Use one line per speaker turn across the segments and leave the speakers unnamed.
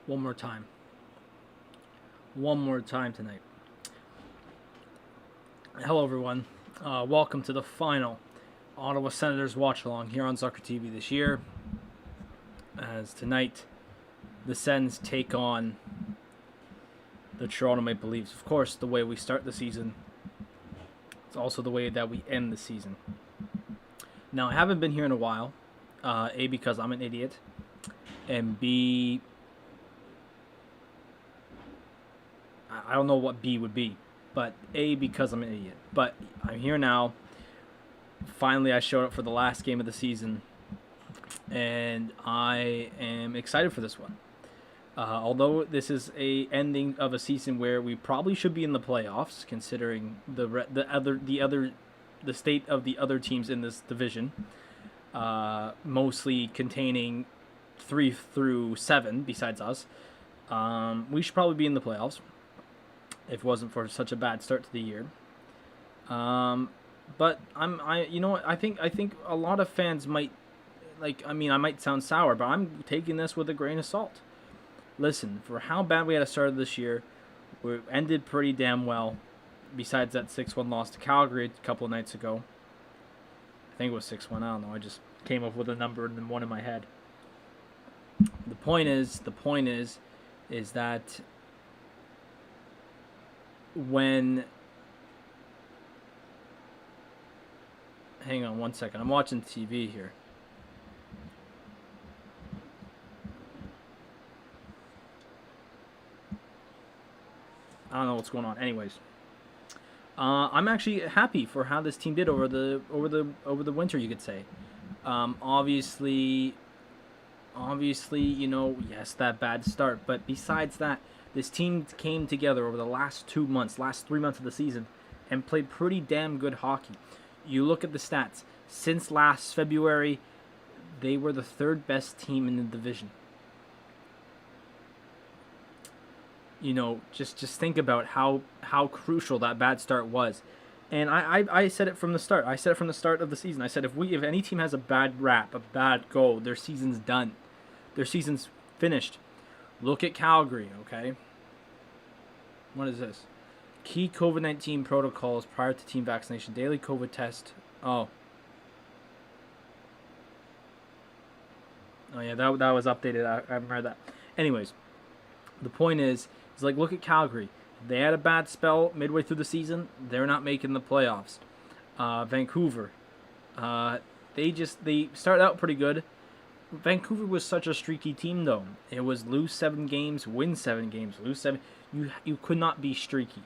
One more time. One more time tonight. Hello, everyone. Welcome to the final Ottawa Senators Watchalong here on Zuccala TV this year. As tonight, the Sens take on the Toronto Maple Leafs. Of course, the way we start the season, it's also the way that we end the season. Now, I haven't been here in a while. A, because I'm an idiot, and B, I don't know what B would be, but A, because I'm an idiot. But I'm here now. Finally, I showed up for the last game of the season, and I am excited for this one. Although this is a ending of a season where we probably should be in the playoffs, considering the state of the other teams in this division, mostly containing 3 through 7 besides us. We should probably be in the playoffs if it wasn't for such a bad start to the year. But I think a lot of fans might I might sound sour, but I'm taking this with a grain of salt. Listen, for how bad we had started this year, we ended pretty damn well. Besides that 6-1 loss to Calgary a couple of nights ago. I think it was 6-1. I don't know. I just came up with a number and then one in my head. The point is that when... Hang on one second. I'm watching TV here. I don't know what's going on. Anyways, I'm actually happy for how this team did over the winter. You could say, obviously, yes, that bad start. But besides that, this team came together over the last 3 months of the season, and played pretty damn good hockey. You look at the stats. Since last February, they were the third best team in the division. Just think about how crucial that bad start was. And I said it from the start. I said it from the start of the season. I said if any team has a bad rap, a bad go, their season's done. Their season's finished. Look at Calgary, okay? What is this? Key COVID-19 protocols prior to team vaccination. Daily COVID test. Oh yeah, that was updated. I remember that. Anyways, the point is look at Calgary. They had a bad spell midway through the season. They're not making the playoffs. Vancouver. They started out pretty good. Vancouver was such a streaky team, though. It was lose 7 games, win 7 games, lose 7. You could not be streaky.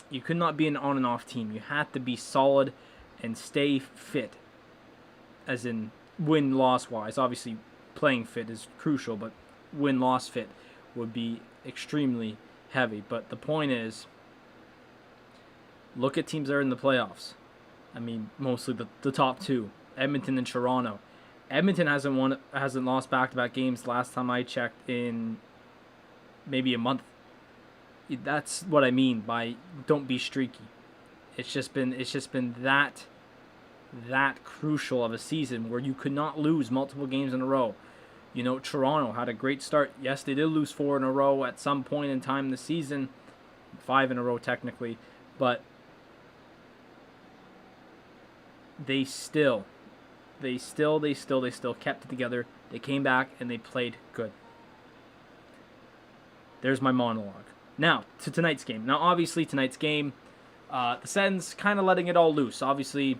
You could not be an on and off team. You had to be solid and stay fit. As in win-loss wise. Obviously, playing fit is crucial, but win-loss fit would be extremely heavy. But the point is, look at teams that are in the playoffs. I mean, mostly the top 2, Edmonton and Toronto. Edmonton hasn't lost back-to-back games last time I checked in maybe a month. That's what I mean by don't be streaky. It's just been that crucial of a season where you could not lose multiple games in a row. Toronto had a great start. Yes, they did lose 4 in a row at some point in time in the season. 5 in a row technically. But they still kept it together. They came back and they played good. There's my monologue. Now, to tonight's game. Now, obviously, tonight's game, the Sens kind of letting it all loose. Obviously,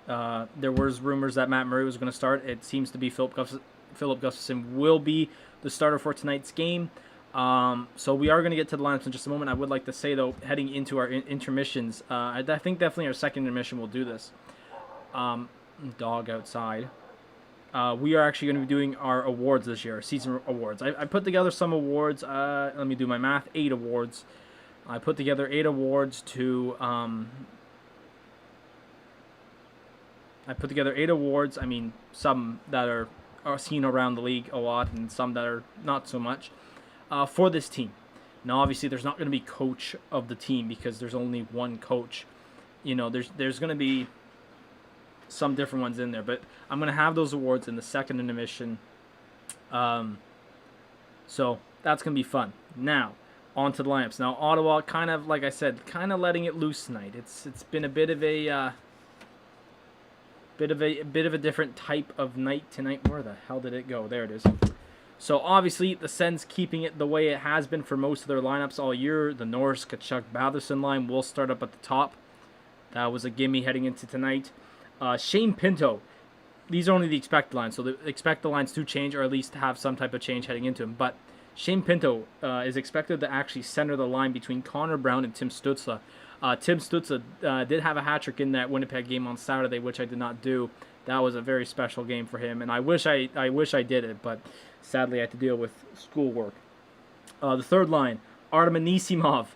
there was rumors that Matt Murray was going to start. It seems to be Philip Gustafson will be the starter for tonight's game. So we are going to get to the lineups in just a moment. I would like to say, though, heading into our intermissions, I think definitely our second intermission will do this. Dog outside. We are actually going to be doing our awards this year, our season awards. I put together some awards. Let me do my math. 8 awards. I put together 8 awards to... I put together 8 awards. I mean, some that are seen around the league a lot and some that are not so much, for this team. Now, obviously, there's not going to be coach of the team because there's only one coach. There's going to be some different ones in there, but I'm going to have those awards in the second intermission. So that's going to be fun. Now, on to the lineups. Now, Ottawa, kind of, like I said, kind of letting it loose tonight. It's been a bit of a different type of night tonight. Where the hell did it go? There it is. So obviously the Sens keeping it the way it has been for most of their lineups all year. The Norris, Kachuk, Batherson line will start up at the top. That was a gimme heading into tonight. Shane Pinto. These are only the expected lines, so expect the lines to change or at least have some type of change heading into them. But Shane Pinto is expected to actually center the line between Connor Brown and Tim Stützle. Tim Stützle did have a hat trick in that Winnipeg game on Saturday, which I did not do. That was a very special game for him, and I wish I did it, but sadly I had to deal with schoolwork. The third line, Artem Anisimov,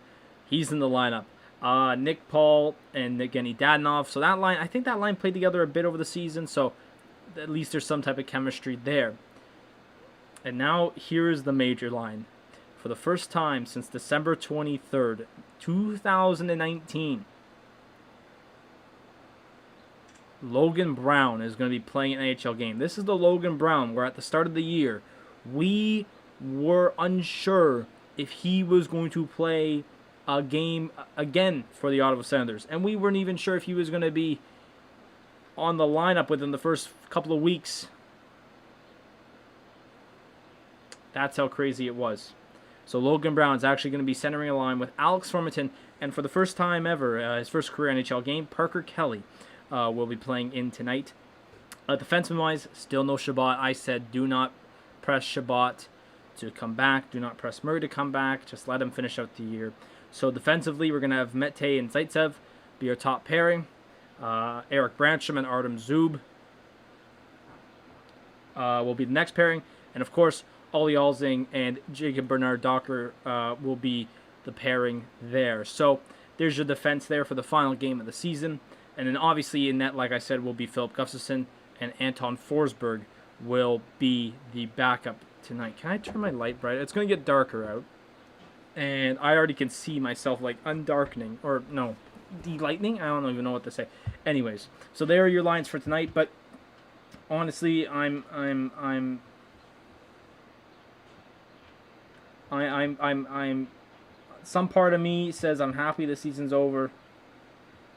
he's in the lineup. Nick Paul and Evgeny Dadonov. So that line, I think that line played together a bit over the season, so at least there's some type of chemistry there. And now here is the major line. For the first time since December 23rd, 2019, Logan Brown is going to be playing an NHL game. This is the Logan Brown where at the start of the year, we were unsure if he was going to play a game again for the Ottawa Senators. And we weren't even sure if he was going to be on the lineup within the first couple of weeks. That's how crazy it was. So Logan Brown is actually going to be centering a line with Alex Formenton, and for the first time ever, his first career NHL game, Parker Kelly will be playing in tonight. Defenseman-wise, still no Shabbat. I said do not press Shabbat to come back. Do not press Murray to come back. Just let him finish out the year. So defensively, we're going to have Mete and Zaitsev be our top pairing. Eric Branstrom and Artem Zub will be the next pairing. And of course, Ollie Alzing and Jacob Bernard Docker will be the pairing there. So there's your defense there for the final game of the season. And then obviously in net, like I said, will be Philip Gustafsson, and Anton Forsberg will be the backup tonight. Can I turn my light bright? It's going to get darker out. And I already can see myself like undarkening, or no, delightening? I don't even know what to say. Anyways, so there are your lines for tonight, but honestly, I'm some part of me says I'm happy the season's over.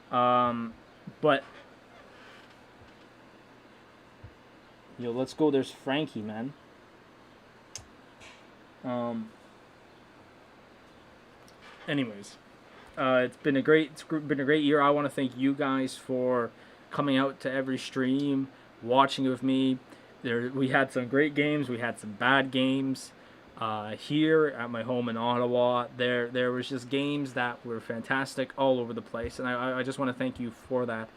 But yo, let's go. There's Frankie, man. Anyways, it's been a great year. I want to thank you guys for coming out to every stream, watching with me. We had some great games. We had some bad games. Here at my home in Ottawa, there was just games that were fantastic all over the place, and I just want to thank you for that.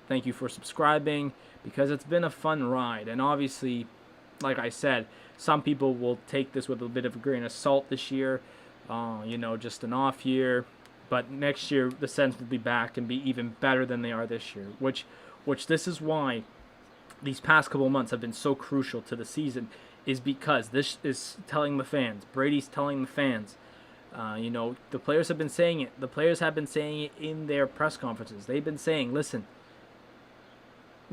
Thank you for subscribing, because it's been a fun ride, and obviously, like I said, some people will take this with a bit of a grain of salt this year, just an off year, but next year the Sens will be back and be even better than they are this year, which this is why these past couple months have been so crucial to the season, is because this is telling the fans. Brady's telling the fans. The players have been saying it. The players have been saying it in their press conferences. They've been saying, listen,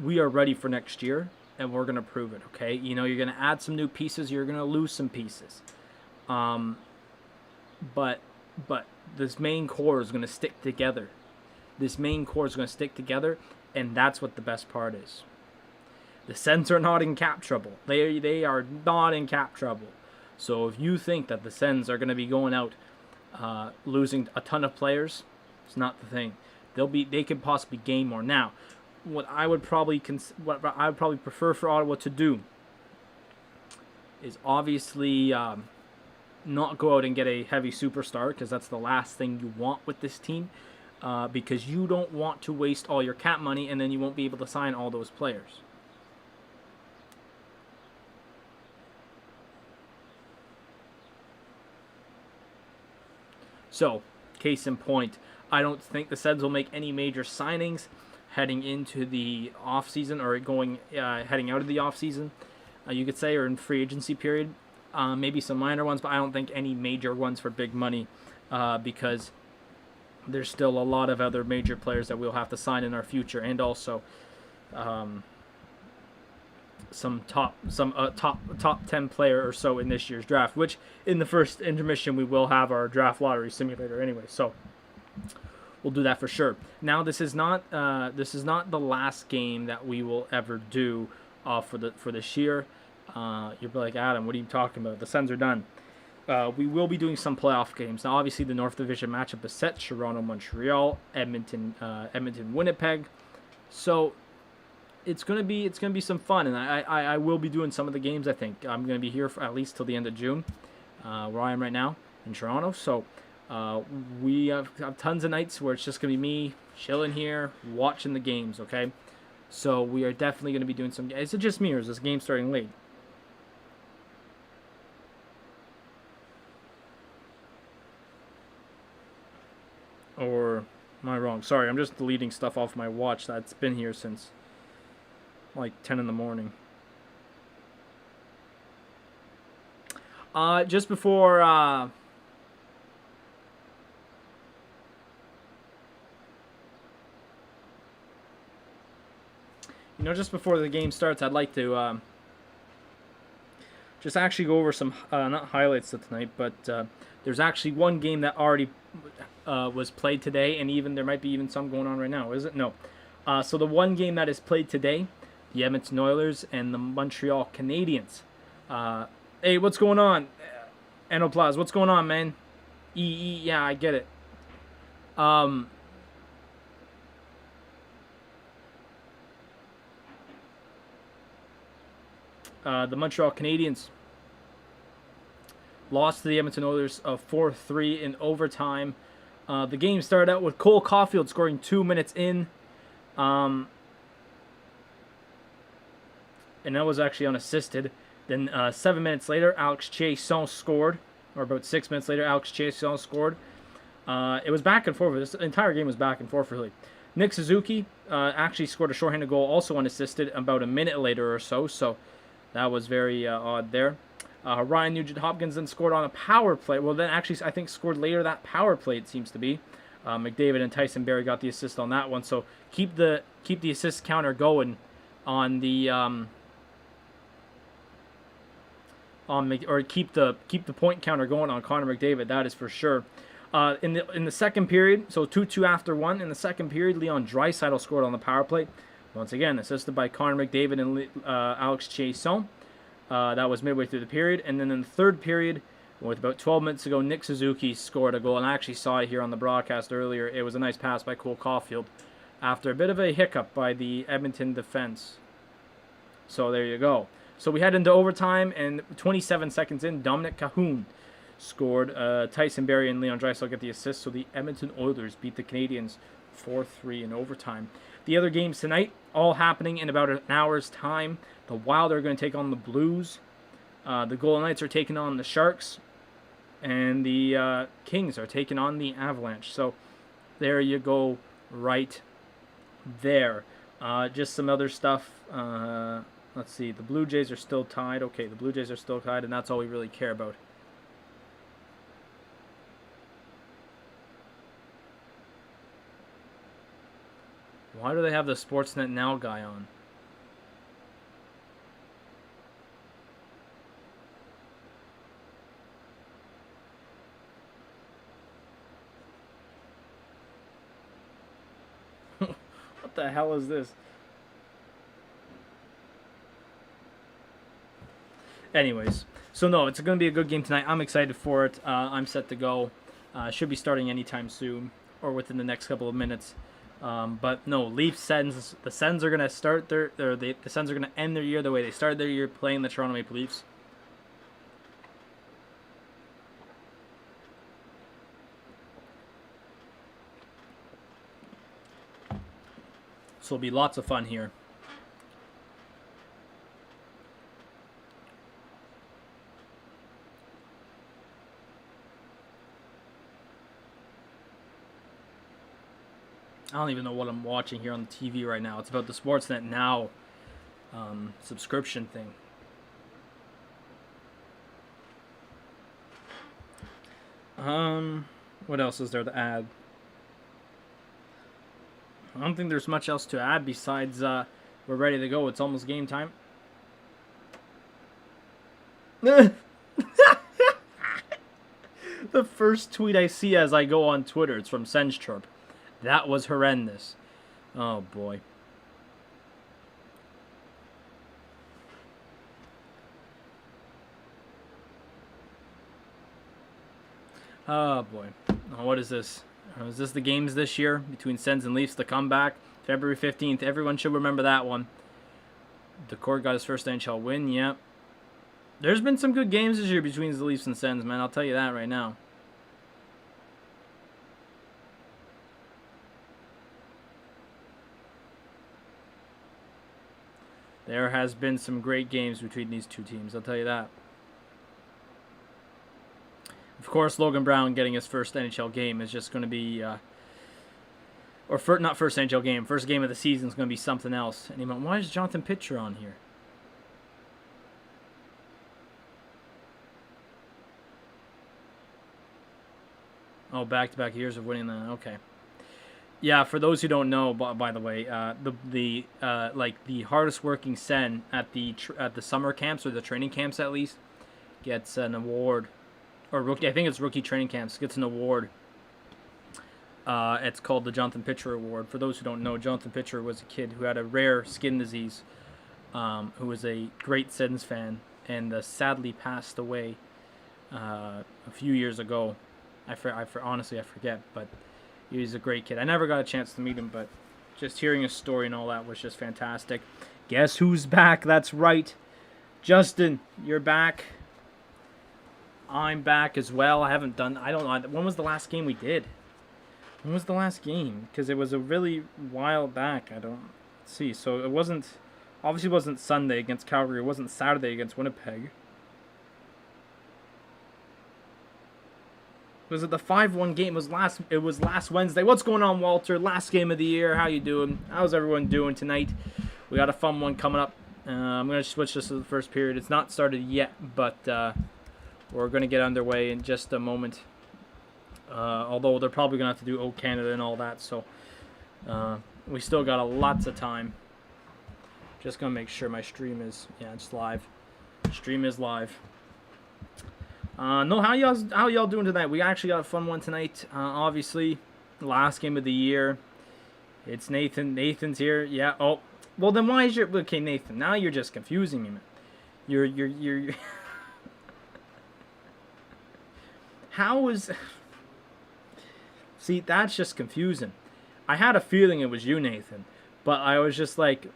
we are ready for next year, and we're going to prove it, okay? You're going to add some new pieces. You're going to lose some pieces. But this main core is going to stick together. And that's what the best part is. The Sens are not in cap trouble. They are not in cap trouble. So if you think that the Sens are going to be going out losing a ton of players, it's not the thing. They could possibly gain more. Now, what I would probably prefer for Ottawa to do is obviously not go out and get a heavy superstar, because that's the last thing you want with this team, because you don't want to waste all your cap money and then you won't be able to sign all those players. So, case in point, I don't think the Sens will make any major signings heading into the offseason, or heading out of the offseason, you could say, or in free agency period. Maybe some minor ones, but I don't think any major ones for big money, because there's still a lot of other major players that we'll have to sign in our future, and also top 10 player or so in this year's draft. Which in the first intermission we will have our draft lottery simulator anyway. So we'll do that for sure. Now this is not the last game that we will ever do for this year. You'll be like, Adam, what are you talking about? The Sens are done. We will be doing some playoff games. Now, obviously, the North Division matchup is set: Toronto, Montreal, Edmonton, Winnipeg. So it's gonna be some fun, and I will be doing some of the games. I think I'm gonna be here for at least till the end of June, where I am right now in Toronto. So we have tons of nights where it's just gonna be me chilling here, watching the games. Okay, so we are definitely gonna be doing some. Is it just me, or is this game starting late? Or am I wrong? Sorry, I'm just deleting stuff off my watch that's been here since like 10 in the morning. Just before just before the game starts, I'd like to just actually go over some not highlights of tonight, but there's actually one game that already was played today, and even there might be even some going on right now. Is it? No. So the one game that is played today, the Edmonton Oilers and the Montreal Canadiens. Hey, what's going on? Enoplaz, what's going on, man? Yeah, I get it. The Montreal Canadiens lost to the Edmonton Oilers 4-3 in overtime. The game started out with Cole Caulfield scoring 2 minutes in. And that was actually unassisted. Then 7 minutes later, Alex Chiasson scored. Or about 6 minutes later, Alex Chiasson scored. It was back and forth. This entire game was back and forth, really. Nick Suzuki actually scored a shorthanded goal, also unassisted, about a minute later or so. So that was very odd there. Ryan Nugent-Hopkins then scored on a power play. Well, then actually I think scored later that power play, it seems to be. McDavid and Tyson Barrie got the assist on that one. So keep the assist counter going on the keep the point counter going on Connor McDavid. That is for sure. In the second period, so 2-2 after one. In the second period, Leon Draisaitl scored on the power play. Once again, assisted by Connor McDavid and Alex Chiasson. That was midway through the period. And then in the third period, with about 12 minutes ago, Nick Suzuki scored a goal. And I actually saw it here on the broadcast earlier. It was a nice pass by Cole Caulfield after a bit of a hiccup by the Edmonton defense. So there you go. So we head into overtime, and 27 seconds in, Dominic Cahoon scored. Tyson Barrie and Leon Draisaitl get the assist. So the Edmonton Oilers beat the Canadiens 4-3 in overtime. The other games tonight, all happening in about an hour's time. The Wild are going to take on the Blues. The Golden Knights are taking on the Sharks. And the Kings are taking on the Avalanche. So there you go right there. Just some other stuff. Let's see. The Blue Jays are still tied. Okay, the Blue Jays are still tied, and that's all we really care about. Why do they have the Sportsnet Now guy on? What the hell is this? Anyways, so no, it's going to be a good game tonight. I'm excited for it. I'm set to go. Should be starting anytime soon or within the next couple of minutes. But no, Leafs Sens. The Sens are going to start the Sens are going to end their year the way they started their year, playing the Toronto Maple Leafs. So it'll be lots of fun here. I don't even know what I'm watching here on the TV right now. It's about the Sportsnet Now subscription thing. What else is there to add? I don't think there's much else to add besides we're ready to go. It's almost game time. The first tweet I see as I go on Twitter, it's from Senchirp. That was horrendous. Oh, boy. Oh, boy. Oh, what is this? Is this the games this year between Sens and Leafs? The comeback, February 15th. Everyone should remember that one. Decord got his first NHL win. Yep. There's been some good games this year between the Leafs and Sens, man. I'll tell you that right now. There has been some great games between these two teams. I'll tell you that. Of course, Logan Brown getting his first NHL game is just going to be, not first NHL game, first game of the season is going to be something else. And why is Jonathan Pitcher on here? Oh, back-to-back years of winning that. Okay. Yeah, for those who don't know, by the way, the hardest working Sen at the summer camps or the training camps at least gets an award. Or rookie, I think it's rookie training camps, gets an award. It's called the Jonathan Pitcher Award. For those who don't know, Jonathan Pitcher was a kid who had a rare skin disease, who was a great Sens fan, and sadly passed away a few years ago. Honestly, I forget, but he was a great kid. I never got a chance to meet him, but just hearing his story and all that was just fantastic. Guess who's back? That's right. Justin, you're back. I'm back as well. I don't know. When was the last game we did? When was the last game? Because it was a really while back. See. So it obviously wasn't Sunday against Calgary. It wasn't Saturday against Winnipeg. Was it the 5-1 game? It was last Wednesday. What's going on, Walter? Last game of the year. How you doing? How's everyone doing tonight? We got a fun one coming up. I'm going to switch this to the first period. It's not started yet, but we're going to get underway in just a moment. Although they're probably going to have to do O Canada and all that, so we still got lots of time. Just going to make sure my stream is, it's live. Stream is live. How y'all doing tonight? We actually got a fun one tonight. Obviously, last game of the year. It's Nathan. Nathan's here. Yeah. Oh, well then why is okay, Nathan? Now you're just confusing me, man. You're How is... See, that's just confusing. I had a feeling it was you, Nathan. But I was just like,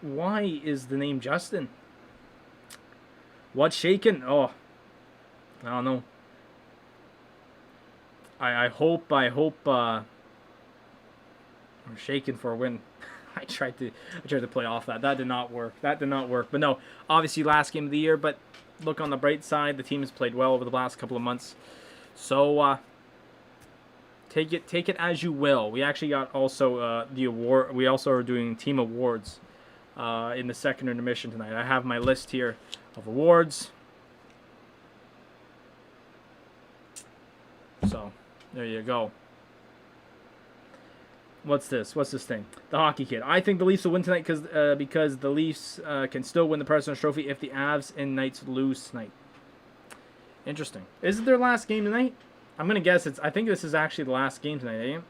why is the name Justin? What's shaking? Oh, I don't know. I hope we're shaking for a win. I tried to play off that. That did not work. But no, obviously last game of the year, but look on the bright side, the team has played well over the last couple of months. So take it as you will. We actually got also the award. We also are doing team awards in the second intermission tonight. I have my list here of awards. So there you go. What's this thing? The hockey kid. I think the Leafs will win tonight because the Leafs can still win the President's Trophy if the Avs and Knights lose tonight. Interesting. Is it their last game tonight? I'm going to guess I think this is actually the last game tonight, eh?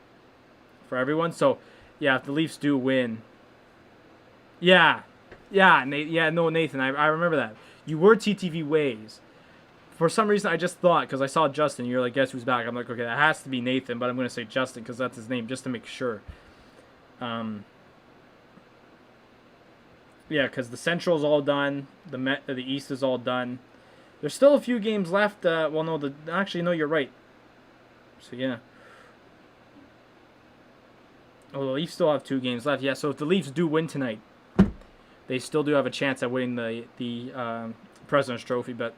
For everyone. So, yeah, if the Leafs do win. Yeah. Yeah, Nathan, I remember that. You were TTV Ways. For some reason, I just thought, because I saw Justin, you're like, guess who's back? I'm like, okay, that has to be Nathan, but I'm going to say Justin because that's his name, just to make sure. Yeah, because the Central's all done. The East is all done. There's still a few games left. Actually, no, you're right. So, yeah. Oh, the Leafs still have 2 games left. Yeah, so if the Leafs do win tonight, they still do have a chance at winning the President's Trophy, but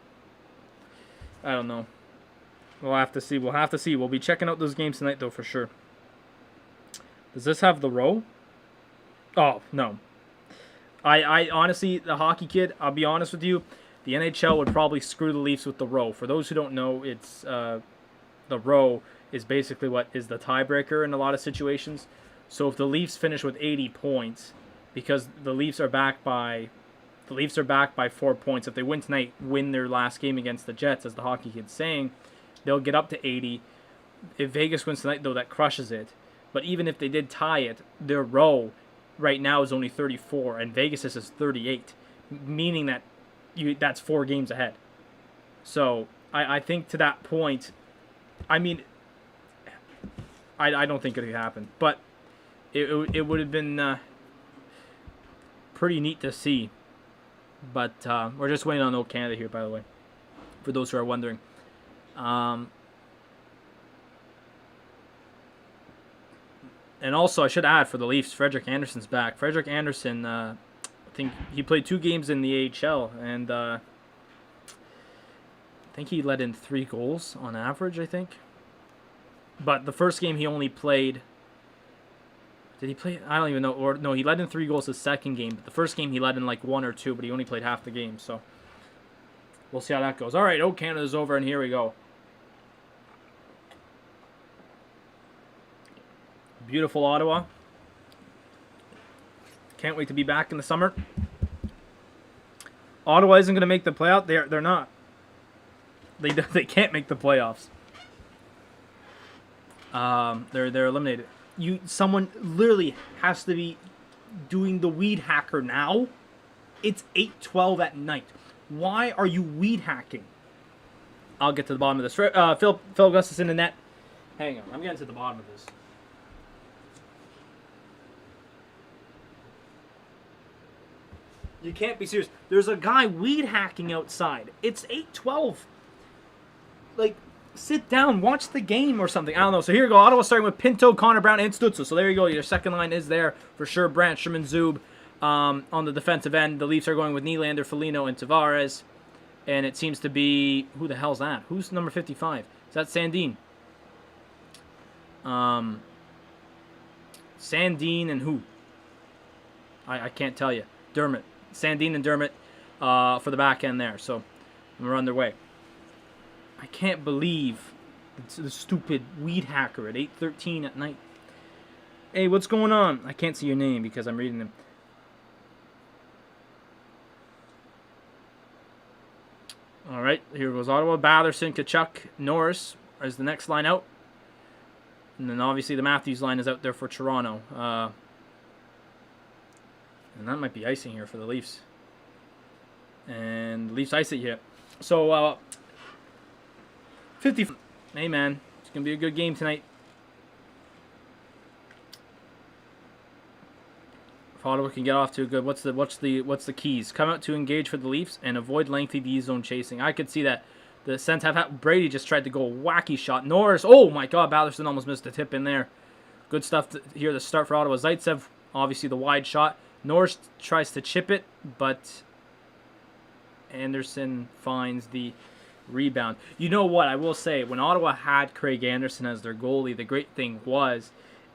I don't know. We'll have to see. We'll be checking out those games tonight, though, for sure. Does this have the row? Oh, no. I honestly, the hockey kid, I'll be honest with you, the NHL would probably screw the Leafs with the row. For those who don't know, it's the row is basically what is the tiebreaker in a lot of situations. So if the Leafs finish with 80 points, because the Leafs are back by The Leafs are back by 4 points. If they win tonight, win their last game against the Jets, as the hockey kid's saying, they'll get up to 80. If Vegas wins tonight, though, that crushes it. But even if they did tie it, their row right now is only 34, and Vegas is 38, meaning that that's 4 games ahead. So I think to that point, I mean, I don't think it could happen, but it would have been pretty neat to see. But we're just waiting on Old Canada here, by the way, for those who are wondering. And also, I should add, for the Leafs, Frederik Andersen's back. Frederik Andersen, I think he played 2 games in the AHL, and I think he let in 3 goals on average, I think. But the first game he only played... Did he play? I don't even know. Or no, he let in 3 goals the second game. But the first game he let in like 1 or 2, but he only played half the game. So we'll see how that goes. All right, Canada's over, and here we go. Beautiful Ottawa. Can't wait to be back in the summer. Ottawa isn't going to make the playoff. They're not. They can't make the playoffs. They're eliminated. Someone literally has to be doing the weed hacker now. It's 8:12 at night. Why are you weed hacking? I'll get to the bottom of this. Phil Augustus in the net. Hang on, I'm getting to the bottom of this. You can't be serious. There's a guy weed hacking outside. It's 8:12. Like, sit down, watch the game or something. I don't know. So here we go. Ottawa starting with Pinto, Connor Brown, and Stützle. So there you go. Your second line is there for sure. Brandt, Sherman, Zub on the defensive end. The Leafs are going with Nylander, Foligno, and Tavares. And it seems to be... Who the hell's that? Who's number 55? Is that Sandin? Sandin and who? I can't tell you. Dermott. Sandin and Dermott for the back end there. So we're on their way. I can't believe the stupid weed hacker at 8:13 at night. Hey, what's going on? I can't see your name because I'm reading them. All right, here goes Ottawa. Batherson, Tkachuk, Norris is the next line out. And then obviously the Matthews line is out there for Toronto. And that might be icing here for the Leafs. And the Leafs ice it here. So, 50. Hey, man. It's going to be a good game tonight. If Ottawa can get off to a good... What's the keys? Come out to engage for the Leafs and avoid lengthy D-zone chasing. I could see that. The Sens have had... Brady just tried to go a wacky shot. Norris. Oh, my God. Batherson almost missed a tip in there. Good stuff here to start for Ottawa. Zaitsev, obviously the wide shot. Norris tries to chip it, but Anderson finds the rebound. You know what? I will say, when Ottawa had Craig Anderson as their goalie, the great thing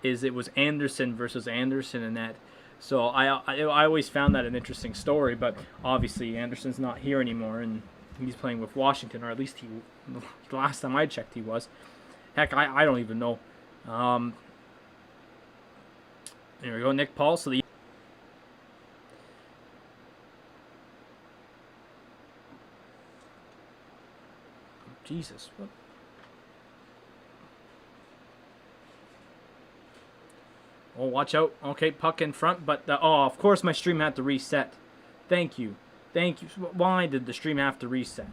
is it was Anderson versus Anderson in that. So I always found that an interesting story, but obviously Anderson's not here anymore, and he's playing with Washington, or at least the last time I checked he was. Heck, I don't even know. There we go, Nick Paul. So the Jesus, what? Oh, watch out. Okay, puck in front, but of course my stream had to reset. Thank you. Why did the stream have to reset?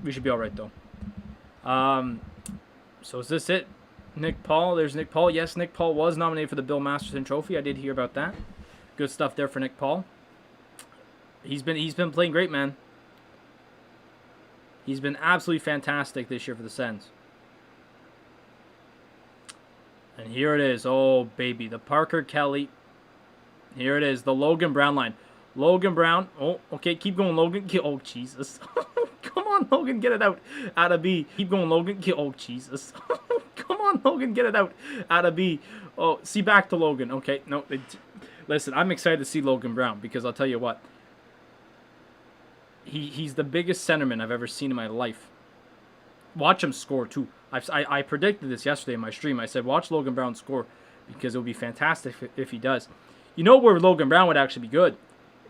We should be all right though. So is this it? Nick Paul. There's Nick Paul. Yes, Nick Paul was nominated for the Bill Masterton Trophy. I did hear about that. Good stuff there for Nick Paul. He's been playing great, man. He's been absolutely fantastic this year for the Sens. And here it is. Oh, baby. The Parker Kelly. Here it is. The Logan Brown line. Logan Brown. Oh, okay. Keep going, Logan. Oh, Jesus. Come on, Logan. Get it out. Out of B. Keep going, Logan. Oh, Jesus. Come on, Logan. Get it out. Out of B. Oh, see, back to Logan. Okay. No. Listen, I'm excited to see Logan Brown because I'll tell you what. He's the biggest centerman I've ever seen in my life. Watch him score, too. I predicted this yesterday in my stream. I said, watch Logan Brown score because it would be fantastic if he does. You know where Logan Brown would actually be good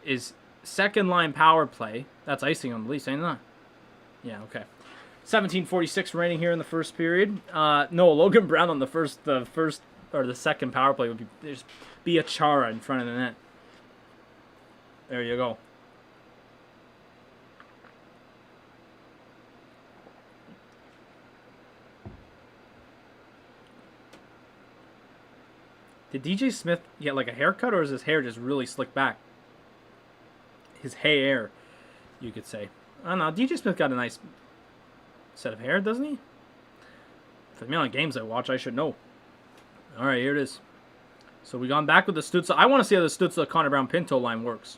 is second line power play. That's icing on the Leafs, ain't it? Yeah, okay. 17:46 remaining here in the first period. No, Logan Brown on the second power play would be a Chara in front of the net. There you go. Did DJ Smith get like a haircut, or is his hair just really slicked back? His hair, you could say. I don't know. DJ Smith got a nice set of hair, doesn't he? For the amount of games I watch, I should know. All right, here it is. So we gone back with the Zuccala. I want to see how the Zuccala Connor Brown Pinto line works.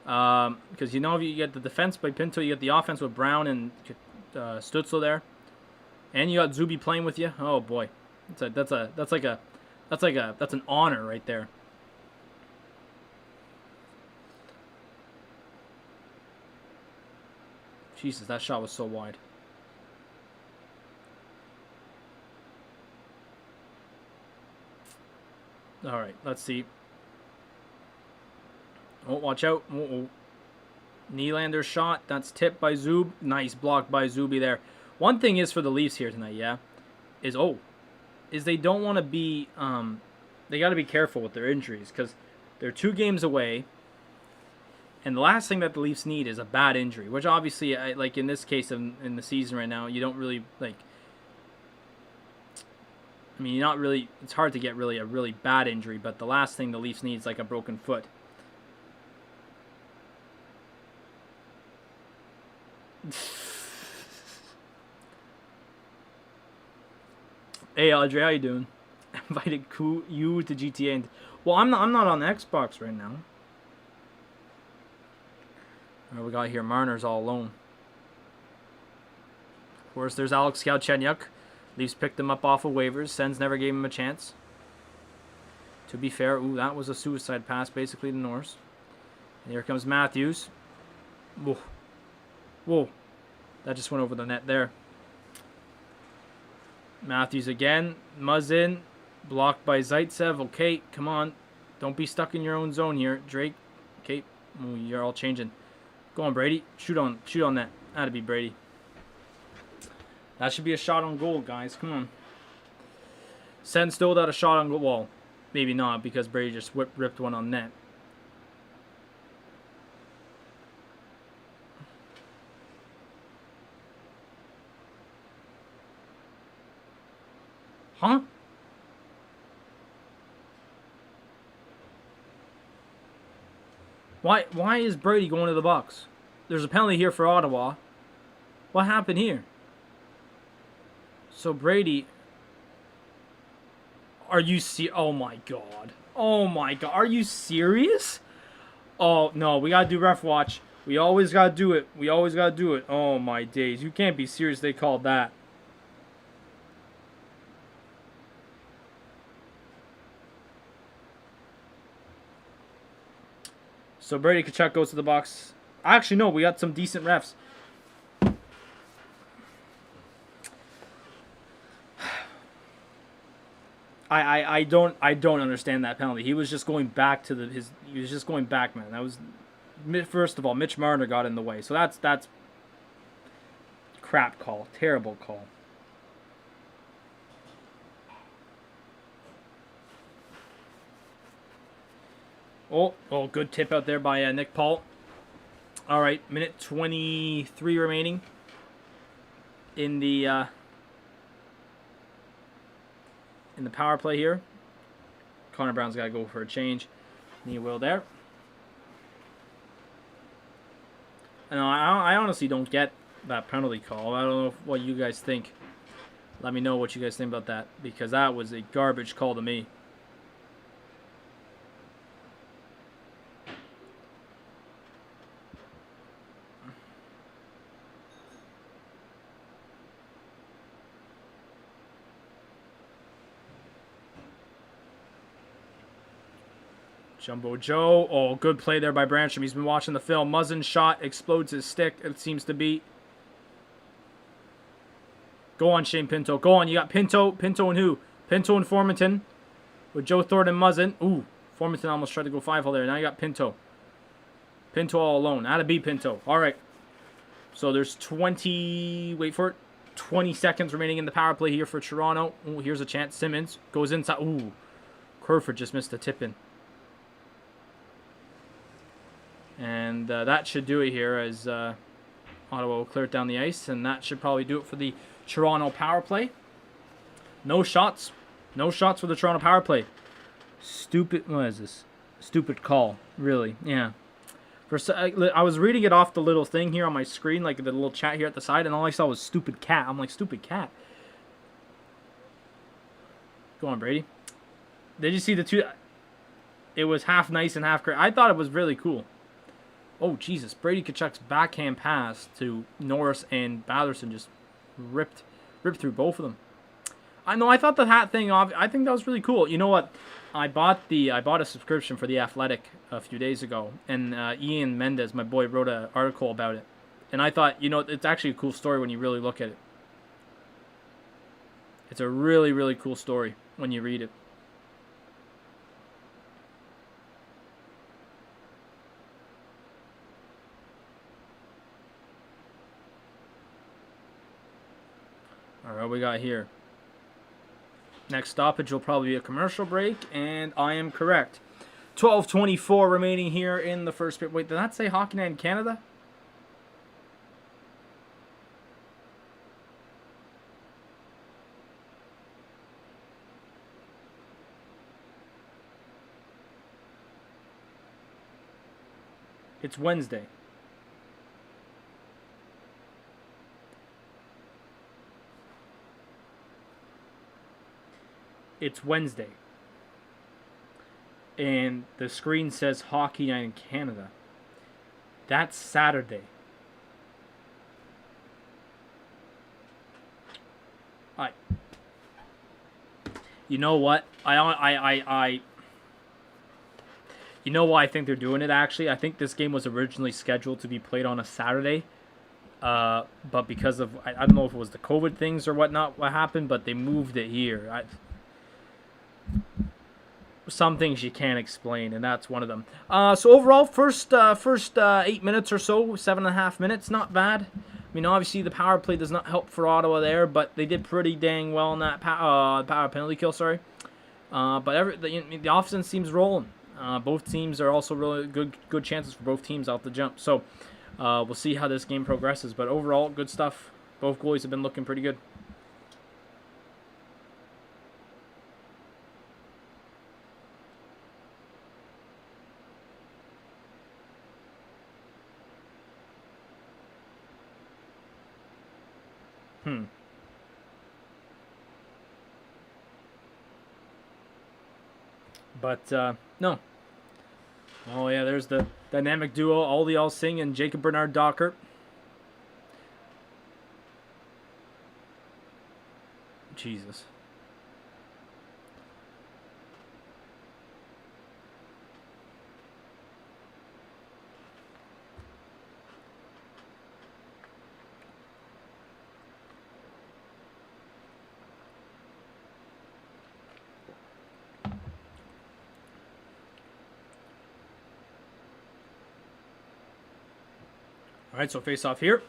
Because you know, if you get the defense by Pinto, you get the offense with Brown and Zuccala there, and you got Zuby playing with you. Oh boy, that's an honor right there. Jesus, that shot was so wide. All right, let's see. Oh, watch out. Nylander's shot. That's tipped by Zub. Nice block by Zuby there. One thing is for the Leafs here tonight, yeah, is they don't want to be, they got to be careful with their injuries because they're 2 games away. And the last thing that the Leafs need is a bad injury, which obviously, like in this case in the season right now, you don't really, like, I mean, you're not really, it's hard to get really a really bad injury, but the last thing the Leafs need is like a broken foot. Hey Audrey, how you doing? Invited you to GTA. And, well, I'm not on the Xbox right now. What we got here? Marner's all alone. Of course, there's Alex Galchenyuk. Leafs picked him up off of waivers. Sens never gave him a chance. To be fair, ooh, that was a suicide pass basically to Norris. And here comes Matthews. Whoa. Whoa. That just went over the net there. Matthews again. Muzzin. Blocked by Zaitsev. Okay, come on. Don't be stuck in your own zone here. Drake. Okay. Ooh, you're all changing. Go on, Brady. Shoot on that. That'd be Brady. That should be a shot on goal, guys. Come on. Sen still got a shot on goal. Well, maybe not because Brady just ripped one on net. Huh? Why is Brady going to the box? There's a penalty here for Ottawa. What happened here? So Brady, are you oh my god. Oh my god. Are you serious? Oh no, we gotta do ref watch. We always gotta do it. We always gotta do it. Oh my days. You can't be serious they called that. So Brady Tkachuk goes to the box. Actually, no, we got some decent refs. I don't understand that penalty. He was just going back to he was just going back, man. That was, first of all, Mitch Marner got in the way. So that's crap call. Terrible call. Oh, good tip out there by Nick Paul. All right, minute 23 remaining in the power play here. Connor Brown's got to go for a change. And he will there. And I honestly don't get that penalty call. I don't know what you guys think. Let me know what you guys think about that, because that was a garbage call to me. Jumbo Joe. Oh, good play there by Brancham. He's been watching the film. Muzzin shot. Explodes his stick, it seems to be. Go on, Shane Pinto. Go on. You got Pinto. Pinto and who? Pinto and Formanton. With Joe Thornton and Muzzin. Ooh. Formanton almost tried to go 5-hole there. Now you got Pinto. Pinto all alone. Atta B, Pinto. All right. So there's 20... Wait for it. 20 seconds remaining in the power play here for Toronto. Ooh, here's a chance. Simmons goes inside. Ooh. Crawford just missed a tip-in. And that should do it here as Ottawa will clear it down the ice. And that should probably do it for the Toronto power play. No shots. No shots for the Toronto power play. Stupid. What is this? Stupid call. Really. Yeah. I was reading it off the little thing here on my screen, like the little chat here at the side, and all I saw was stupid cat. I'm like, stupid cat. Go on, Brady. Did you see the two? It was half nice and half crazy. I thought it was really cool. Oh, Jesus. Brady Tkachuk's backhand pass to Norris and Batherson just ripped through both of them. I know. I thought the hat thing off. I think that was really cool. You know what? I bought a subscription for The Athletic a few days ago, and Ian Mendez, my boy, wrote an article about it. And I thought, you know, it's actually a cool story when you really look at it. It's a really, really cool story when you read it. All right, what we got here? Next stoppage will probably be a commercial break, and I am correct. 12:24 remaining here in the first period. Wait, did that say Hockey Night in Canada? It's Wednesday. It's Wednesday. And the screen says Hockey Night in Canada. That's Saturday. You know what? You know why I think they're doing it, actually? I think this game was originally scheduled to be played on a Saturday. But because of, I don't know if it was the COVID things or whatnot, what happened, but they moved it here. Some things you can't explain, and that's one of them. So overall, first 8 minutes or so, 7.5 minutes, not bad. I mean, obviously the power play does not help for Ottawa there, but they did pretty dang well in that power penalty kill. Sorry, but the offense seems rolling. Both teams are also really good chances for both teams out the jump. So we'll see how this game progresses. But overall, good stuff. Both goalies have been looking pretty good. But, no. Oh, yeah, there's the dynamic duo, Aldi Alsing and Jacob Bernard Docker. Jesus. All right, so face off here.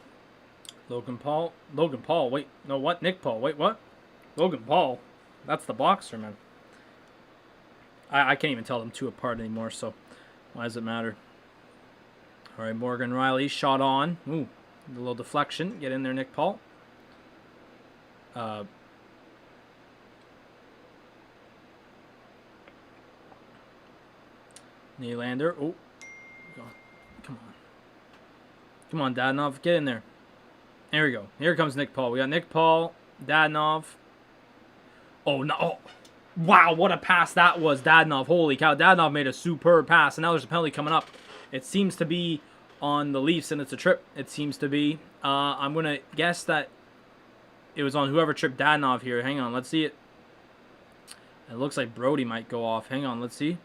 Logan Paul, wait, no, what? Nick Paul, wait, what? Logan Paul, that's the boxer, man. I can't even tell them two apart anymore, so why does it matter? All right, Morgan Riley, shot on. Ooh, a little deflection. Get in there, Nick Paul. Nylander, oh, come on. Come on, Dadonov, get in there. There we go. Here comes Nick Paul. We got Nick Paul, Dadonov. Oh, no. Oh. Wow, what a pass that was, Dadonov. Holy cow, Dadonov made a superb pass, and now there's a penalty coming up. It seems to be on the Leafs, and it's a trip. It seems to be. I'm going to guess that it was on whoever tripped Dadonov here. Hang on, let's see it. It looks like Brody might go off. Hang on, let's see.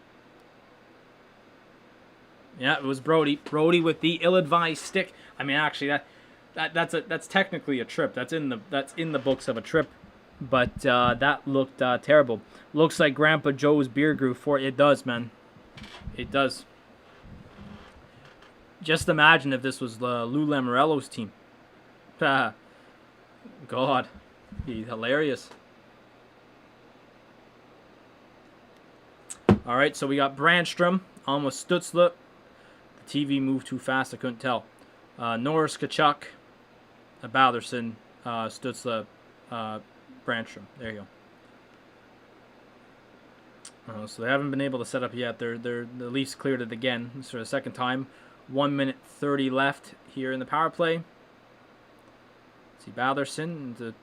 Yeah, it was Brody. Brody with the ill-advised stick. I mean, actually, that's technically a trip. That's in the books of a trip. But that looked terrible. Looks like Grandpa Joe's beer grew for it. It does, man. It does. Just imagine if this was Lou Lamoriello's team. God, be hilarious. All right, so we got Brandstrom on with Stutzla. The TV moved too fast, I couldn't tell. Norris, Kachuk, Balderson, Stutzla, Brandstrom. There you go. So they haven't been able to set up yet. The Leafs cleared it again. This is for the second time. 1 minute 30 left here in the power play. See Balderson to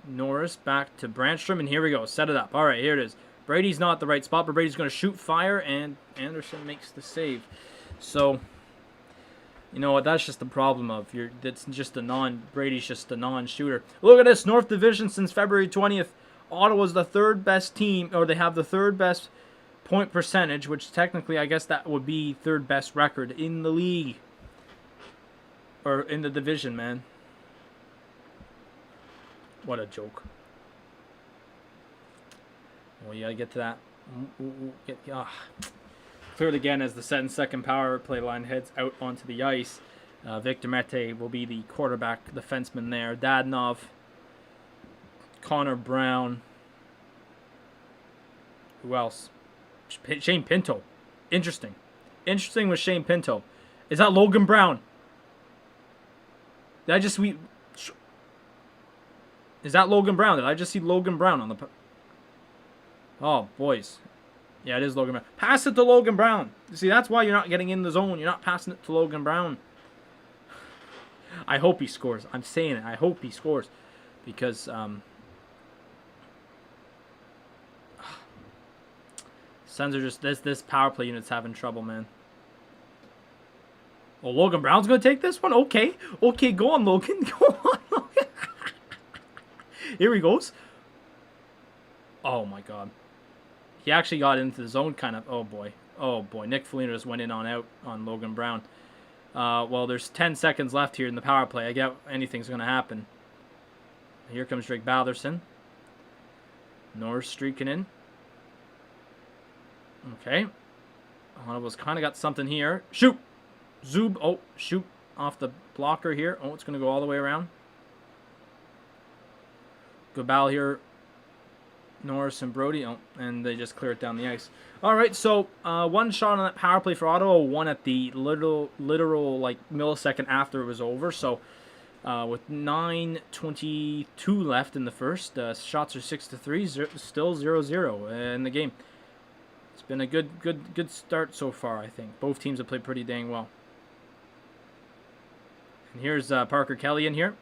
Norris, back to Brandstrom, and here we go. Set it up. All right, here it is. Brady's not at the right spot, but Brady's going to shoot fire, and Anderson makes the save. So, you know what? That's just the problem of that's just Brady's just a non-shooter. Look at this, North Division since February 20th. Ottawa's the third best team, or they have the third best point percentage, which technically I guess that would be third best record in the league. Or in the division, man. What a joke. Well, you gotta get to that. Cleared again as the second power play line heads out onto the ice. Victor Mete will be the quarterback defenseman there. Dadonov, Connor Brown. Who else? Shane Pinto. Interesting. Interesting with Shane Pinto. Is that Logan Brown? Did I just see... Is that Logan Brown? Did I just see Logan Brown on the... Oh, boys. Yeah, it is Logan Brown. Pass it to Logan Brown. See, that's why you're not getting in the zone. You're not passing it to Logan Brown. I hope he scores. I'm saying it. I hope he scores. Because, Sens are just... This power play unit's having trouble, man. Oh, Logan Brown's going to take this one? Okay. Okay, go on, Logan. Go on, Logan. Here he goes. Oh, my God. He actually got into the zone kind of. Oh, boy. Oh, boy. Nick Foligno just went in on Logan Brown. Well, there's 10 seconds left here in the power play. I get anything's going to happen. Here comes Drake Balderson. Norris streaking in. Okay. Ottawa's kind of got something here. Shoot! Zub. Oh, shoot. Off the blocker here. Oh, it's going to go all the way around. Gabal here. Norris and Brody. Oh, and they just clear it down the ice. All right, so one shot on that power play for Ottawa, one at the literal like millisecond after it was over. So with 9:22 left in the first, shots are 6-3, still 0-0 in the game. It's been a good start so far, I think. Both teams have played pretty dang well. And here's Parker Kelly in here.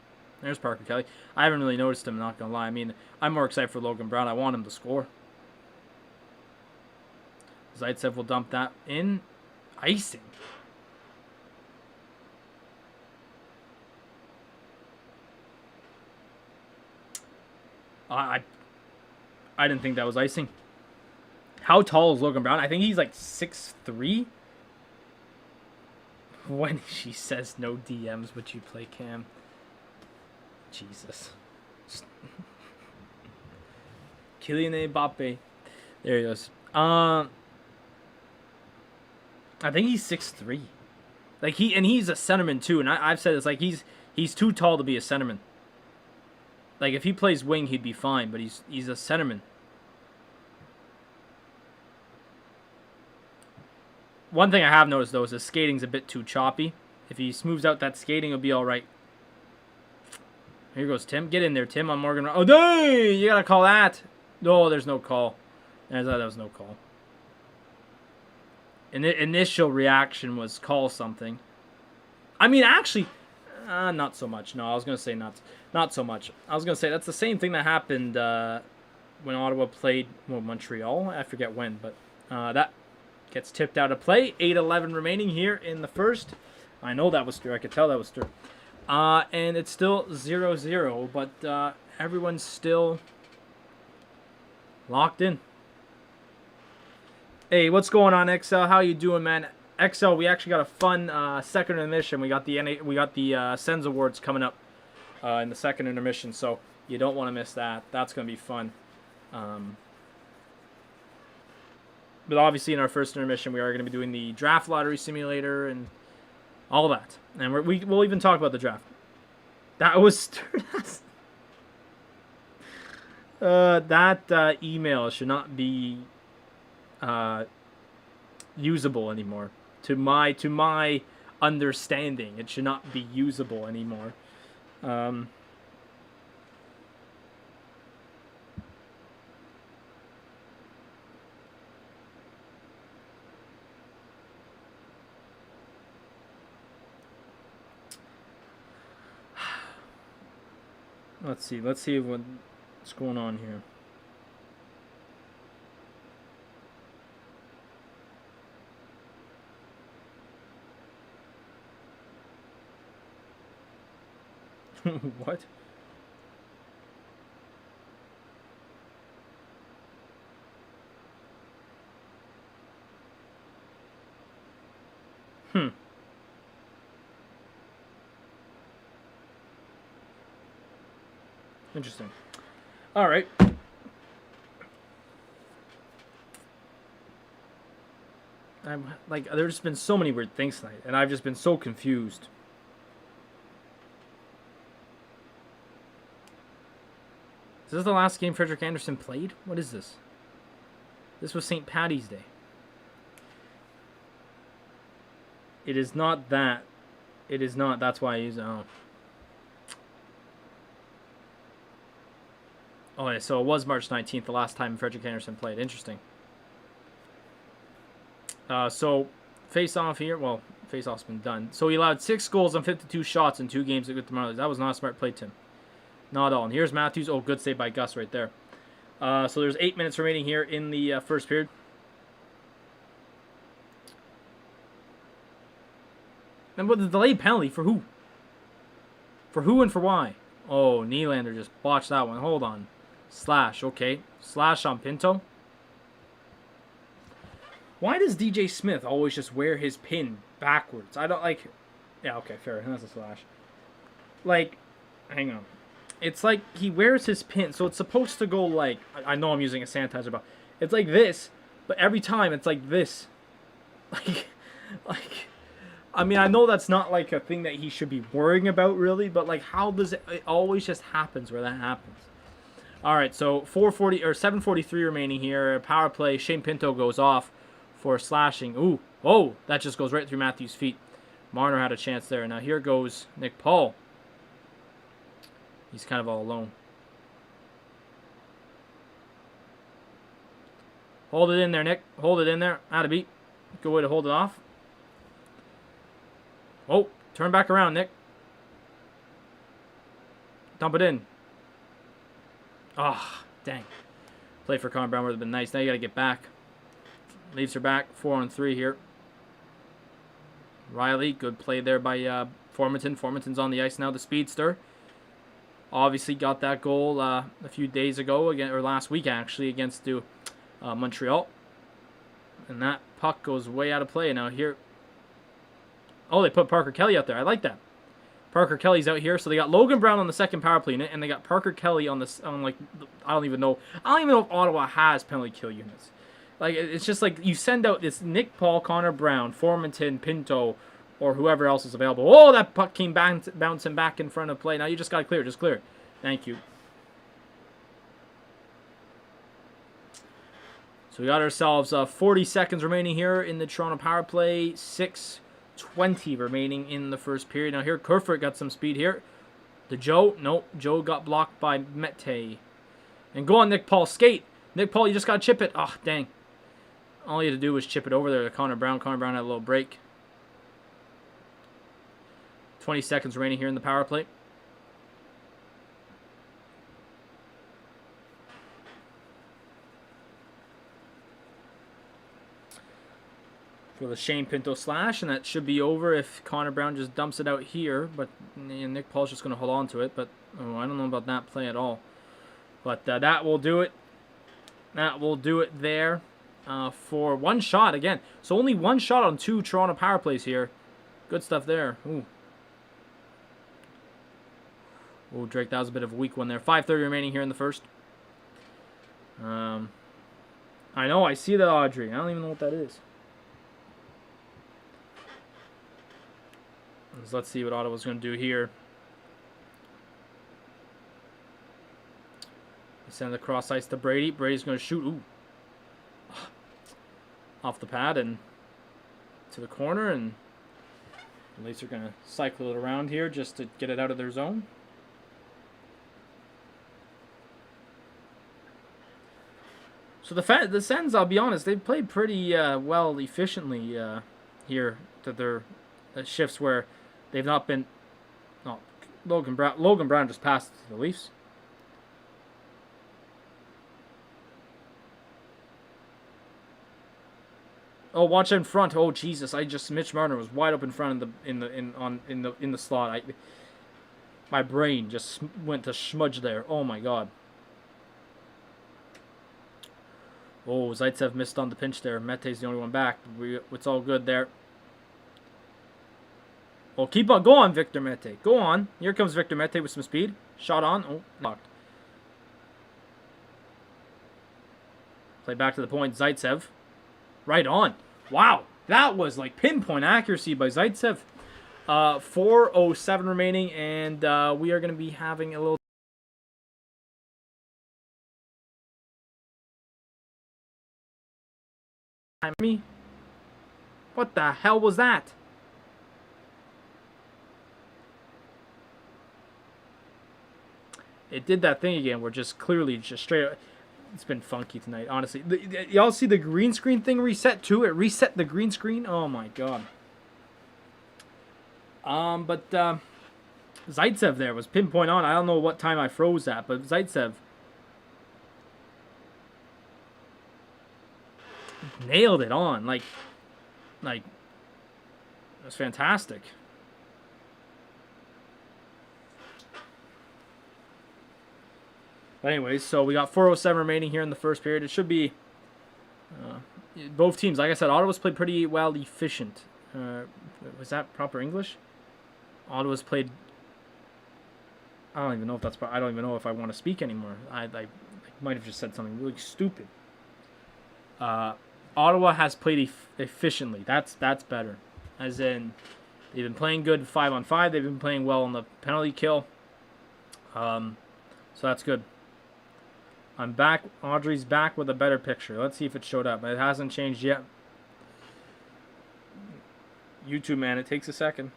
There's Parker Kelly. I haven't really noticed him, not going to lie. I mean, I'm more excited for Logan Brown. I want him to score. Zaitsev will dump that in. Icing. I didn't think that was icing. How tall is Logan Brown? I think he's like 6'3". When she says no DMs, would you play Cam? Jesus. Kylian Mbappe. There he goes. I think he's 6'3". Like he's a centerman too, and I've said this, like he's too tall to be a centerman. Like if he plays wing, he'd be fine, but he's a centerman. One thing I have noticed though is his skating's a bit too choppy. If he smooths out that skating, it'll be all right. Here goes Tim. Get in there, Tim. On Morgan. Oh, dang! You gotta call that. No, there's no call. That was no call. And the initial reaction was call something. I mean, actually, not so much. No, I was gonna say not so much. I was gonna say that's the same thing that happened when Ottawa played Montreal. I forget when, but that gets tipped out of play. 8:11 remaining here in the first. I know that was true. I could tell that was true. And it's still 0-0, but everyone's still locked in. Hey, what's going on, XL? How you doing, man? XL, we actually got a fun second intermission. We got the Sens Awards coming up in the second intermission, so you don't want to miss that. That's going to be fun. But obviously, in our first intermission, we are going to be doing the draft lottery simulator and All that. And we'll even talk about the draft. That was... that email should not be usable anymore. To my understanding, it should not be usable anymore. Let's see what's going on here. What? Interesting. All right. I'm like, there's been so many weird things tonight, and I've just been so confused. Is this the last game Frederick Anderson played? What is this? This was St. Paddy's Day. It is not that. It is not. That's why I use it. Oh, yeah, so it was March 19th, the last time Frederick Anderson played. Interesting. So, face-off here. Well, face-off's been done. So he allowed 6 goals on 52 shots in 2 games with the Marlies. That was not a smart play, Tim. Not at all. And here's Matthews. Oh, good save by Gus right there. So there's 8 minutes remaining here in the first period. And with the delayed penalty, for who? For who and for why? Oh, Nylander just botched that one. Hold on. Slash, okay. Slash on Pinto. Why does DJ Smith always just wear his pin backwards? I don't like... Yeah, okay, fair. That's a slash. Like, hang on. It's like he wears his pin, so it's supposed to go like... I know I'm using a sanitizer, but it's like this, but every time it's like this. Like... I mean, I know that's not like a thing that he should be worrying about, really, but like, how does it always just happens where that happens? All right, so 4:40 or 7:43 remaining here. Power play. Shane Pinto goes off for slashing. Ooh, oh, that just goes right through Matthews' feet. Marner had a chance there. Now here goes Nick Paul. He's kind of all alone. Hold it in there, Nick. Hold it in there. Out of beat. Good way to hold it off. Oh, turn back around, Nick. Dump it in. Ah, oh, dang. Play for Connor Brown would have been nice. Now you got to get back. Leaves her back. 4-on-3 here. Riley, good play there by Formanton. Formanton's on the ice now, the speedster. Obviously got that goal a few days ago, again, or last week actually, against Montreal. And that puck goes way out of play. Now here... Oh, they put Parker Kelly out there. I like that. Parker Kelly's out here, so they got Logan Brown on the second power play unit, and they got Parker Kelly on this. On like, I don't even know if Ottawa has penalty kill units. Like, it's just like you send out this Nick Paul, Connor Brown, Formanton, Pinto, or whoever else is available. Oh, that puck came bouncing back in front of play. Now you just got to clear it. Just clear it. Thank you. So we got ourselves 40 seconds remaining here in the Toronto power play. 6:20 remaining in the first period. Now here, Kerfoot got some speed here. To Joe. Nope. Joe got blocked by Mete. And go on, Nick Paul. Skate. Nick Paul, you just got to chip it. Oh, dang. All you had to do was chip it over there to Connor Brown. Connor Brown had a little break. 20 seconds remaining here in the power play. For the Shane Pinto slash, and that should be over if Connor Brown just dumps it out here, but Nick Paul's just going to hold on to it, but I don't know about that play at all. But that will do it. That will do it there for one shot again. So only one shot on 2 Toronto power plays here. Good stuff there. Ooh. Oh, Drake, that was a bit of a weak one there. 5:30 remaining here in the first. I know, I see that, Audrey. I don't even know what that is. So let's see what Ottawa's going to do here. They send the cross ice to Brady. Brady's going to shoot. Ooh. Off the pad and to the corner, and the Leafs are going to cycle it around here just to get it out of their zone. So the Sens, I'll be honest, they've played pretty well, efficiently here to their shifts where they've not been. No, Logan Brown just passed to the Leafs. Oh, watch in front. Oh Jesus! Mitch Marner was wide open front in the slot. My brain just went to smudge there. Oh my God. Oh, Zaitsev missed on the pinch there. Mete's the only one back. It's all good there. Oh, keep on. Go on, Victor Mete. Go on. Here comes Victor Mete with some speed. Shot on. Oh, knocked. Play back to the point. Zaitsev. Right on. Wow. That was like pinpoint accuracy by Zaitsev. 4:07 remaining, and we are going to be having a little... Me? What the hell was that? It did that thing again. We're just clearly just straight up. It's been funky tonight, honestly. Y'all see the green screen thing reset too? It reset the green screen. Oh my God. But Zaitsev there was pinpoint on. I don't know what time I froze at, but Zaitsev nailed it on. Like it was fantastic. But anyways, so we got 4:07 remaining here in the first period. It should be both teams. Like I said, Ottawa's played pretty well, efficient. Was that proper English? Ottawa's played. I don't even know if that's. I don't even know if I want to speak anymore. I might have just said something really stupid. Ottawa has played efficiently. That's better. As in, they've been playing good 5-on-5. They've been playing well on the penalty kill. So that's good. I'm back. Audrey's back with a better picture. Let's see if it showed up. It hasn't changed yet. YouTube, man, it takes a second.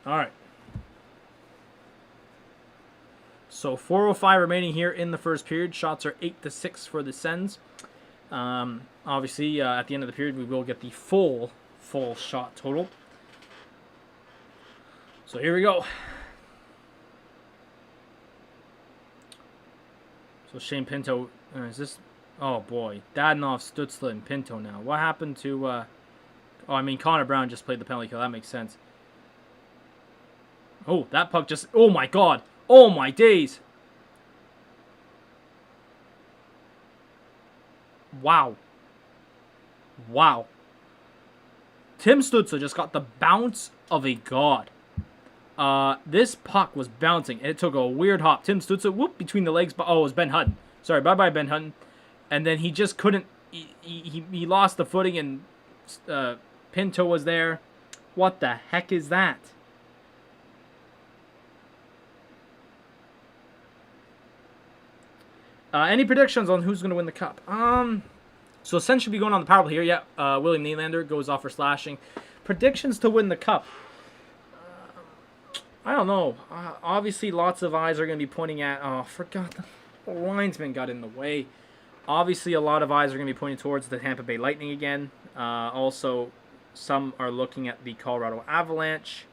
All right. So 4:05 remaining here in the first period. Shots are 8-6 for the Sens. Obviously, at the end of the period, we will get the full shot total. So here we go. So Shane Pinto, is this? Oh boy, Dadonov, Stutzla, and Pinto now. What happened to? Connor Brown just played the penalty kill. That makes sense. Oh, that puck just... Oh, my God. Oh, my days. Wow. Wow. Tim Stützle just got the bounce of a god. This puck was bouncing, and it took a weird hop. Tim Stützle, whoop, between the legs. Oh, it was Ben Hutton. Sorry, bye-bye, Ben Hutton. And then he just couldn't... He lost the footing, and Pinto was there. What the heck is that? Any predictions on who's going to win the cup? So Sen should be going on the power play here. Yeah, William Nylander goes off for slashing. Predictions to win the cup. I don't know. Obviously, lots of eyes are going to be pointing at... Oh, I forgot the linesman got in the way. Obviously, a lot of eyes are going to be pointing towards the Tampa Bay Lightning again. Also, some are looking at the Colorado Avalanche.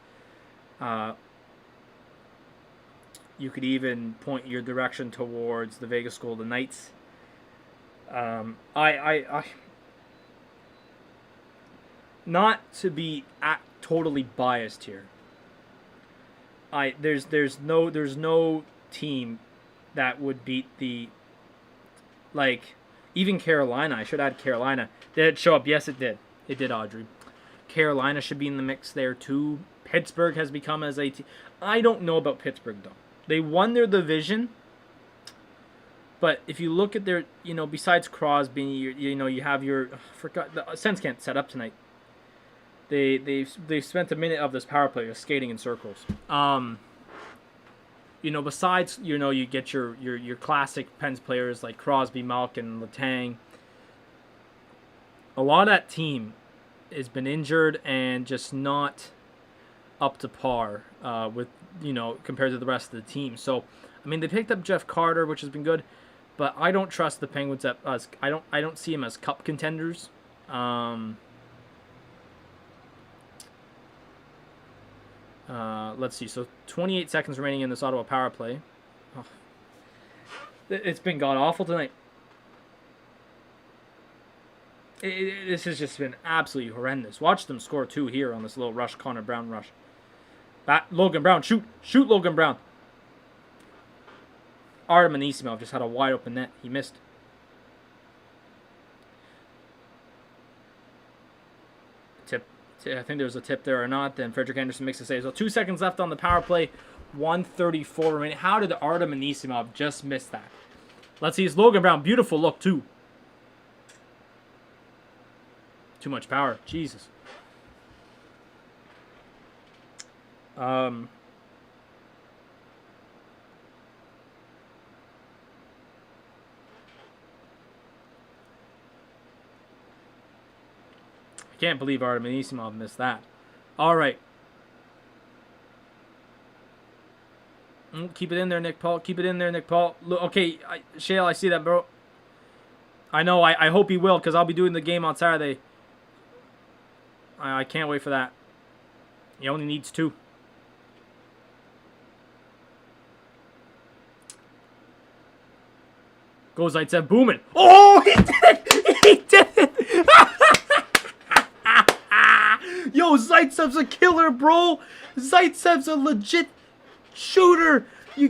You could even point your direction towards the Vegas Golden Knights. Not to be totally biased here. There's no team that would beat the, like, even Carolina. I should add Carolina. Did it show up? Yes, it did. It did, Audrey. Carolina should be in the mix there too. Pittsburgh has become as a team. I don't know about Pittsburgh though. They won their division, but if you look at their, besides Crosby, you have your, forgot, the Sens can't set up tonight. They spent a minute of this power play just skating in circles. Besides, you get your classic Pens players like Crosby, Malkin, Letang. A lot of that team has been injured and just not up to par with, compared to the rest of the team. So, I mean, they picked up Jeff Carter, which has been good, but I don't trust the Penguins as I don't see them as cup contenders. Let's see. So 28 seconds remaining in this Ottawa power play. Oh. It's been god awful tonight. This has just been absolutely horrendous. Watch them score 2 here on this little rush, Connor Brown rush. Logan Brown, shoot Logan Brown. Artem Anisimov just had a wide open net. He missed. Tip. I think there was a tip there or not. Then Frederick Anderson makes a save. So 2 seconds left on the power play. 1:34 remaining. How did Artem Anisimov just miss that? Let's see. It's Logan Brown. Beautiful look too. Too much power. Jesus. I can't believe Artem Anisimov missed that. All right. Keep it in there, Nick Paul. Keep it in there, Nick Paul. Look, okay, Shale, I see that, bro. I know. I hope he will, because I'll be doing the game on Saturday. I can't wait for that. He only needs 2. Goes Zaitsev booming. Oh, he did it! He did it! Yo, Zaitsev's a killer, bro. Zaitsev's a legit shooter. You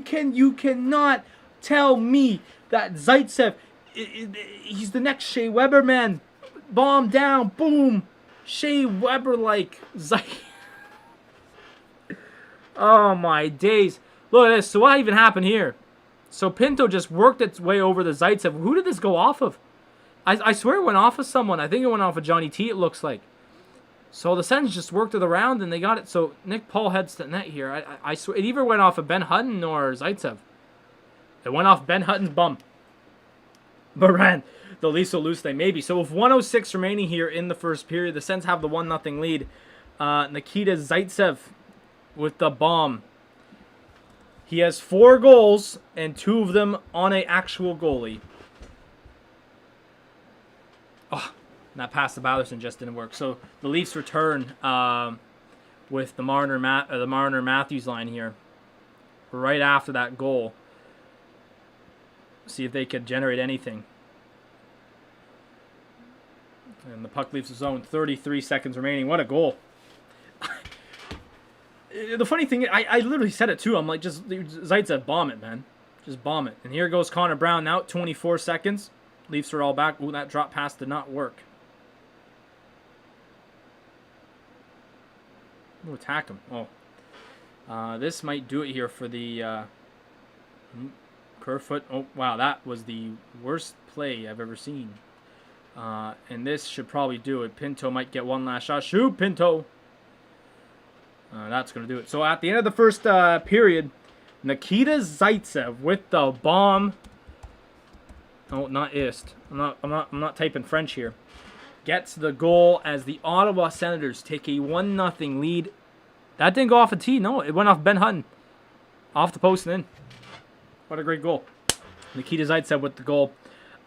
cannot tell me that Zaitsev, he's the next Shea Weber, man. Bomb down, boom. Shea Weber-like. Oh, my days. Look at this. So what even happened here? So Pinto just worked its way over the Zaitsev. Who did this go off of? I swear it went off of someone. I think it went off of Johnny T, it looks like. So the Sens just worked it around and they got it. So Nick Paul heads to net here. I swear it either went off of Ben Hutton or Zaitsev. It went off Ben Hutton's bum. Moran, the Leafs will lose they maybe. So with 1:06 remaining here in the first period, the Sens have the 1-0 lead. Nikita Zaitsev with the bomb. He has 4 goals and 2 of them on an actual goalie. Oh, that pass to Batherson just didn't work. So the Leafs return with the Marner-Matthews line here right after that goal. See if they could generate anything. And the puck leaves the zone. 33 seconds remaining. What a goal. The funny thing, I literally said it too. I'm like, just Zaitsev, bomb it, man. Just bomb it. And here goes Connor Brown now, 24 seconds. Leafs are all back. Ooh, that drop pass did not work. Ooh, attack him. Oh. This might do it here for the Kerfoot. Oh, wow, that was the worst play I've ever seen. And this should probably do it. Pinto might get one last shot. Shoot, Pinto! That's going to do it. So at the end of the first period, Nikita Zaitsev with the bomb. Oh, not ist. I'm not typing French here. Gets the goal as the Ottawa Senators take a 1-0 lead. That didn't go off a tee. No, it went off Ben Hutton. Off the post and in. What a great goal. Nikita Zaitsev with the goal.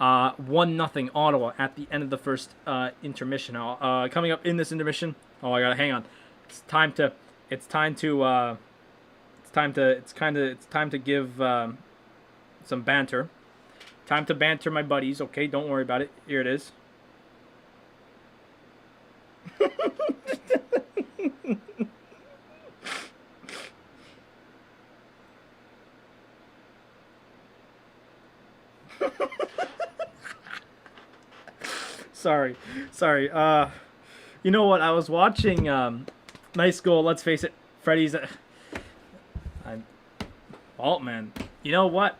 1-0 Ottawa at the end of the first intermission. Coming up in this intermission. Oh, I gotta hang on. It's time to give some banter. Time to banter my buddies. Okay, don't worry about it. Here it is. Sorry. You know what? I was watching. Nice goal. Let's face it. Freddie's. Oh man. You know what?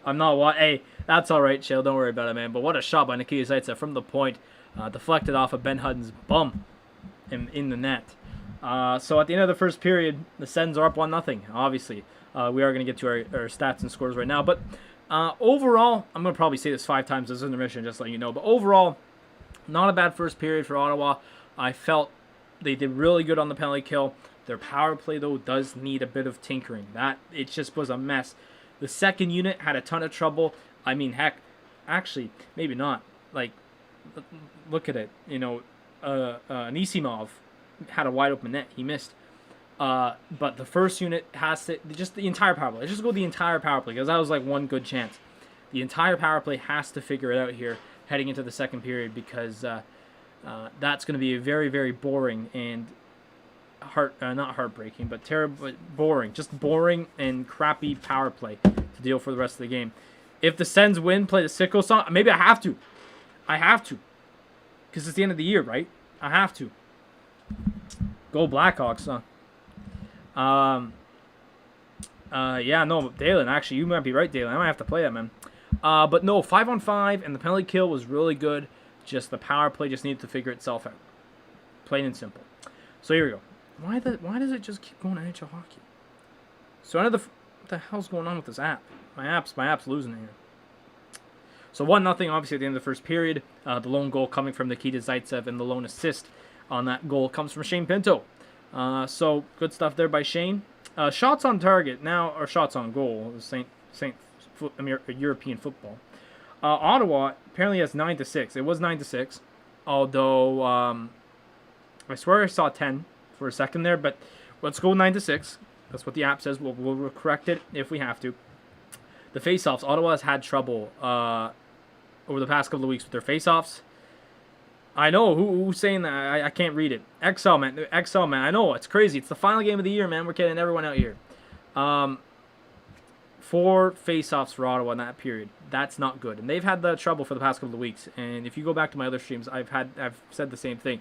I'm not. Hey, that's all right, chill. Don't worry about it, man. But what a shot by Nikita Zaitsev from the point, deflected off of Ben Hutton's bum, in the net. So at the end of the first period, the Sens are up 1-0. Obviously, we are going to get to our stats and scores right now. But overall, I'm going to probably say this 5 times this intermission, just to let you know. But overall, not a bad first period for Ottawa. I felt they did really good on the penalty kill. Their power play, though, does need a bit of tinkering. It just was a mess. The second unit had a ton of trouble. I mean, heck, actually, maybe not. Like, look at it. You know, Anisimov had a wide open net. He missed. But the first unit has to, just the entire power play. Let's just go the entire power play, because that was like one good chance. The entire power play has to figure it out here heading into the second period, because that's going to be a very, very boring and not heartbreaking, but terrible, boring. Just boring and crappy power play to deal for the rest of the game. If the Sens win, play the Sicko song. Maybe I have to. Because it's the end of the year, right? I have to. Go Blackhawks, huh? Yeah, no, Dalen, actually, you might be right, Dalen. I might have to play that, man. But no, 5-on-5, and the penalty kill was really good. Just the power play just needed to figure itself out. Plain and simple. So here we go. Why does it just keep going to NHL hockey? So what the hell's going on with this app? My app's losing it here. So 1-0, obviously, at the end of the first period. The lone goal coming from Nikita Zaitsev, and the lone assist on that goal comes from Shane Pinto. So good stuff there by Shane. Shots on target now, or shots on goal, European football. Ottawa apparently has 9-6. It was 9-6, although I swear I saw 10 for a second there, but let's go 9-6. That's what the app says. We'll correct it if we have to. The faceoffs. Ottawa has had trouble over the past couple of weeks with their faceoffs. I know who's saying that. I can't read it. XL man. I know it's crazy. It's the final game of the year, man. We're getting everyone out here. 4 faceoffs for Ottawa in that period. That's not good, and they've had the trouble for the past couple of weeks. And if you go back to my other streams, I've said the same thing.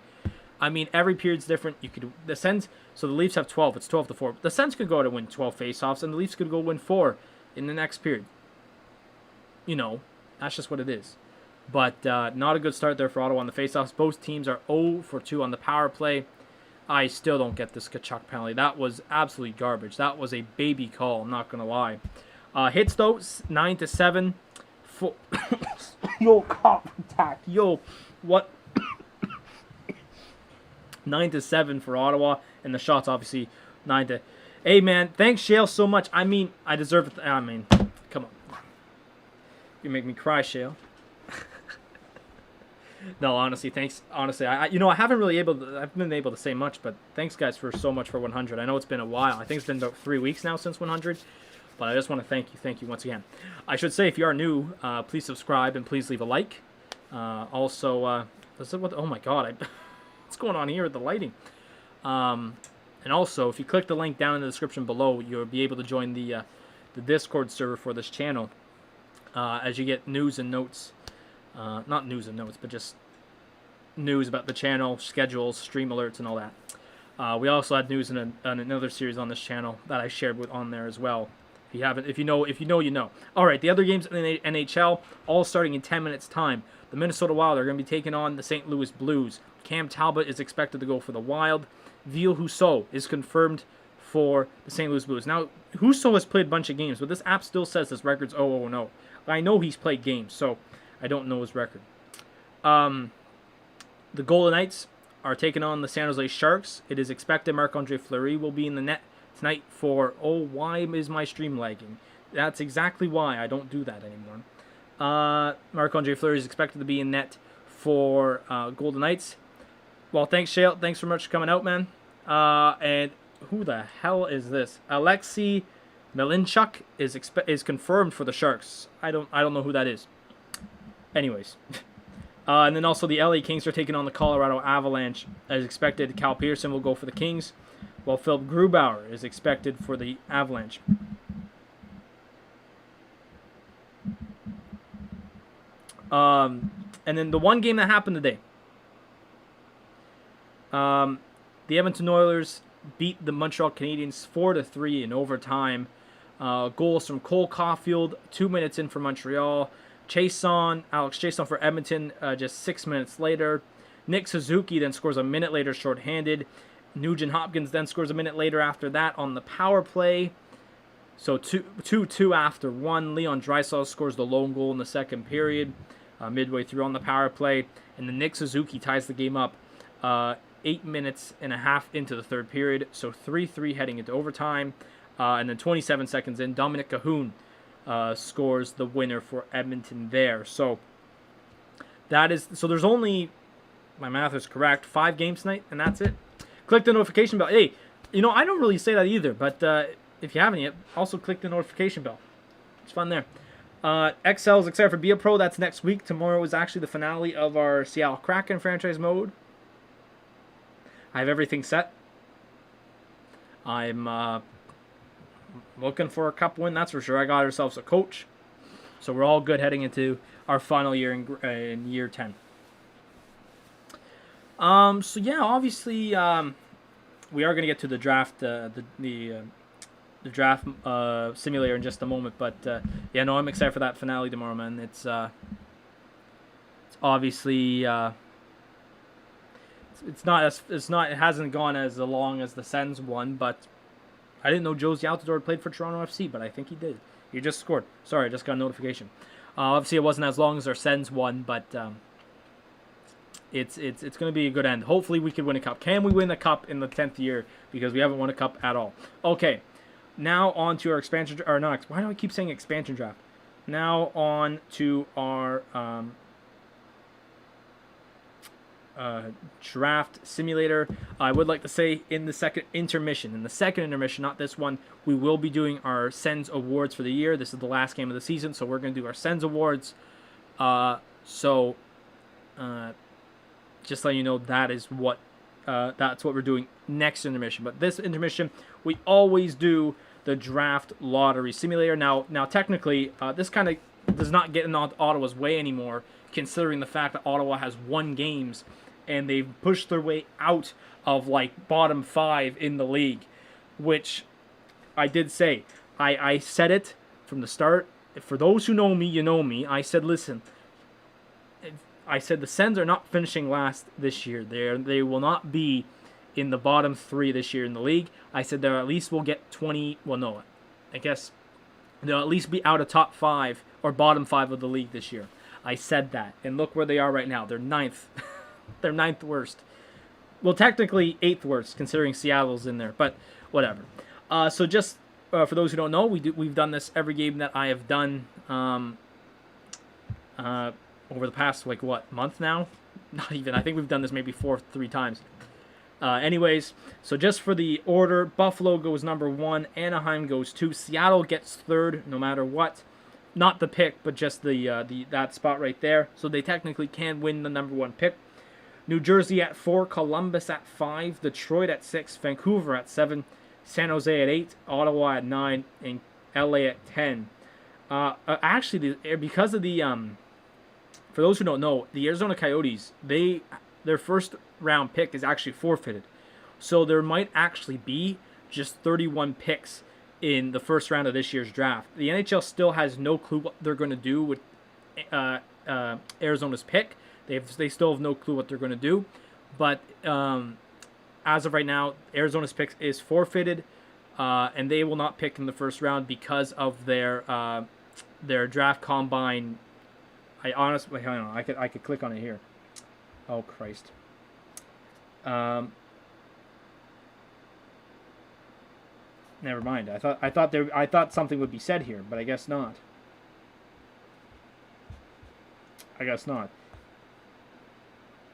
I mean, every period's different. The Sens. So the Leafs have 12. It's 12-4. The Sens could go to win 12 faceoffs, and the Leafs could go win 4 in the next period. You know, that's just what it is. But not a good start there for Ottawa on the faceoffs. Both teams are 0-for-2 on the power play. I still don't get this Tkachuk penalty. That was absolutely garbage. That was a baby call, I'm not going to lie. Hits, though, 9-7. Yo, contact. Yo, what? 9-7 for Ottawa. And the shots, obviously, 9 Hey, man, thanks, Shale, so much. I mean, I deserve it. I mean, come on. You make me cry, Shale. No, honestly, thanks. Honestly, I haven't been able to say much, but thanks, guys, for so much for 100. I know it's been a while. I think it's been about 3 weeks now since 100, but I just want to thank you once again. I should say, if you are new, please subscribe and please leave a like. Oh my God, what's going on here with the lighting? And also, if you click the link down in the description below, you'll be able to join the Discord server for this channel, as you get news and notes. Not news and notes, but just news about the channel, schedules, stream alerts, and all that. We also had news in another series on this channel that I shared on there as well. If you know, you know. All right, the other games in the NHL, all starting in 10 minutes time. The Minnesota Wild are going to be taking on the St. Louis Blues. Cam Talbot is expected to go for the Wild. Ville Husso is confirmed for the St. Louis Blues. Now, Husso has played a bunch of games, but this app still says his record's 0-0. I know he's played games, so I don't know his record. The Golden Knights are taking on the San Jose Sharks. It is expected Marc-Andre Fleury will be in the net tonight for... Oh, why is my stream lagging? That's exactly why I don't do that anymore. Marc-Andre Fleury is expected to be in net for Golden Knights. Well, thanks, Shale. Thanks so much for coming out, man. And who the hell is this? Alexei Milinchuk is confirmed for the Sharks. I don't know who that is. Anyways. And then also the LA Kings are taking on the Colorado Avalanche. As expected, Cal Pearson will go for the Kings, while Philip Grubauer is expected for the Avalanche. And then the one game that happened today. The Edmonton Oilers beat the Montreal Canadiens 4-3 in overtime. Goals from Cole Caulfield 2 minutes in for Montreal. Alex Chiasson for Edmonton just 6 minutes later. Nick Suzuki then scores a minute later shorthanded. Nugent Hopkins then scores a minute later after that on the power play. So 2-2 after one. Leon Draisaitl scores the lone goal in the second period, midway through on the power play. And then Nick Suzuki ties the game up 8 minutes and a half into the third period. So 3-3 heading into overtime. And then 27 seconds in, Dominic Cahoon scores the winner for Edmonton there. So there's only, my math is correct, 5 games tonight, and that's it. Click the notification bell. Hey, I don't really say that either, but if you haven't yet, also click the notification bell. It's fun there. XL is excited for Be a Pro. That's next week. Tomorrow is actually the finale of our Seattle Kraken franchise mode. I have everything set. I'm looking for a cup win, that's for sure. I got ourselves a coach. So we're all good heading into our final year in year 10. So yeah, obviously, we are going to get to the draft, the draft simulator in just a moment. But yeah, no, I'm excited for that finale tomorrow, man. It's obviously it hasn't gone as long as the Sens one, but I didn't know Josie Altidore played for Toronto FC, but I think he did. He just scored. Sorry, I just got a notification. Obviously, it wasn't as long as our Sens one, but it's going to be a good end. Hopefully, we could win a cup. Can we win the cup in the 10th year? Because we haven't won a cup at all. Okay, now on to our expansion. Or not? Why do I keep saying expansion draft? Now on to our draft simulator. I would like to say in the second intermission, not this one, we will be doing our Sens awards for the year. This is the last game of the season, so we're going to do our Sens awards. Just letting you know that's what we're doing next intermission. But this intermission, we always do the draft lottery simulator. Now technically, this kind of does not get in Ottawa's way anymore, considering the fact that Ottawa has won games and they've pushed their way out of like bottom 5 in the league, which I did say. I said it from the start. For those who know me, you know me. I said, listen, I said the Sens are not finishing last this year. They will not be in the bottom 3 this year in the league. I said they at least will get 20. Well, no, I guess they'll at least be out of top 5 or bottom 5 of the league this year. I said that, and look where they are right now. They're 9th. They're 9th worst. Well, technically 8th worst, considering Seattle's in there, but whatever. So just for those who don't know, we've done this every game that I have done over the past month now. Not even. I think we've done this maybe 3 times. Anyways, so just for the order, Buffalo goes number 1, Anaheim goes 2, Seattle gets 3rd, no matter what. Not the pick, but just that spot right there. So they technically can win the number 1 pick. New Jersey at 4, Columbus at 5, Detroit at 6, Vancouver at 7, San Jose at 8, Ottawa at 9, and LA at 10. Actually, because of the for those who don't know, the Arizona Coyotes, their first round pick is actually forfeited. So there might actually be just 31 picks in the first round of this year's draft. The NHL still has no clue what they're going to do with Arizona's pick. They still have no clue what they're going to do. But as of right now, Arizona's pick is forfeited, and they will not pick in the first round because of their draft combine. I honestly, I don't know. I could click on it here. Oh Christ. Never mind. I thought something would be said here, but I guess not.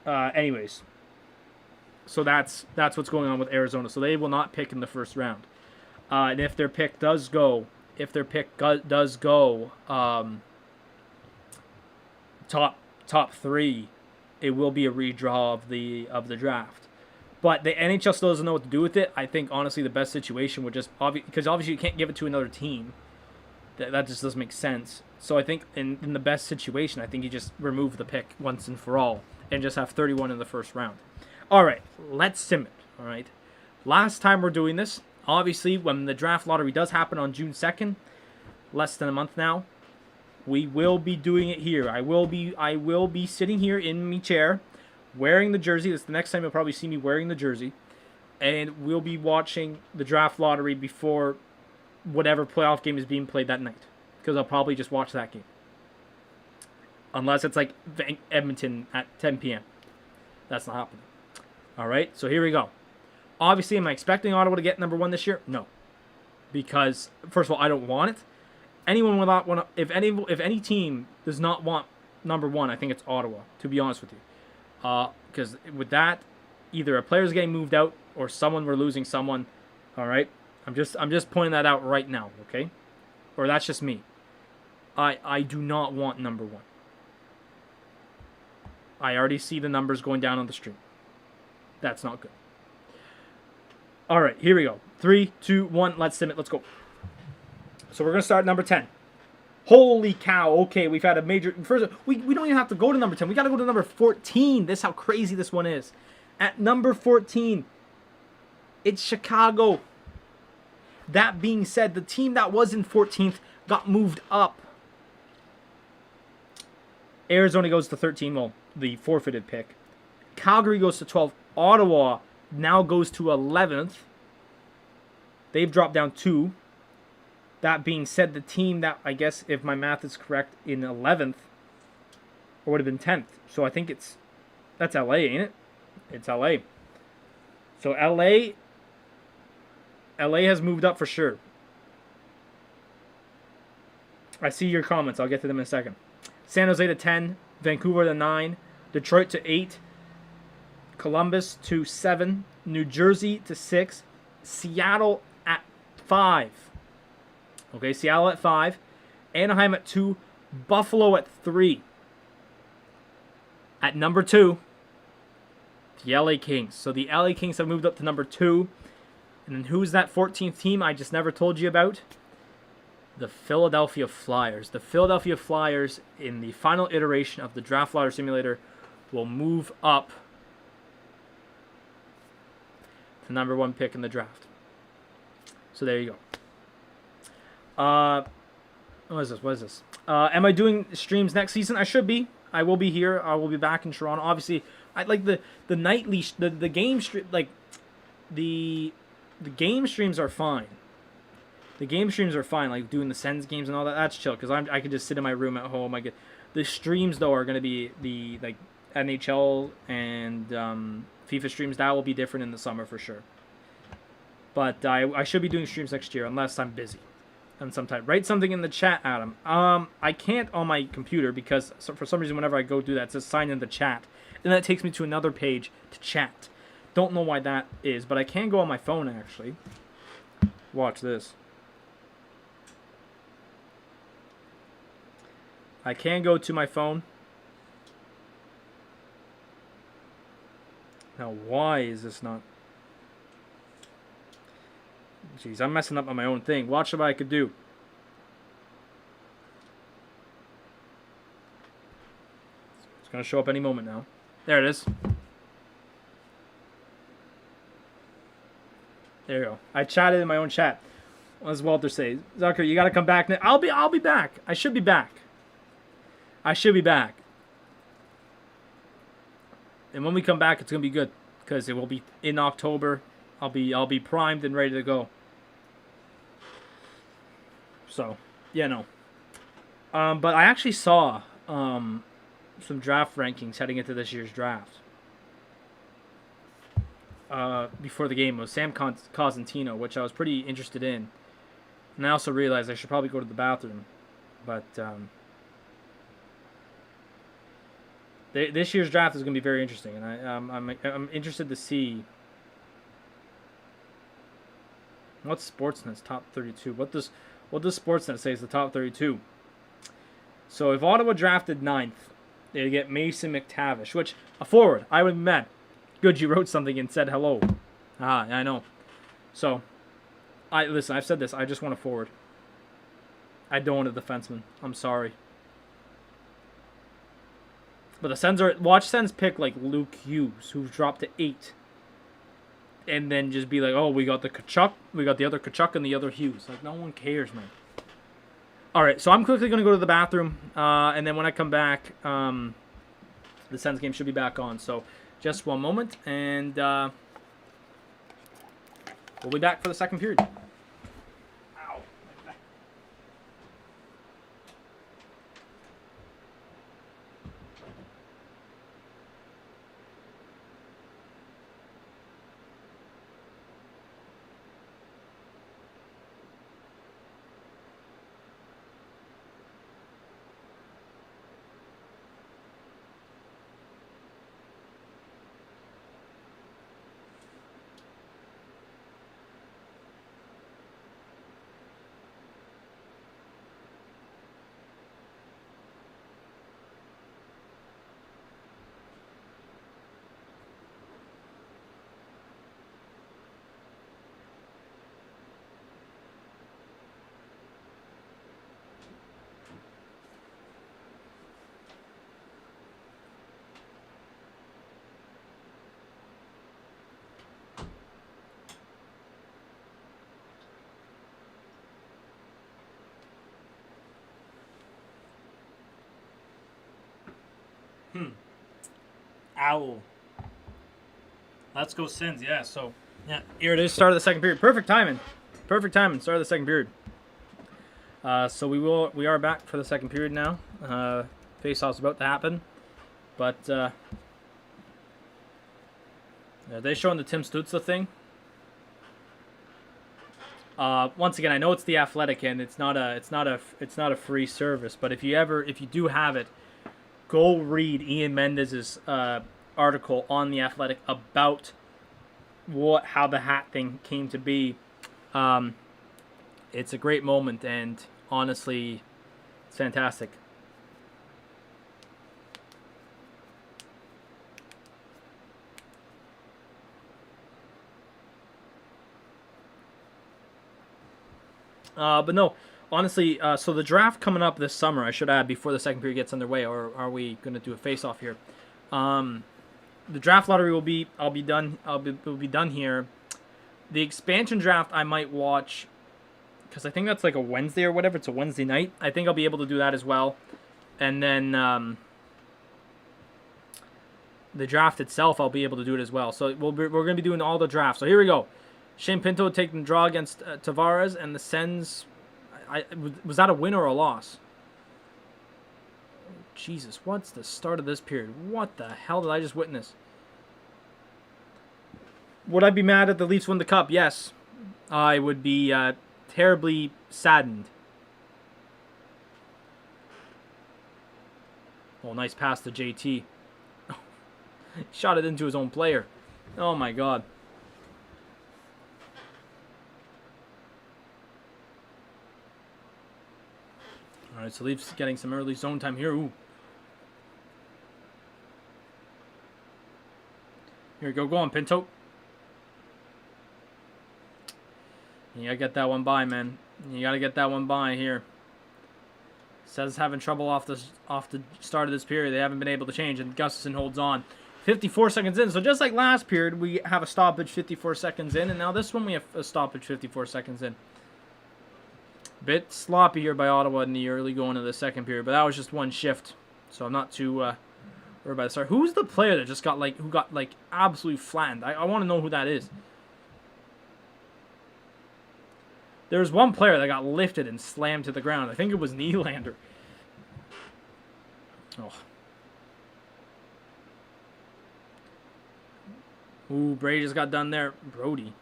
Anyways, so that's what's going on with Arizona. So they will not pick in the first round. And if their pick does go, top 3, it will be a redraw of the draft. But the NHL still doesn't know what to do with it. I think honestly the best situation would just because obviously you can't give it to another team. That just doesn't make sense. So I think in the best situation, I think you just remove the pick once and for all and just have 31 in the first round. All right, let's sim it. All right. Last time we're doing this, obviously, when the draft lottery does happen on June 2nd, less than a month now, we will be doing it here. I will be sitting here in my chair, wearing the jersey. That's the next time you'll probably see me wearing the jersey, and we'll be watching the draft lottery before whatever playoff game is being played that night, because I'll probably just watch that game, unless it's like Edmonton at 10 p.m. That's not happening. All right, so here we go. Obviously, am I expecting Ottawa to get number 1 this year? No, because first of all, I don't want it. Anyone will not want. If any team does not want number 1, I think it's Ottawa. To be honest with you, because with that, either a player's getting moved out or we're losing someone. All right, I'm just pointing that out right now. Okay, or that's just me. I do not want number 1. I already see the numbers going down on the stream. That's not good. All right, here we go. 3, 2, 1. Let's sim it. Let's go. So we're going to start at number 10. Holy cow. Okay, we've had a major... First, we don't even have to go to number 10. We got to go to number 14. This is how crazy this one is. At number 14, it's Chicago. That being said, the team that was in 14th got moved up. Arizona goes to 13. Well, the forfeited pick. Calgary goes to 12. Ottawa now goes to 11th. They've dropped down 2. That being said, the team that, I guess, if my math is correct, in 11th, or would have been 10th. So I think that's LA, ain't it? It's LA. So LA has moved up for sure. I see your comments. I'll get to them in a second. San Jose to 10. Vancouver to 9. Detroit to 8. Columbus to 7. New Jersey to 6. Seattle at 5. Okay, Seattle at 5. Anaheim at 2. Buffalo at 3. At number 2, the LA Kings. So the LA Kings have moved up to number 2. And then who's that 14th team I just never told you about? The Philadelphia Flyers. The Philadelphia Flyers, in the final iteration of the Draft Lottery Simulator, will move up to number 1 pick in the draft. So there you go. What is this? Am I doing streams next season? I should be. I will be here. I will be back in Toronto. Obviously, I like the nightly the game stream, like the game streams are fine. The game streams are fine, like doing the Sens games and all that. That's chill because I can just sit in my room at home. The streams though are gonna be the like NHL and FIFA streams. That will be different in the summer for sure. But I should be doing streams next year unless I'm busy. And sometime write something in the chat, Adam. I can't on my computer because for some reason whenever I go do that, it says sign in the chat, and that takes me to another page to chat. Don't know why that is, but I can go on my phone actually. Watch this. I can go to my phone. Now, why is this not? Jeez, I'm messing up on my own thing. Watch what I could do. It's going to show up any moment now. There it is. There you go. I chatted in my own chat. What does Walter say? Zucker, you got to come back. I'll be back. I should be back. And when we come back, it's going to be good because it will be in October. I'll be primed and ready to go. So, yeah, no. But I actually saw some draft rankings heading into this year's draft. Before the game, it was Sam Cosentino, which I was pretty interested in. And I also realized I should probably go to the bathroom. But this year's draft is going to be very interesting, and I'm interested to see what's Sportsnet's top 32. What does Sportsnet say is the top 32? So if Ottawa drafted 9th, they'd get Mason McTavish, which a forward. I would be mad. Good, you wrote something and said hello. I know. So listen. I've said this. I just want a forward. I don't want a defenseman. I'm sorry. But the Sens are... Watch Sens pick, like, Luke Hughes, who's dropped to 8. And then just be like, oh, we got the Tkachuk. We got the other Tkachuk and the other Hughes. Like, no one cares, man. All right, so I'm quickly going to go to the bathroom. And then when I come back, the Sens game should be back on. So just one moment. And we'll be back for the second period. Owl. Let's go Sens, yeah. So, yeah, here it is, start of the second period. Perfect timing. Perfect timing, start of the second period. So we are back for the second period now. Face-off's about to happen. But, are they showing the Tim Stützle thing? Once again, I know it's the Athletic and it's not a free service, but if you do have it, go read Ian Mendez's article on the Athletic about how the hat thing came to be. It's a great moment, and honestly, it's fantastic. But no, honestly, so the draft coming up this summer, I should add before the second period gets underway, or are we going to do a face-off here? The draft lottery will be done here. The expansion draft I might watch, because I think that's like a Wednesday or whatever. It's a Wednesday night. I think I'll be able to do that as well. And then the draft itself, I'll be able to do it as well. So we're going to be doing all the drafts. So here we go. Shane Pinto taking the draw against Tavares, and the Sens. Was that a win or a loss? Jesus, what's the start of this period? What the hell did I just witness? Would I be mad if the Leafs win the Cup? Yes. I would be terribly saddened. Oh, nice pass to JT. He shot it into his own player. Oh, my God. All right, so Leafs getting some early zone time here. Ooh. Here we go. Go on, Pinto. You gotta get that one by, man. You gotta get that one by here. Says having trouble off the start of this period. They haven't been able to change, and Gustafsson holds on. 54 seconds in. So just like last period, we have a stoppage 54 seconds in, and now this one we have a stoppage 54 seconds in. Bit sloppy here by Ottawa in the early going of the second period, but that was just one shift, so I'm not too worried about the start. Who's the player that just got absolutely flattened? I want to know who that is. There's one player that got lifted and slammed to the ground. I think it was Nylander. Oh. Ooh, Brady just got done there. Brody.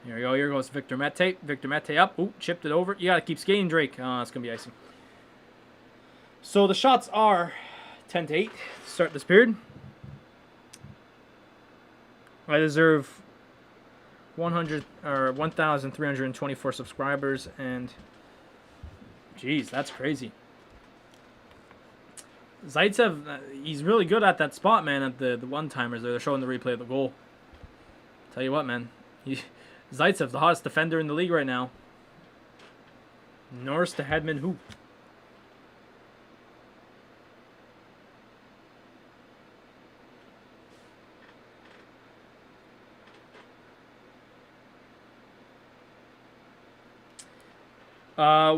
Here we go. Here goes Victor Mete. Victor Mete up. Ooh, chipped it over. You got to keep skating, Drake. Oh, it's going to be icing. So the shots are 10-8 to start this period. I deserve 1,324 subscribers, and geez, that's crazy. Zaitsev, he's really good at that spot, man, at the one-timers there. They're showing the replay of the goal. Tell you what, man. Zaitsev, the hottest defender in the league right now. Norris to Hedman hoop.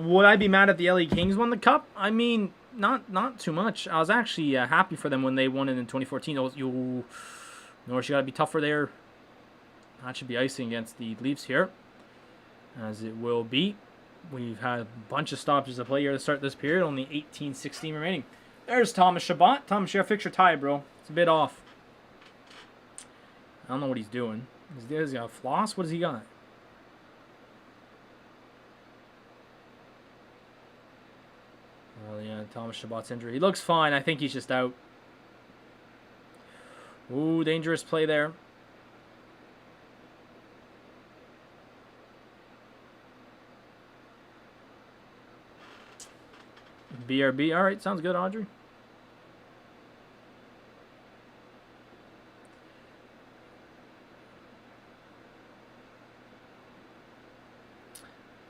Would I be mad if the LA Kings won the cup? I mean, not too much. I was actually happy for them when they won it in 2014. Norris, you gotta be tougher there. That should be icing against the Leafs here, as it will be. We've had a bunch of stoppages to play here to start this period. Only 18-16 remaining. There's Thomas Chabot. Thomas, you gotta fix your tie, bro. It's a bit off. I don't know what he's doing. He's got a floss? What has he got? Well, yeah, Thomas Chabot's injury. He looks fine. I think he's just out. Ooh, dangerous play there. BRB. All right, sounds good, Audrey.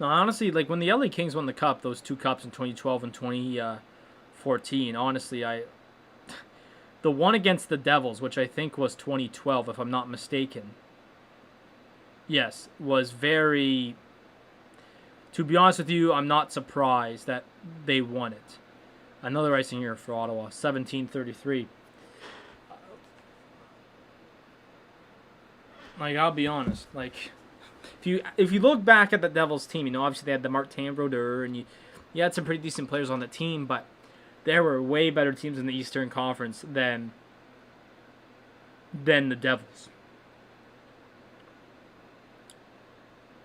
No, honestly, like when the LA Kings won the cup, those two cups in 2012 and 2014, honestly, the one against the Devils, which I think was 2012, if I'm not mistaken, yes, was very... To be honest with you, I'm not surprised that they won it. Another icing here for Ottawa, 17-33. Like, I'll be honest, like... If you look back at the Devils team, you know, obviously they had the Martin Brodeur, and you had some pretty decent players on the team, but there were way better teams in the Eastern Conference than the Devils.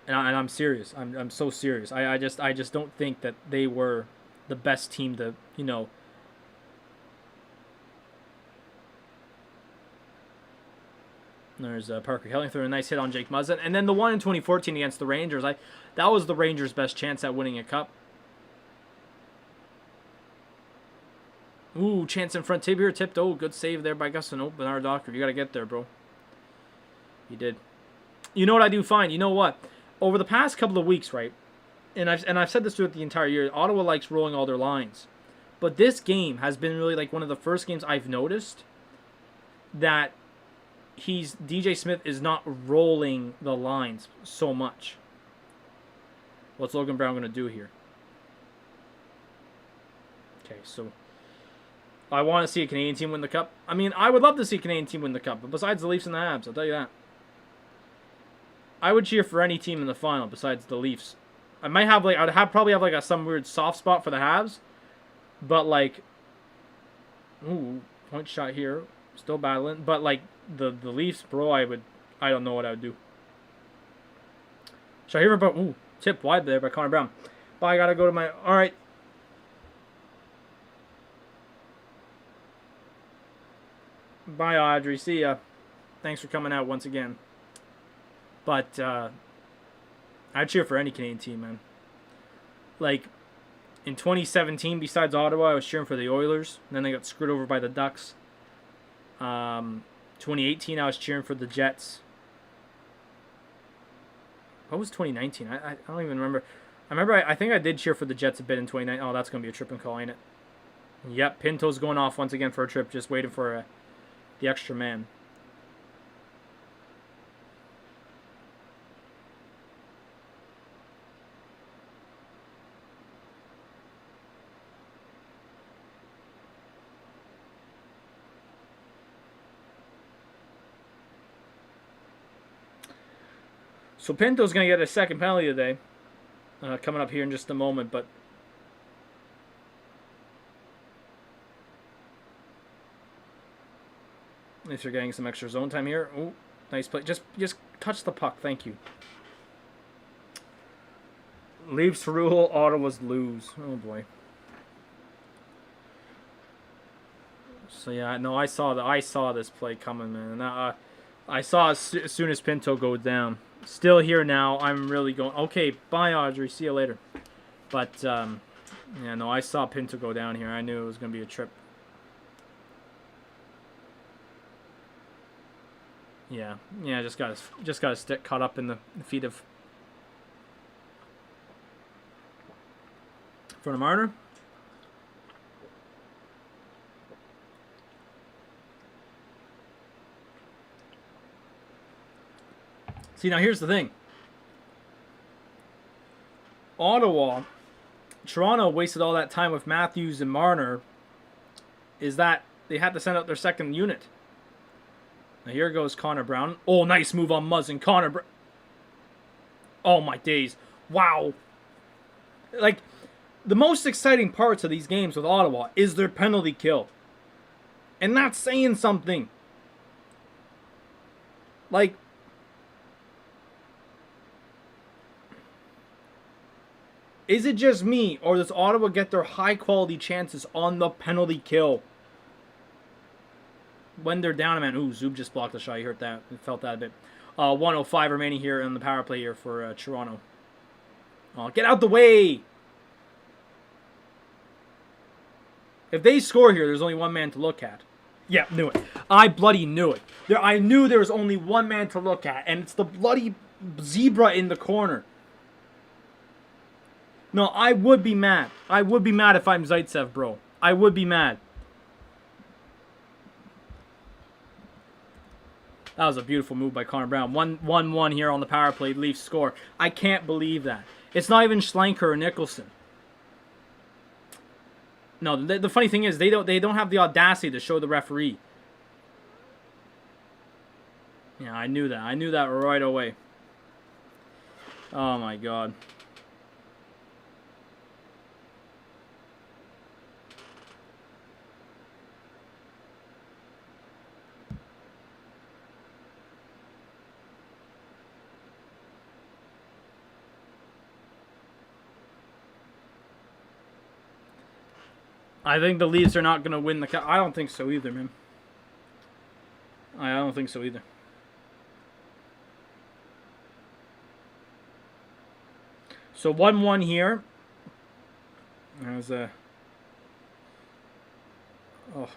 And I'm serious. I'm so serious. I just don't think that they were the best team to, you know. There's Parker Hellington, a nice hit on Jake Muzzin. And then the one in 2014 against the Rangers, that was the Rangers' best chance at winning a cup. Ooh, chance in front. Tibier tipped. Oh, good save there by Gustin. Oh, Bernard Docker. You got to get there, bro. He did. You know what I do find? You know what? Over the past couple of weeks, right? And I've said this throughout the entire year, Ottawa likes rolling all their lines. But this game has been really like one of the first games I've noticed that DJ Smith is not rolling the lines so much. What's Logan Brown going to do here? Okay, so I want to see a Canadian team win the cup. I mean, I would love to see a Canadian team win the cup, but besides the Leafs and the Habs, I'll tell you that. I would cheer for any team in the final besides the Leafs. I'd probably have some weird soft spot for the Habs, but like, ooh, point shot here, still battling, but like the Leafs, bro, I don't know what I would do. Shahir about tip wide there by Connor Brown. But I gotta go to my alright. Bye, Audrey. See ya. Thanks for coming out once again. But I'd cheer for any Canadian team, man. Like in 2017, besides Ottawa, I was cheering for the Oilers. And then they got screwed over by the Ducks. 2018, I was cheering for the Jets. What was 2019? I don't even remember. I think I did cheer for the Jets a bit in 2019. Oh, that's going to be a tripping call, ain't it? Yep, Pinto's going off once again for a trip, just waiting for the extra man. So Pinto's going to get a second penalty today, coming up here in just a moment, but at least you're getting some extra zone time here. Oh, nice play. Just touch the puck. Thank you. Leafs rule, Ottawa's lose. Oh, boy. So, yeah, no, I saw this play coming, man. And I saw as soon as Pinto goes down. Still here now. I'm really going... Okay, bye, Audrey. See you later. But, yeah, no, I saw Pinto go down here. I knew it was going to be a trip. Yeah, yeah, just got his stick caught up in the feet of front of Marner. See, now here's the thing. Ottawa, Toronto wasted all that time with Matthews and Marner. Is that they had to send out their second unit. Now here goes Connor Brown. Oh, nice move on Muzzin. Connor Brown. Oh, my days. Wow. Like, the most exciting parts of these games with Ottawa is their penalty kill. And that's saying something. Like, is it just me, or does Ottawa get their high-quality chances on the penalty kill when they're down a man? Ooh, Zub just blocked the shot. You heard that. You felt that a bit. 1:05 remaining here in the power play here for Toronto. Get out the way! If they score here, there's only one man to look at. Yeah, knew it. I bloody knew it. I knew there was only one man to look at, and it's the bloody zebra in the corner. No, I would be mad. I would be mad if I'm Zaitsev, bro. I would be mad. That was a beautiful move by Connor Brown. 1-1 here on the power play. Leafs score. I can't believe that. It's not even Schlenker or Nicholson. No, the funny thing is they don't have the audacity to show the referee. Yeah, I knew that. I knew that right away. Oh my god. I think the Leafs are not going to win the cup. I don't think so either, man. I don't think so either. So 1-1 here. There's a... Oh,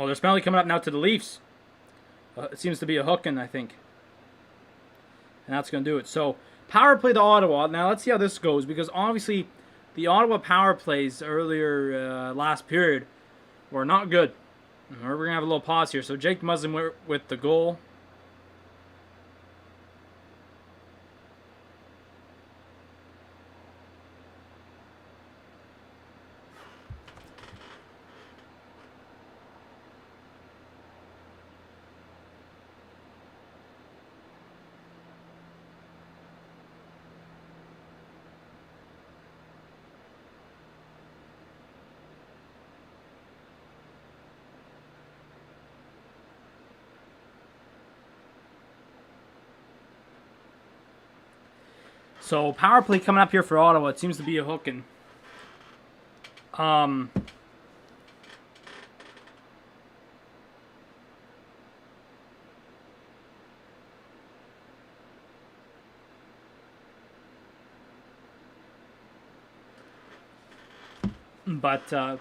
there's penalty coming up now to the Leafs. It seems to be a hooking, I think. And that's going to do it. So, power play to Ottawa. Now, let's see how this goes. Because, obviously, the Ottawa power plays earlier last period were not good. We're going to have a little pause here. So, Jake Muzzin with the goal. So, power play coming up here for Ottawa. It seems to be a hooking. But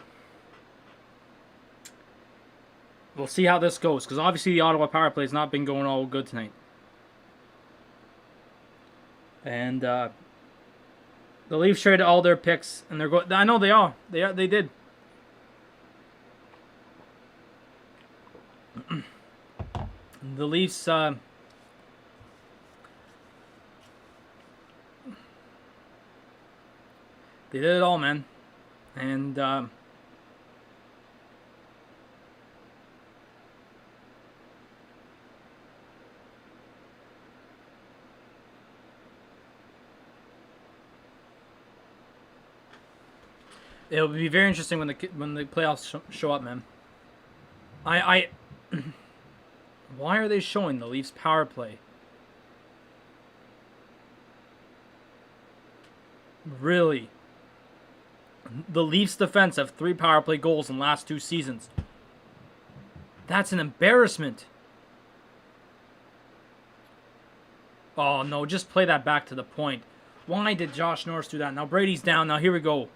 we'll see how this goes. Because obviously the Ottawa power play has not been going all good tonight. And the Leafs traded all their picks, and they're going. I know they are. They did. The Leafs. They did it all, man, and. It'll be very interesting when the playoffs show up, man. Why are they showing the Leafs power play? Really? The Leafs defense have 3 power play goals in the last 2 seasons. That's an embarrassment. Oh, no, just play that back to the point. Why did Josh Norris do that? Now Brady's down. Now here we go.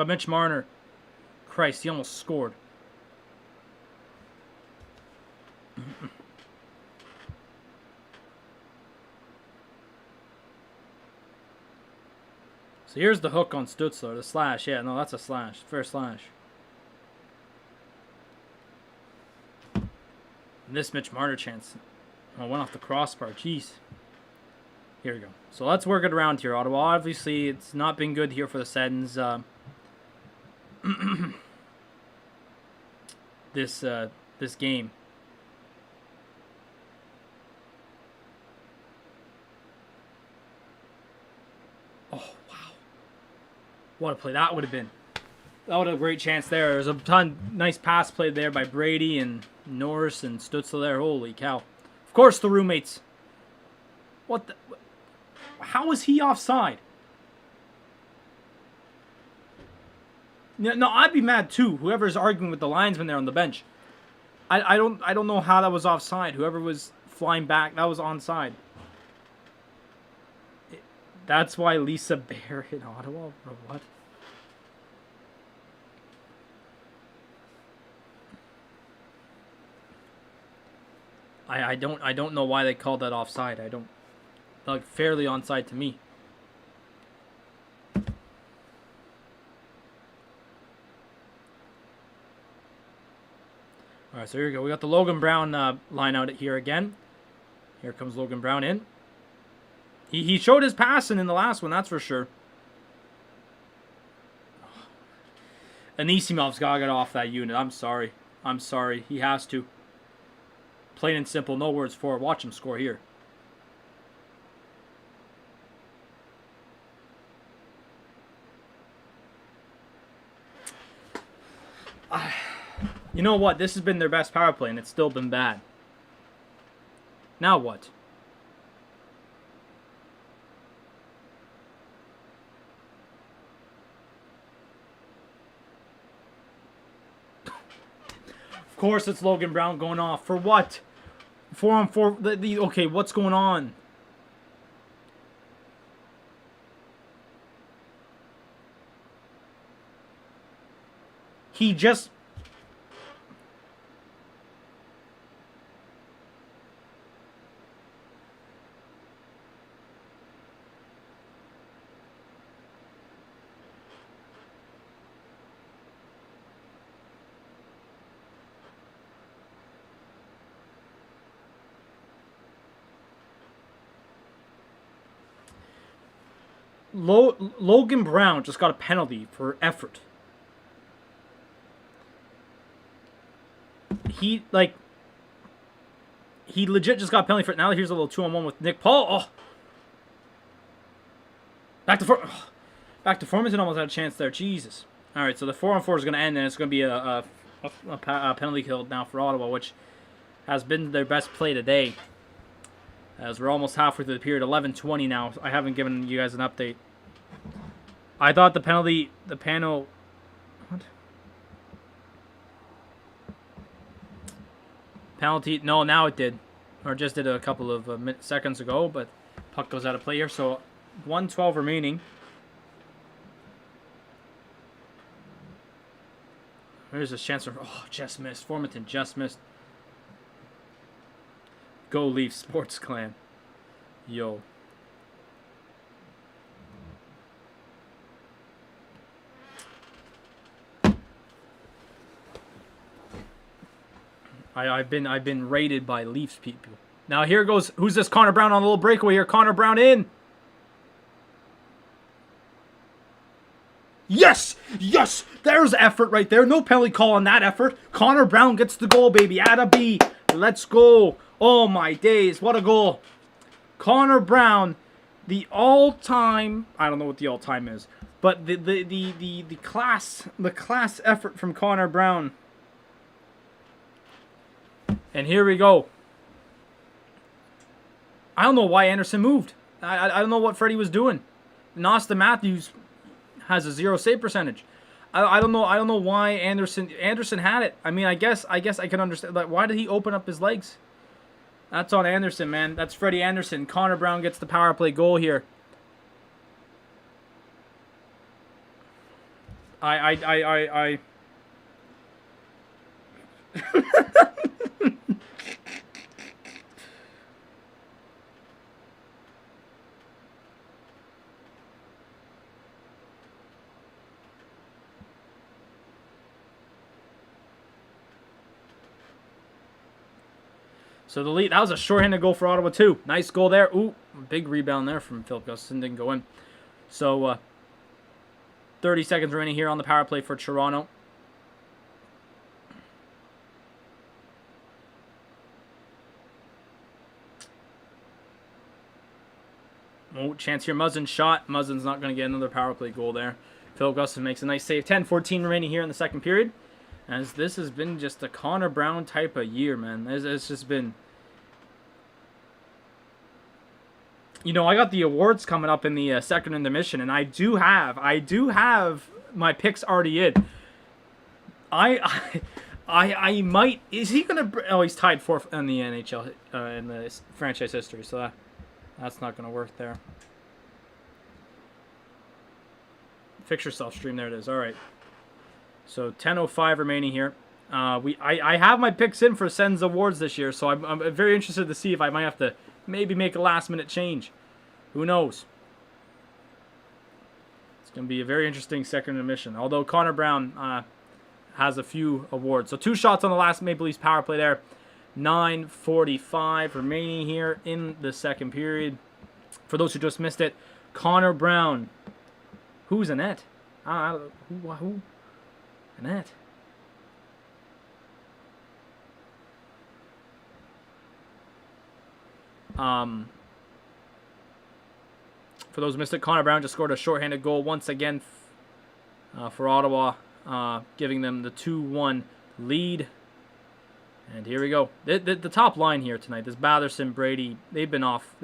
Mitch Marner. Christ, he almost scored. So here's the hook on Stutzler, the slash. Yeah, no, that's a slash. Fair slash. And this Mitch Marner chance. Oh, went off the crossbar. Jeez. Here we go. So let's work it around here, Ottawa. Obviously, it's not been good here for the Sedins. This game. Oh, wow. What a play that would have been. That would have a great chance there. There's a nice pass played there by Brady and Norris and Stutzler there. Holy cow. Of course, the roommates. What the... How is he offside? No, I'd be mad too. Whoever's arguing with the linesman there on the bench. I don't know how that was offside. Whoever was flying back, that was onside. That's why Lisa Bear hit Ottawa, or what? I don't know why they called that offside. I don't, like, fairly onside to me. All right, so here we go. We got the Logan Brown line out here again. Here comes Logan Brown in. He showed his passing in the last one, that's for sure. Anisimov's got to get off that unit. I'm sorry. I'm sorry. He has to. Plain and simple, no words for it. Watch him score here. You know what? This has been their best power play, and it's still been bad. Now what? Of course, it's Logan Brown going off. For what? 4-on-4. Okay, what's going on? He just... Logan Brown just got a penalty for effort. He legit just got a penalty for it. Now here's a little 2-on-1 with Nick Paul. Oh. Back to Formanton almost had a chance there. Jesus. All right, so the 4-on-4 is going to end, and it's going to be a penalty kill now for Ottawa, which has been their best play today. As we're almost halfway through the period, 11:20 now. I haven't given you guys an update. I thought the panel... What? Penalty? No, now it did. Or just did a couple of seconds ago, but puck goes out of play here. So 1:12 remaining. There's a chance for... Oh, just missed. Formanton just missed. Go Leaf Sports Clan. Yo. I've been raided by Leafs people. Now here goes, who's this? Connor Brown on a little breakaway here. Connor Brown in. Yes! Yes! There's effort right there. No penalty call on that effort. Connor Brown gets the goal, baby. Add a B. Let's go. Oh my days. What a goal. Connor Brown, the all-time, I don't know what the all-time is, but the class effort from Connor Brown. And here we go. I don't know why Anderson moved. I don't know what Freddie was doing. And Austin Matthews has a 0 save percentage. I don't know why Anderson had it. I mean, I guess I can understand. Like, why did he open up his legs? That's on Anderson, man. That's Freddie Anderson. Connor Brown gets the power play goal here. I So the lead, that was a shorthanded goal for Ottawa too. Nice goal there. Ooh, big rebound there from Phil Gustafson. Didn't go in. So 30 seconds remaining here on the power play for Toronto. Oh, chance here. Muzzin's shot. Muzzin's not going to get another power play goal there. Phil Gustafson makes a nice save. 10-14 remaining here in the second period. As this has been just a Connor Brown type of year, man. It's just been... You know, I got the awards coming up in the second intermission, and I do have my picks already in. I might... Is he going to... Oh, he's tied fourth in the NHL, in the franchise history, so that's not going to work there. Fix yourself, stream. There it is. All right. So 10:05 remaining here. I have my picks in for Sens Awards this year, so I'm very interested to see if I might have to maybe make a last-minute change. Who knows? It's going to be a very interesting second intermission. Although Connor Brown has a few awards. So 2 shots on the last Maple Leafs power play there. 9:45 remaining here in the second period. For those who just missed it, Connor Brown. Who's Annette? Who? Annette. For those who missed it, Connor Brown just scored a shorthanded goal once again for Ottawa, giving them the 2-1 lead. And here we go. The top line here tonight. This Batherson, Brady, they've been off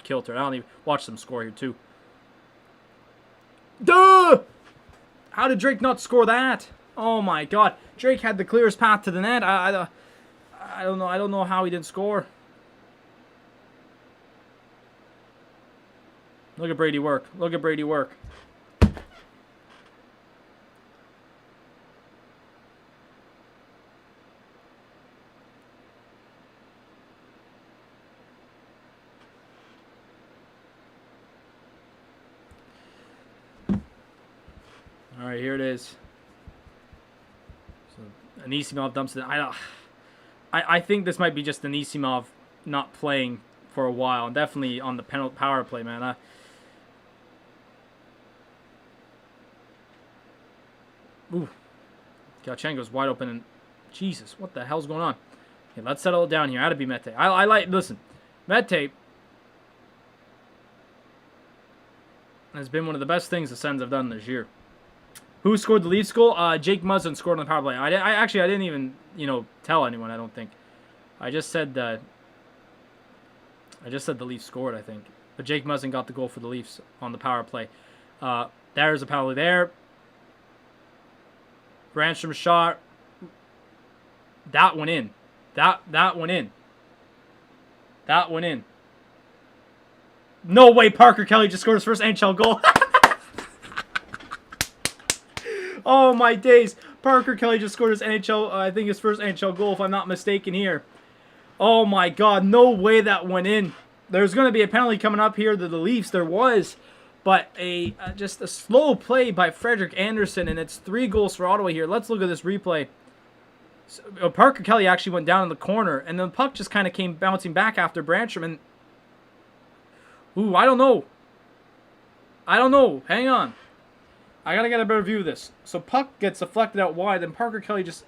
kilter. I don't even watch them score here too. Duh! How did Drake not score that? Oh my God! Drake had the clearest path to the net. I don't know. I don't know how he didn't score. Look at Brady work. Look at Brady work. All right, here it is. So Anisimov dumps it. I think this might be just Anisimov not playing for a while, and definitely on the penalty power play, man. Ooh, Galchenko's wide open, and Jesus, what the hell's going on? Okay, let's settle it down here. Had to be Mete. I like. Listen, Mete has been one of the best things the Sens have done this year. Who scored the Leafs goal? Jake Muzzin scored on the power play. I didn't even tell anyone. I don't think. I just said the Leafs scored. I think, but Jake Muzzin got the goal for the Leafs on the power play. There's a penalty there. Brandstrom shot. That went in. That went in. That went in. No way Parker Kelly just scored his first NHL goal. Oh my days. Parker Kelly just scored his his first NHL goal, if I'm not mistaken here. Oh my God, no way that went in. There's going to be a penalty coming up here to the Leafs. There was, but just a slow play by Frederik Andersen, and it's 3 goals for Ottawa here. Let's look at this replay. So, Parker Kelly actually went down in the corner, and the puck just kind of came bouncing back after Brandstrom, and ooh, I don't know. Hang on. I got to get a better view of this. So puck gets deflected out wide, and Parker Kelly just...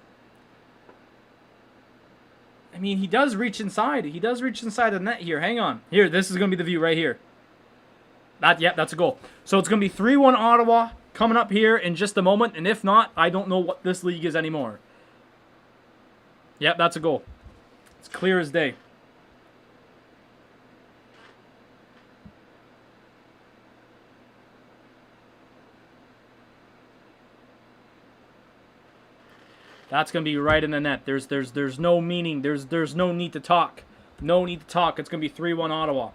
I mean, he does reach inside. He does reach inside the net here. Hang on. Here, this is going to be the view right here. That's a goal. So it's going to be 3-1 Ottawa coming up here in just a moment. And if not, I don't know what this league is anymore. Yep, that's a goal. It's clear as day. That's going to be right in the net. There's no meaning. There's no need to talk. No need to talk. It's going to be 3-1 Ottawa.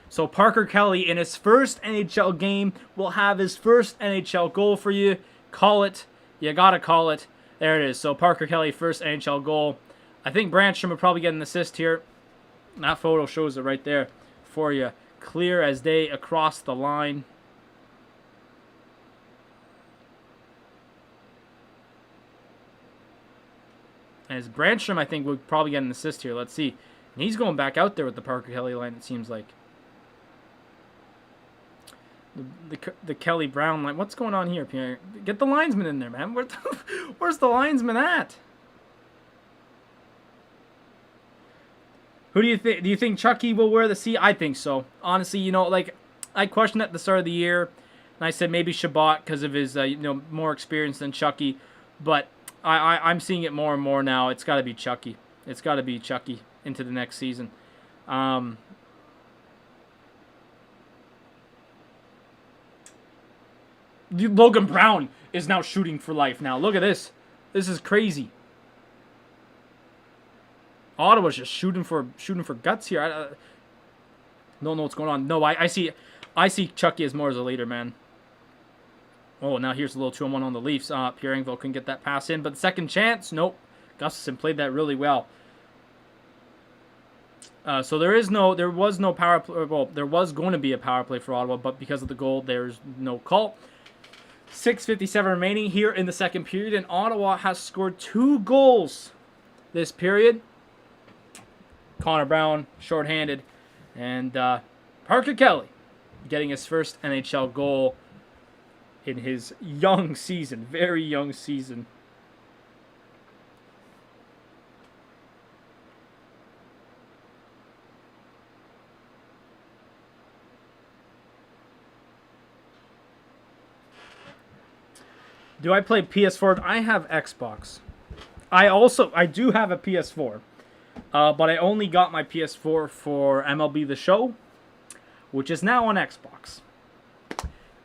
So Parker Kelly in his first NHL game will have his first NHL goal for you. Call it. You got to call it. There it is. So Parker Kelly, first NHL goal. I think Brandstrom will probably get an assist here. That photo shows it right there for you. Clear as day across the line. As Brandstrom, I think, would probably get an assist here. Let's see. He's going back out there with the Parker Kelly line, it seems like. The Kelly Brown line. What's going on here, Pierre? Get the linesman in there, man. Where's the linesman at? Who do you think? Do you think Chucky will wear the C? I think so. Honestly, you know, like, I questioned at the start of the year, and I said maybe Shabbat because of his, more experience than Chucky. But I'm seeing it more and more now. It's got to be Chucky. It's got to be Chucky into the next season. Logan Brown is now shooting for life now. Look at this. This is crazy. Ottawa's just shooting for guts here. I don't know what's going on. No, I see Chucky as more as a leader, man. Oh, now here's a little 2-on-1 on the Leafs. Pierre Engvall couldn't get that pass in, but the second chance, nope. Gustafson played that really well. So there was no power play. Well, there was going to be a power play for Ottawa, but because of the goal, there's no call. 6:57 remaining here in the second period, and Ottawa has scored 2 goals this period. Connor Brown, shorthanded, and Parker Kelly getting his first NHL goal in his young season, very young season. Do I play PS4? I have Xbox. I do have a PS4. But I only got my PS4 for MLB The Show, which is now on Xbox.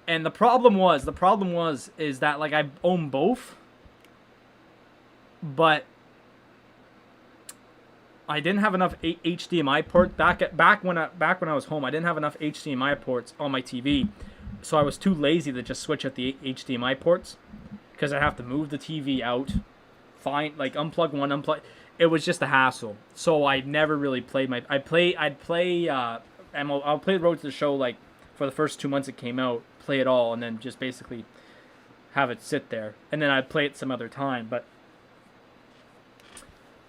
And the problem was that, like, I own both, but I didn't have enough HDMI ports back when I was home. I didn't have enough HDMI ports on my TV, so I was too lazy to just switch out the HDMI ports because I have to move the TV out, unplug one, unplug. It was just a hassle. So I never really played I'll play Road to the Show, like, for the first 2 months it came out, play it all, and then just basically have it sit there. And then I'd play it some other time. But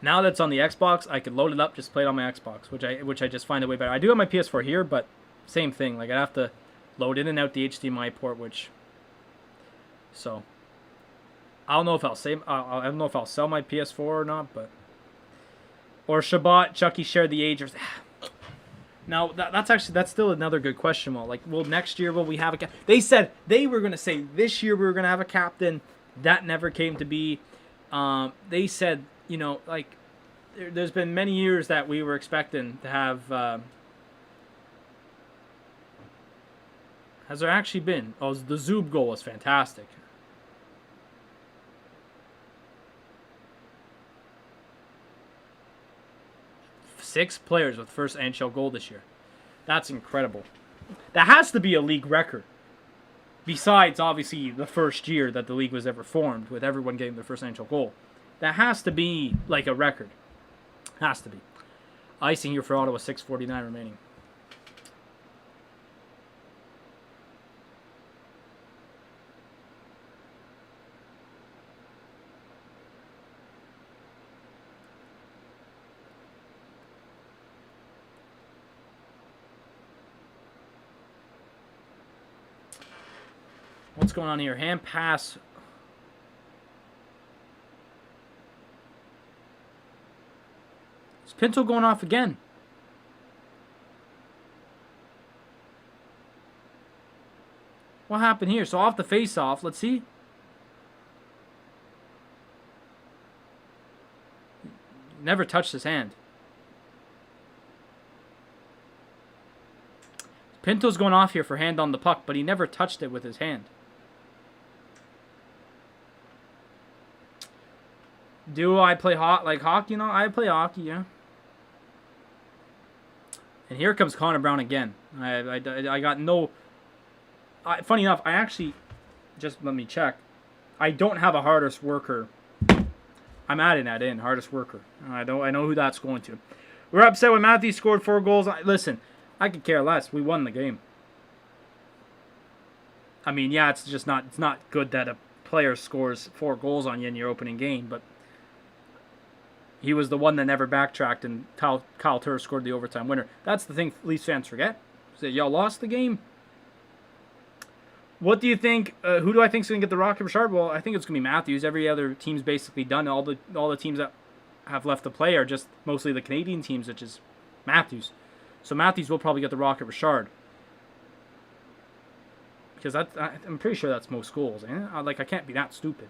now that it's on the Xbox, I could load it up, just play it on my Xbox, which I just find a way better. I do have my PS4 here, but same thing. Like, I have to load in and out the HDMI port, so I don't know if I'll sell my PS4 or not, but. Or Shabbat, Chucky shared the age. Now, that's still another good question. Well, like, next year will we have a captain? They said they were going to say this year we were going to have a captain. That never came to be. They said, like, there's been many years that we were expecting to have. Has there actually been? Oh, the Zub goal was fantastic. Six players with first NHL goal this year. That's incredible. That has to be a league record. Besides, obviously, the first year that the league was ever formed, with everyone getting their first NHL goal. That has to be, like, a record. Has to be. Icing here for Ottawa, 6:49 remaining. What's going on here? Hand pass. Is Pinto going off again? What happened here? So off the face-off. Let's see. Never touched his hand. Pinto's going off here for hand on the puck, but he never touched it with his hand. Do I play hockey? I play hockey, yeah. And here comes Connor Brown again. I got no... funny enough, I actually... Just let me check. I don't have a hardest worker. I'm adding that in, hardest worker. I know who that's going to. We're upset when Matthews scored 4 goals. Listen, I could care less. We won the game. I mean, yeah, it's not good that a player scores 4 goals on you in your opening game, but... He was the one that never backtracked, and Kyle Turner scored the overtime winner. That's the thing Leafs fans forget. Is that y'all lost the game. What do you think? Who do I think is going to get the Rocket Richard? Well, I think it's going to be Matthews. Every other team's basically done. All the teams that have left to play are just mostly the Canadian teams, which is Matthews. So Matthews will probably get the Rocket Richard. Because I'm pretty sure that's most goals. Like, I can't be that stupid.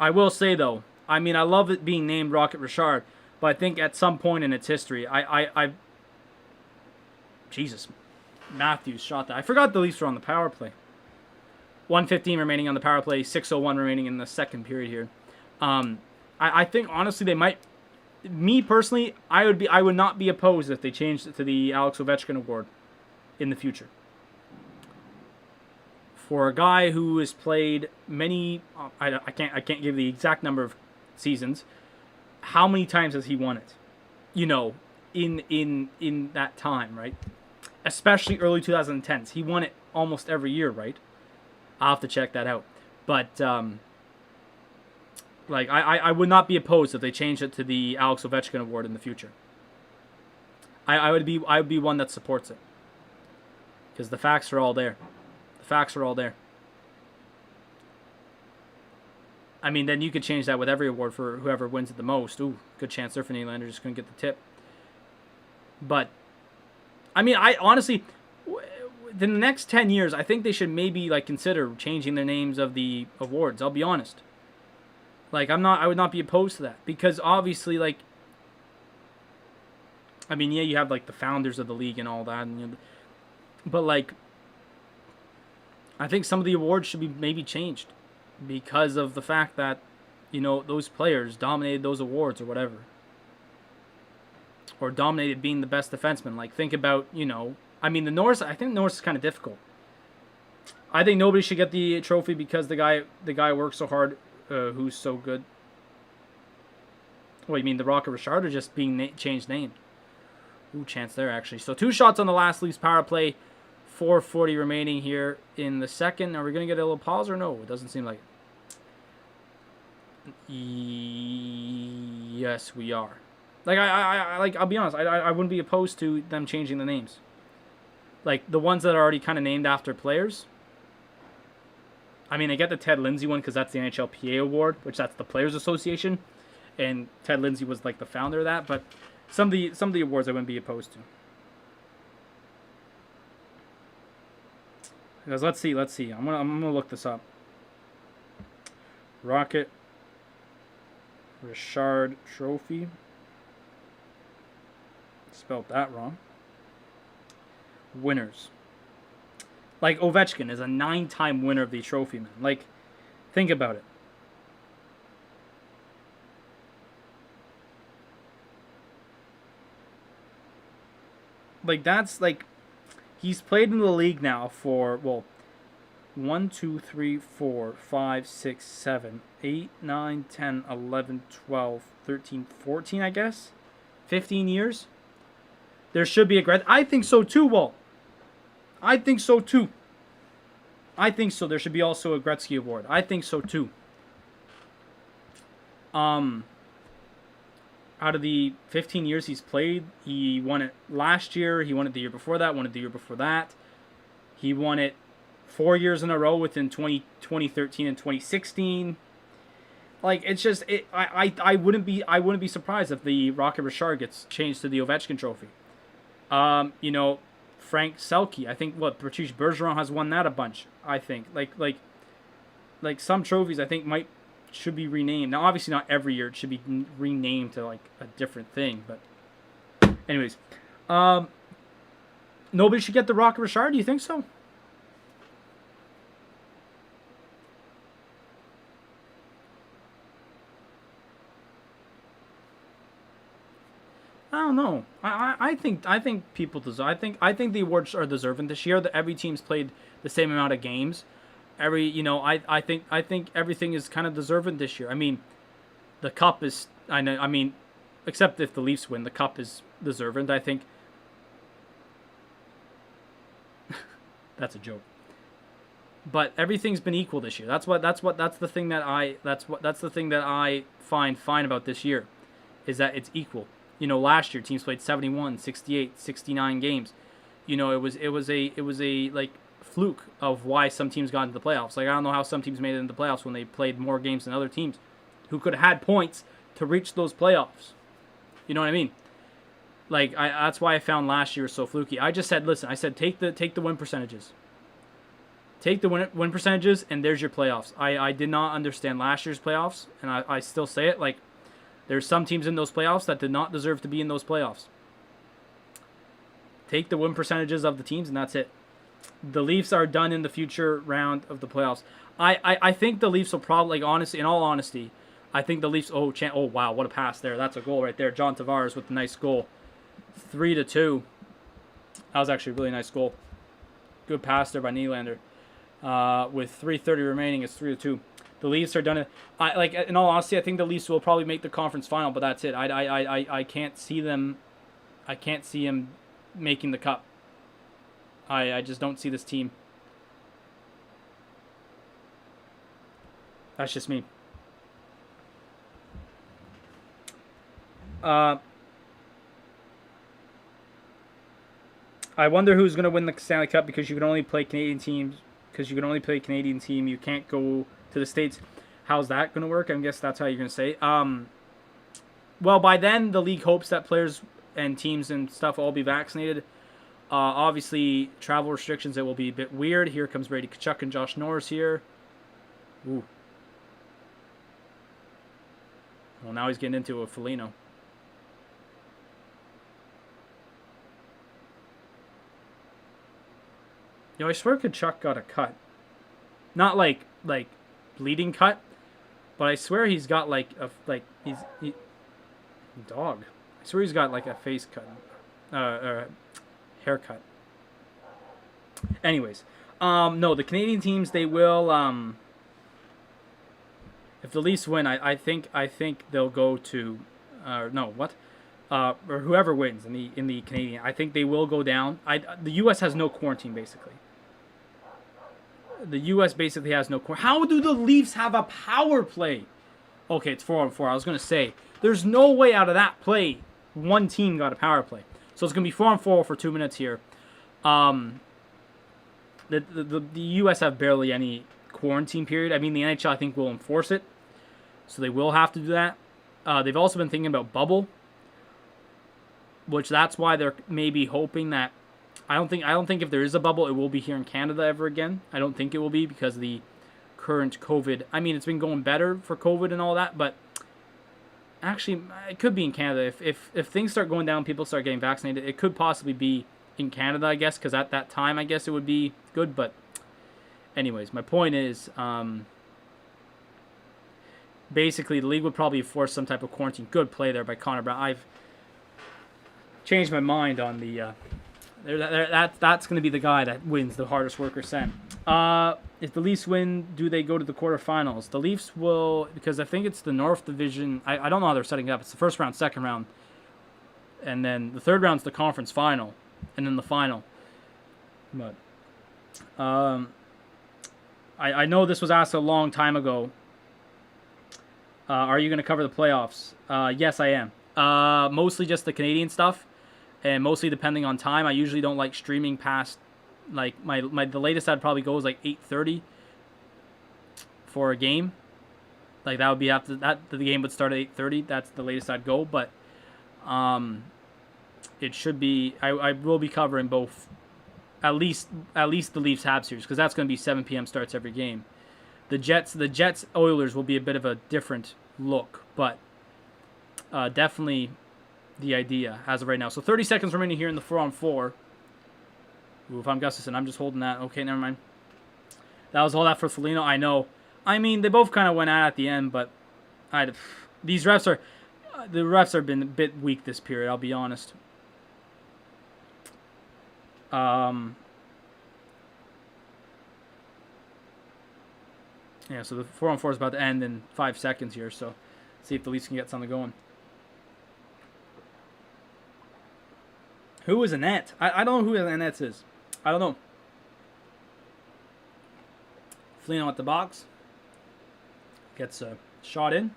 I will say, though, I mean, I love it being named Rocket Richard, but I think at some point in its history, Jesus, Matthews shot that. I forgot the Leafs were on the power play. 1:15 remaining on the power play, 6:01 remaining in the second period here. I think, honestly, they might... Me, personally, I would not be opposed if they changed it to the Alex Ovechkin Award in the future. For a guy who has played many, I can't give the exact number of seasons. How many times has he won it? You know, in that time, right? Especially early 2010s, he won it almost every year, right? I'll have to check that out. But like I would not be opposed if they changed it to the Alex Ovechkin Award in the future. I would be one that supports it, because the facts are all there. The facts are all there. I mean, then you could change that with every award for whoever wins it the most. Ooh, good chance they're for Nylander just couldn't get the tip. But, I mean, I honestly, in the next 10 years, I think they should maybe like consider changing the names of the awards. I'll be honest. Like, I would not be opposed to that, because obviously, like, I mean, yeah, you have like the founders of the league and all that, and, you know, but like, I think some of the awards should be maybe changed because of the fact that, you know, those players dominated those awards or whatever. Or dominated being the best defenseman. Like, think about, you know, I mean, the Norris, I think Norris is kind of difficult. I think nobody should get the trophy because the guy works so hard, who's so good. What, you mean the Rocket Richard, or just being changed name? Ooh, chance there, actually. So 2 shots on the last Leafs power play. 4:40 remaining here in the second. Are we going to get a little pause or no? It doesn't seem like it. Yes, we are. Like, I'll be honest, I wouldn't be opposed to them changing the names. Like, the ones that are already kind of named after players. I mean, I get the Ted Lindsay one because that's the NHLPA award, which that's the Players Association. And Ted Lindsay was, like, the founder of that. But some of the awards I wouldn't be opposed to. Because let's see. I'm gonna look this up. Rocket Richard Trophy. Spelled that wrong. Winners. Like, Ovechkin is a 9-time winner of the trophy, man. Like, think about it. Like, that's like, he's played in the league now for, well, 1, 2, 3, 4, 5, 6, 7, 8, 9, 10, 11, 12, 13, 14, I guess? 15 years? There should be a I think so too, Walt. I think so too. I think so. There should be also a Gretzky Award. I think so too. Out of the 15 years he's played, he won it last year, he won it the year before that, won it the year before that. He won it 4 years in a row within 2013 and 2016. Like, it's just, I wouldn't be surprised if the Rocket Richard gets changed to the Ovechkin Trophy. You know, Frank Selke, I think, Patrice Bergeron has won that a bunch, I think. Like some trophies I think should be renamed. Now, obviously not every year it should be renamed to, like, a different thing, but anyways. Nobody should get the Rocket Richard, do you think so? I don't know. I think people deserve. I think the awards are deserving this year. That every team's played the same amount of games. I think everything is kind of deserving this year. I mean, the cup is. I mean, except if the Leafs win, the cup is deserving. I think. That's a joke. but everything's been equal this year. That's the thing that I find fine about this year, is that it's equal. Last year teams played 71, 68, 69 games. It was a like fluke of why some teams got into the playoffs. Like, I don't know how some teams made it into the playoffs when they played more games than other teams who could have had points to reach those playoffs. You know what I mean? Like, that's why I found last year so fluky. I just said, listen, take the win percentages. Take the win percentages, and there's your playoffs. I did not understand last year's playoffs, and I still say it. Like, there's some teams in those playoffs that did not deserve to be in those playoffs. Take the win percentages of the teams, and that's it. The Leafs are done in the future round of the playoffs. I think the Leafs will probably, like, honestly, in all honesty, I think the Leafs. Oh wow, what a pass there! That's a goal right there. John Tavares with a nice goal, 3-2. That was actually a really nice goal. Good pass there by Nylander. With 3:30 remaining, it's 3-2. The Leafs are done. In all honesty, I think the Leafs will probably make the conference final, but that's it. I can't see them. I can't see him making the cup. I just don't see this team. That's just me. I wonder who's going to win the Stanley Cup, because you can only play Canadian teams. You can't go to the States. How's that going to work? I guess that's how you're going to say. Well, by then, the league hopes that players and teams and stuff will all be vaccinated. Obviously, travel restrictions, it will be a bit weird. Here comes Brady Tkachuk and Josh Norris here. Ooh. Well, now he's getting into a Foligno. I swear Tkachuk got a cut. Not like bleeding cut, but I swear he's got dog. I swear he's got like a face cut, or haircut. Anyways, no, the Canadian teams, they will. If the Leafs win, I think they'll go to, or whoever wins in the Canadian, I think they will go down. The U.S. has no quarantine basically. The U.S. basically has no quarantine. How do the Leafs have a power play? Okay, it's 4-on-4. I was gonna say there's no way out of that play one team got a power play. So it's gonna be 4-on-4 for 2 minutes here. The U.S. have barely any quarantine period. I mean, the NHL I think will enforce it, so they will have to do that. They've also been thinking about bubble, which that's why they're maybe hoping that. I don't think if there is a bubble, it will be here in Canada ever again. I don't think it will be, because of the current COVID. I mean, it's been going better for COVID and all that, but actually, it could be in Canada. If things start going down, people start getting vaccinated, it could possibly be in Canada, I guess, because at that time, I guess it would be good. But anyways, my point is, basically, the league would probably force some type of quarantine. Good play there by Connor Brown. I've changed my mind on the... that's going to be the guy that wins, the hardest worker sent. If the Leafs win, do they go to the quarterfinals? The Leafs will, because I think it's the North Division. I don't know how they're setting it up. It's the first round, second round, and then the third round's the conference final, and then the final. But I know this was asked a long time ago. Are you going to cover the playoffs? Yes, I am. Mostly just the Canadian stuff. And mostly depending on time. I usually don't like streaming past, like, the latest I'd probably go is like 8:30 for a game. Like, that would be after that, the game would start at 8:30. That's the latest I'd go. But it should be, I will be covering both, at least the Leafs Habs series, because that's going to be 7 p.m. starts every game. The Jets Oilers will be a bit of a different look, but definitely the idea as of right now. So 30 seconds remaining here in the 4-on-4. Ooh, if I'm Gustafson, I'm just holding that. Okay, never mind. That was all that for Foligno. I know. I mean, they both kind of went at the end, but the refs have been a bit weak this period, I'll be honest. Yeah, so the 4-on-4 is about to end in 5 seconds here, so see if the Leafs can get something going. Who is Annette? I don't know who Annette is. I don't know. Flino at the box. Gets a shot in.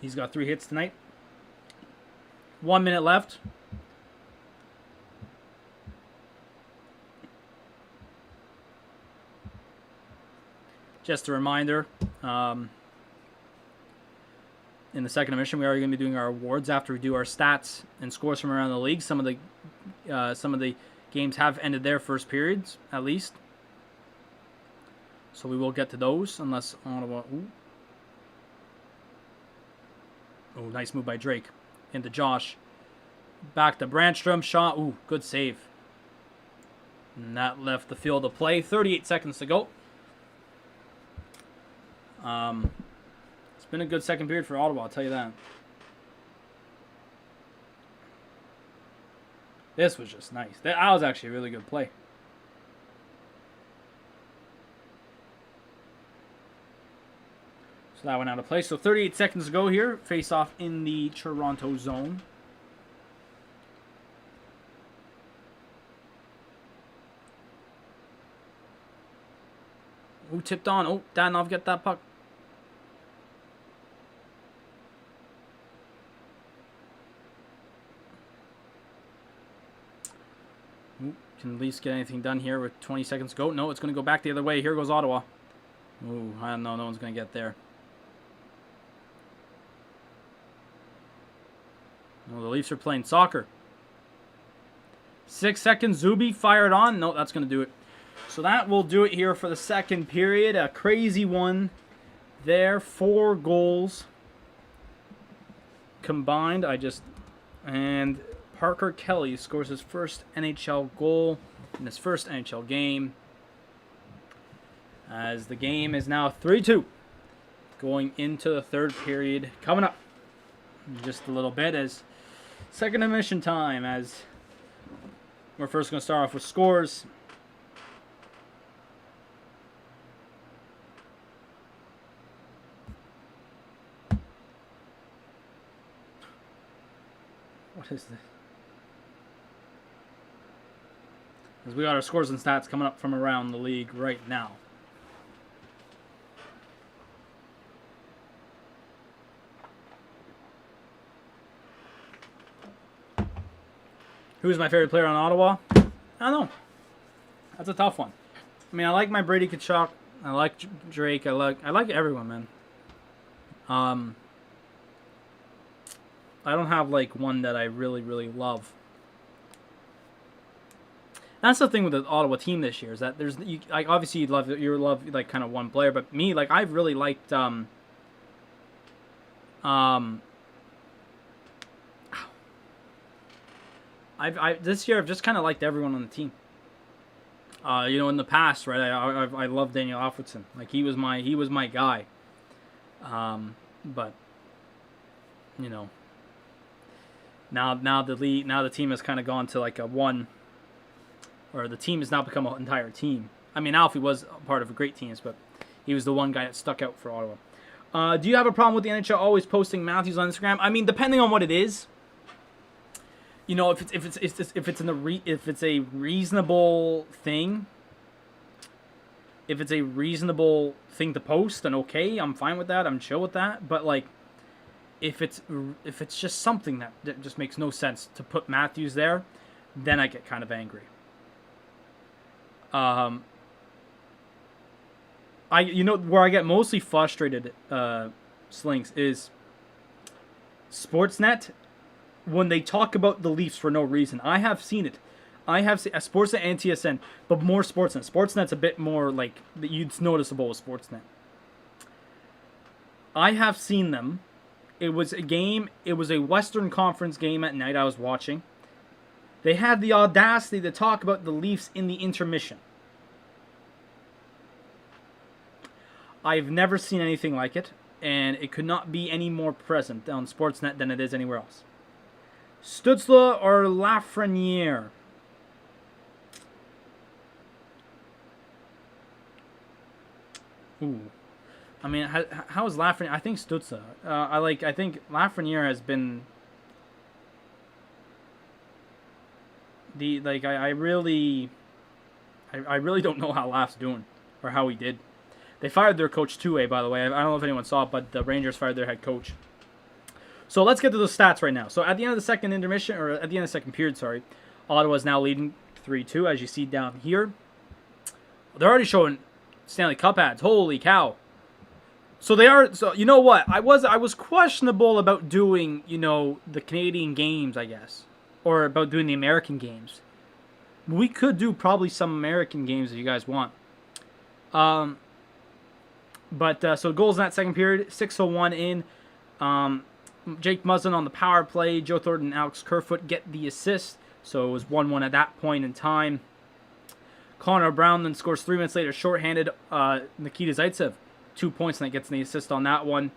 He's got 3 hits tonight. 1 minute left. Just a reminder, in the second emission, we are going to be doing our awards after we do our stats and scores from around the league. Some of the games have ended their first periods, at least. So we will get to those, unless Ottawa... Oh, nice move by Drake. Into Josh. Back to Brandstrom. Shot. Ooh, good save. And that left the field of play. 38 seconds to go. It's been a good second period for Ottawa, I'll tell you that. This was just nice. That was actually a really good play. So that went out of play. So 38 seconds to go here. Face off in the Toronto zone. Ooh, tipped on. Oh, Danov get that puck. Ooh, can at least get anything done here with 20 seconds to go. No, it's going to go back the other way. Here goes Ottawa. Ooh, I don't know. No one's going to get there. No, the Leafs are playing soccer. 6 seconds. Zuby fired on. No, that's going to do it. So that will do it here for the second period. A crazy one there. 4 goals combined. And Parker Kelly scores his first NHL goal in his first NHL game. As the game is now 3-2. Going into the third period. Coming up in just a little bit as second emission time. As we're first going to start off with scores. What is this? As we got our scores and stats coming up from around the league right now. Who's my favorite player on Ottawa? I don't know. That's a tough one. I mean, I like my Brady Tkachuk. I like Drake. I like everyone, man. I don't have like one that I really, really love. That's the thing with the Ottawa team this year is that there's like obviously you love like kind of one player, but me like I've really liked this year I've just kind of liked everyone on the team. You know, in the past, right? I love Daniel Alfredson. Like he was my guy. But you know, now the team has kind of gone to like a one, or the team has now become an entire team. I mean, Alfie was part of a great team, but he was the one guy that stuck out for Ottawa. Do you have a problem with the NHL always posting Matthews on Instagram? I mean, depending on what it is. You know, if it's a reasonable thing, if it's a reasonable thing to post, then okay, I'm fine with that. I'm chill with that. But like, if it's just something that just makes no sense to put Matthews there, then I get kind of angry. You know where I get mostly frustrated, Slinks, is Sportsnet. When they talk about the Leafs for no reason. I have seen it. I have seen Sportsnet and TSN, but more Sportsnet. Sportsnet's a bit more like, it's noticeable with Sportsnet. I have seen them. It was a Western Conference game at night I was watching. They had the audacity to talk about the Leafs in the intermission. I've never seen anything like it, and it could not be any more present on Sportsnet than it is anywhere else. Stutzla or Lafreniere? Ooh. I mean, how is Lafreniere? I think Stutza. I think Lafreniere has been I really don't know how Laf's doing or how he did. They fired their coach 2A, by the way. I don't know if anyone saw it, but the Rangers fired their head coach. So let's get to the stats right now. So at the end of the second intermission, or at the end of the second period, sorry, Ottawa is now leading 3-2, as you see down here. They're already showing Stanley Cup ads. Holy cow! So they are. So you know what? I was questionable about doing the Canadian games, I guess, or about doing the American games. We could do probably some American games if you guys want. But so goals in that second period, 6:01 in. Jake Muzzin on the power play. Joe Thornton and Alex Kerfoot get the assist. So it was 1-1 at that point in time. Connor Brown then scores 3 minutes later, shorthanded. Nikita Zaitsev, 2 points, and that gets the assist on that one.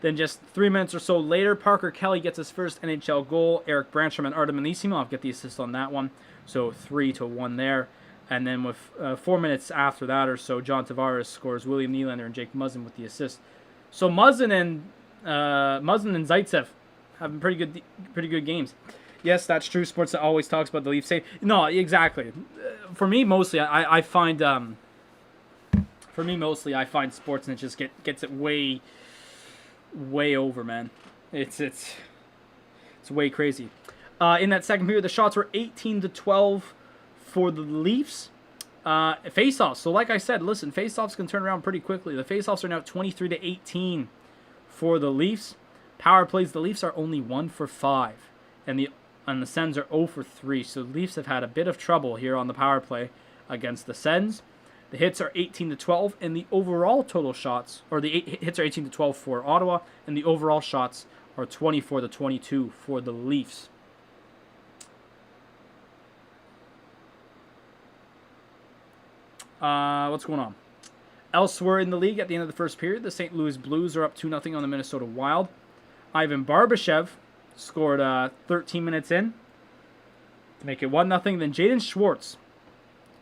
Then just 3 minutes or so later, Parker Kelly gets his first NHL goal. Eric Branstrom and Artem Anisimov get the assist on that one. So 3-1 there. And then with 4 minutes after that or so, John Tavares scores. William Nylander and Jake Muzzin with the assist. So Muzzin and Zaitsev having pretty good games. Yes, that's true. Sportsnet always talks about the Leafs. No, exactly. For me, mostly, I find Sportsnet just gets it way over, man. It's way crazy. In that second period, the shots were 18-12 for the Leafs. Faceoffs. So, like I said, listen, faceoffs can turn around pretty quickly. The faceoffs are now 23-18 for the Leafs. Power plays, the Leafs are only 1 for 5, and the Sens are 0 for 3. So the Leafs have had a bit of trouble here on the power play against the Sens. The hits are 18-12, and the overall total shots, or the hits are 18-12 for Ottawa, and the overall shots are 24-22 for the Leafs. What's going on? Elsewhere in the league, at the end of the first period, the St. Louis Blues are up 2-0 on the Minnesota Wild. Ivan Barbashev scored 13 minutes in to make it 1-0. Then Jaden Schwartz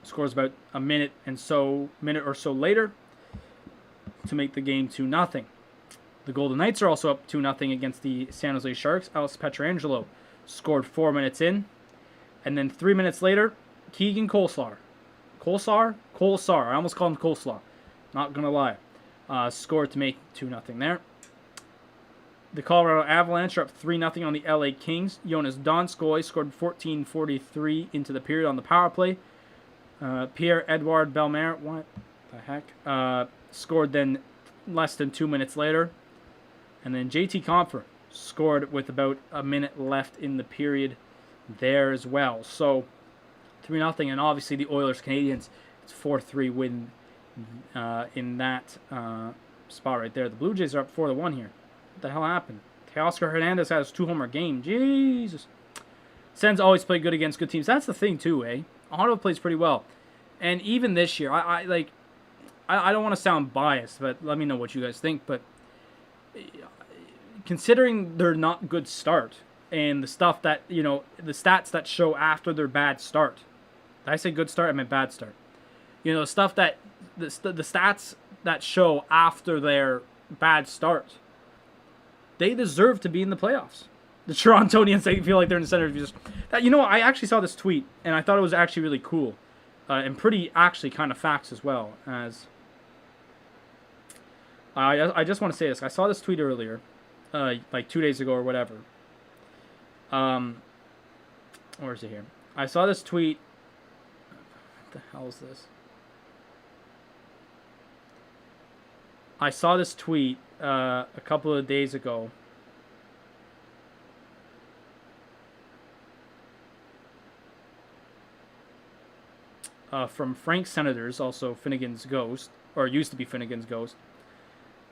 scores about a minute or so later to make the game 2-0. The Golden Knights are also up 2-0 against the San Jose Sharks. Alex Pietrangelo scored 4 minutes in. And then 3 minutes later, Keegan Kolesar. Kolesar? I almost called him Coleslaw. Not going to lie. Scored to make 2-0 there. The Colorado Avalanche are up 3-0 on the LA Kings. Jonas Donskoy scored 14:43 into the period on the power play. Pierre-Edouard Bellemare, what the heck? Scored then less than 2 minutes later. And then JT Compher scored with about a minute left in the period there as well. So 3-0, and obviously the Oilers-Canadiens, it's 4-3 win in that spot right there. The Blue Jays are up 4-1 here. What the hell happened? Teoscar Hernandez has 2-homer game. Jesus. Sens always play good against good teams. That's the thing too, eh? Ottawa plays pretty well. And even this year, I don't want to sound biased, but let me know what you guys think. But considering their not good start and the stuff that, the stats that show after their bad start. Did I say good start? I meant bad start. Stuff that, the stats that show after their bad start. They deserve to be in the playoffs. The Torontonians, they feel like they're in the center of just that. I actually saw this tweet, and I thought it was actually really cool. And pretty, actually, kind of facts as well. As I just want to say this. I saw this tweet earlier, like 2 days ago or whatever. Where is it here? I saw this tweet. What the hell is this? I saw this tweet a couple of days ago. From Frank Senators, also Finnegan's Ghost, or used to be Finnegan's Ghost.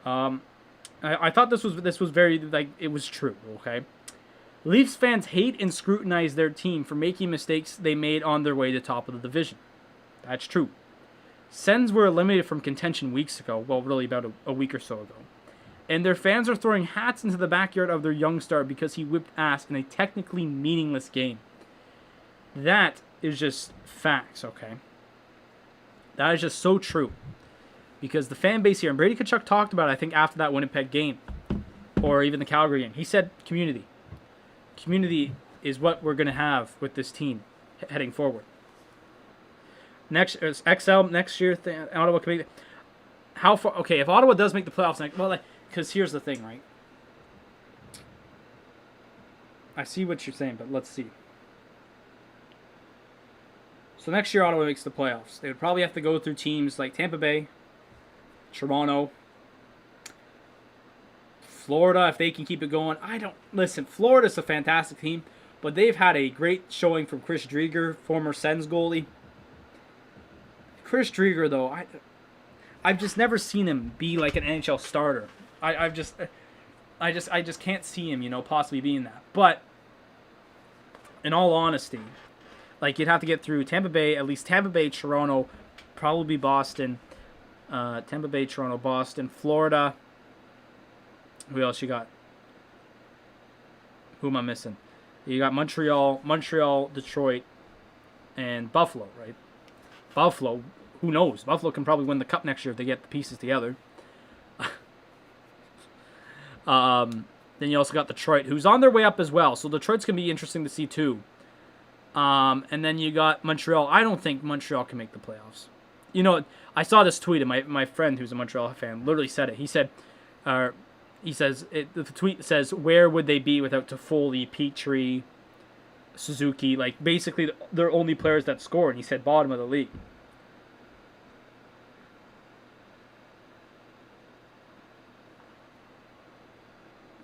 I thought this was very, it was true, okay? Leafs fans hate and scrutinize their team for making mistakes they made on their way to top of the division. That's true. Sens were eliminated from contention weeks ago, well, really about a week or so ago. And their fans are throwing hats into the backyard of their young star because he whipped ass in a technically meaningless game. That is just facts, okay? That is just so true. because the fan base here, and Brady Tkachuk talked about it, I think, after that Winnipeg game, or even the Calgary game. He said community. Community is what we're going to have with this team heading forward. Next, XL next year, Ottawa can make. How far? Okay, if Ottawa does make the playoffs, because here's the thing, right? I see what you're saying, but let's see. So next year, Ottawa makes the playoffs. They would probably have to go through teams like Tampa Bay, Toronto, Florida, if they can keep it going. Listen, Florida's a fantastic team, but they've had a great showing from Chris Driedger, former Sens goalie. Chris Driedger, though, I've just never seen him be like an NHL starter. I just can't see him, possibly being that. But in all honesty, like, you'd have to get through Tampa Bay, at least Tampa Bay, Toronto, probably Boston. Tampa Bay, Toronto, Boston, Florida. Who else you got? Who am I missing? You got Montreal, Detroit, and Buffalo, right? Buffalo, who knows? Buffalo can probably win the Cup next year if they get the pieces together. Then you also got Detroit, who's on their way up as well. So Detroit's going to be interesting to see too. And then you got Montreal. I don't think Montreal can make the playoffs. I saw this tweet, and my friend who's a Montreal fan literally said it. He said, the tweet says, where would they be without Toffoli, Petrie, Suzuki? Like, basically, they're only players that score. And he said bottom of the league.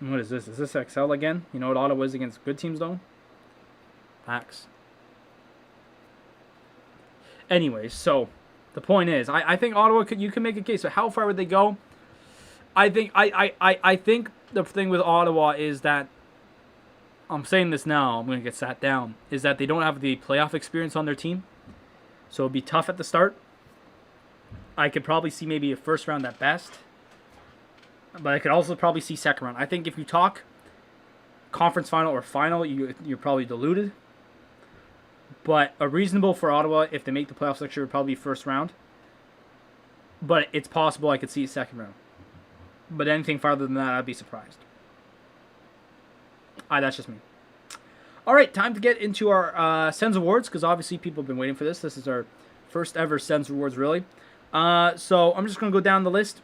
What is this? Is this XL again? You know what Ottawa is against good teams, though? Facts. Anyways, so the point is, I think Ottawa you can make a case. So how far would they go? I think the thing with Ottawa is that, I'm saying this now, I'm going to get sat down, is that they don't have the playoff experience on their team. So it'd be tough at the start. I could probably see maybe a first round at best. But I could also probably see second round. I think if you talk conference final or final, you're probably diluted. But a reasonable for Ottawa, if they make the playoffs next year, would probably be first round. But it's possible I could see a second round. But anything farther than that, I'd be surprised. That's just me. All right, time to get into our Sens Awards, because obviously people have been waiting for this. This is our first ever Sens Awards, really. So I'm just going to go down the list.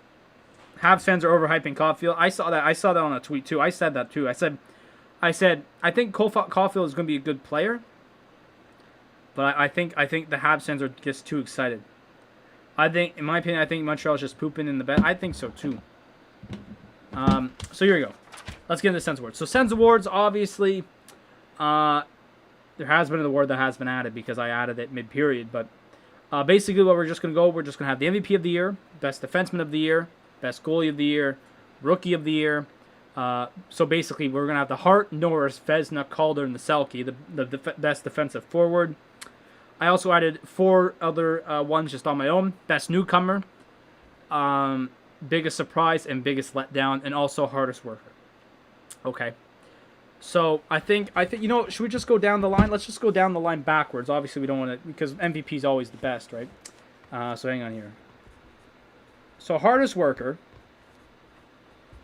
Habs fans are overhyping Caulfield. I saw that on a tweet too. I said that too. I said I think Caulfield is going to be a good player, but I think the Habs fans are just too excited. In my opinion, I think Montreal's just pooping in the bed. I think so too. So here we go. Let's get into the Sens Awards. So Sens Awards, obviously, there has been an award that has been added because I added it mid-period. But basically what we're just going to have the MVP of the year, best defenseman of the year, best goalie of the year, rookie of the year. So basically we're going to have the Hart, Norris, Vezina, Calder, and the Selke, the best defensive forward. I also added 4 other ones just on my own. Best newcomer, biggest surprise, and biggest letdown, and also hardest worker. Okay. So I think should we just go down the line? Let's just go down the line backwards. Obviously we don't want to, because MVP is always the best, right? So hang on here. So hardest worker,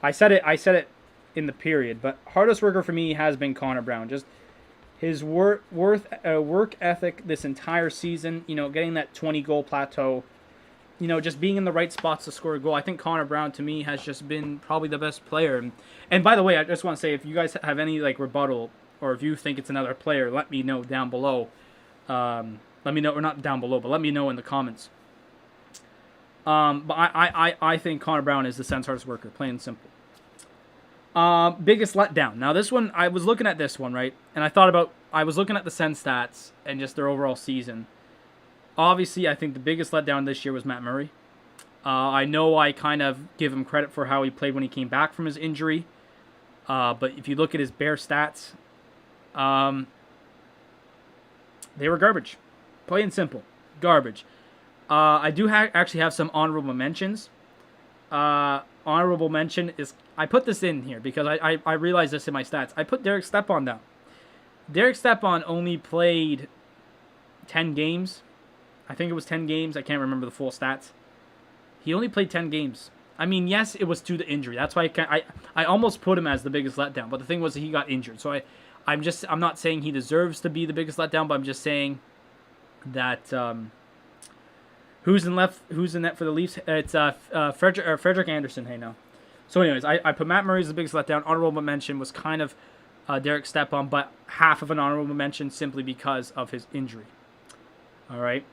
I said it in the period, but hardest worker for me has been Connor Brown. Just his work ethic this entire season, getting that 20-goal plateau, just being in the right spots to score a goal. I think Connor Brown, to me, has just been probably the best player. And by the way, I just want to say, if you guys have any rebuttal, or if you think it's another player, let me know down below. Let me know, or not down below, but let me know in the comments. But I think Connor Brown is the Sens' hardest worker, plain and simple. Biggest letdown. Now this one, I was looking at this one, right? And I was looking at the Sens stats and just their overall season. Obviously, I think the biggest letdown this year was Matt Murray. I know I kind of give him credit for how he played when he came back from his injury. But if you look at his bare stats, they were garbage. Plain and simple. Garbage. I do actually have some honorable mentions. Honorable mention is, I put this in here because I realized this in my stats. I put Derek Stepan down. Derek Stepan only played 10 games. I think it was 10 games. I can't remember the full stats. He only played 10 games. I mean, yes, it was due to injury. That's why I almost put him as the biggest letdown. But the thing was that he got injured. So I'm not saying he deserves to be the biggest letdown, but I'm just saying that who's in net for the Leafs? It's Frederick Anderson. Hey, now. So anyways, I put Matt Murray as the biggest letdown. Honorable mention was kind of Derek Stepan, but half of an honorable mention simply because of his injury. All right.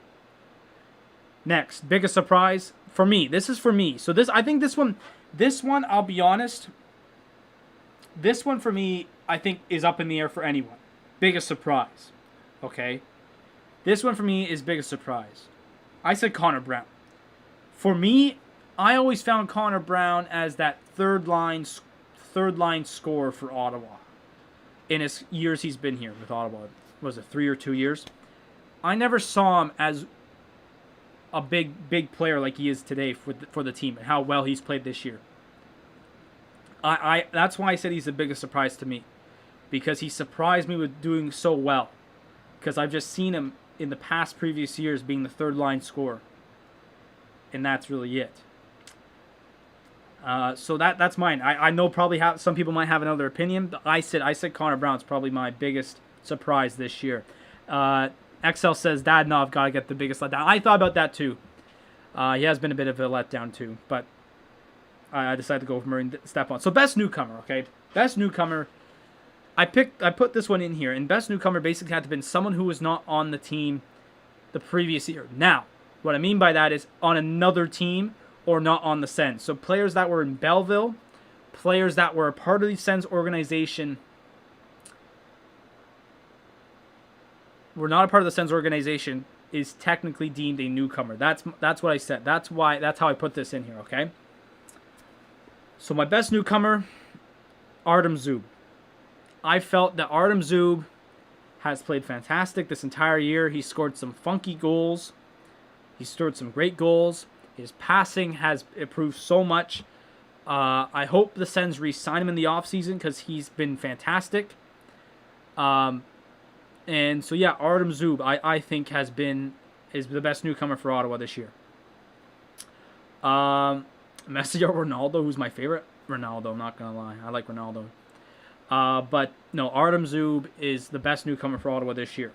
Next, biggest surprise for me. This is for me. So I think this one, I'll be honest. This one for me, I think is up in the air for anyone. Biggest surprise. Okay. This one for me is biggest surprise. I said Connor Brown. For me, I always found Connor Brown as that third line scorer for Ottawa. In his years he's been here with Ottawa. Was it 3 or 2 years? I never saw him as a big player like he is today for the team and how well he's played this year. That's why I said he's the biggest surprise to me, because he surprised me with doing so well. Because I've just seen him in the previous years being the third line scorer, and that's really it. So that's mine. I know probably some people might have another opinion, but I said Connor Brown's probably my biggest surprise this year. XL says Dadonov got to get the biggest letdown. I thought about that too. He has been a bit of a letdown too, but I decided to go with Murray and Stepan. So best newcomer, okay? Best newcomer. I put this one in here, and best newcomer basically had to have been someone who was not on the team the previous year. Now, what I mean by that is on another team or not on the Sens. So players that were in Belleville, players that were a part of the Sens organization, were not a part of the Sens organization, is technically deemed a newcomer. That's what I said. That's how I put this in here, okay? So my best newcomer, Artem Zub. I felt that Artem Zub has played fantastic this entire year. He scored some funky goals. He scored some great goals. His passing has improved so much. I hope the Sens re-sign him in the offseason because he's been fantastic. And so, yeah, Artem Zub, I think, is the best newcomer for Ottawa this year. Messi or Ronaldo, who's my favorite? Ronaldo, I'm not going to lie. I like Ronaldo. But, no, Artem Zub is the best newcomer for Ottawa this year.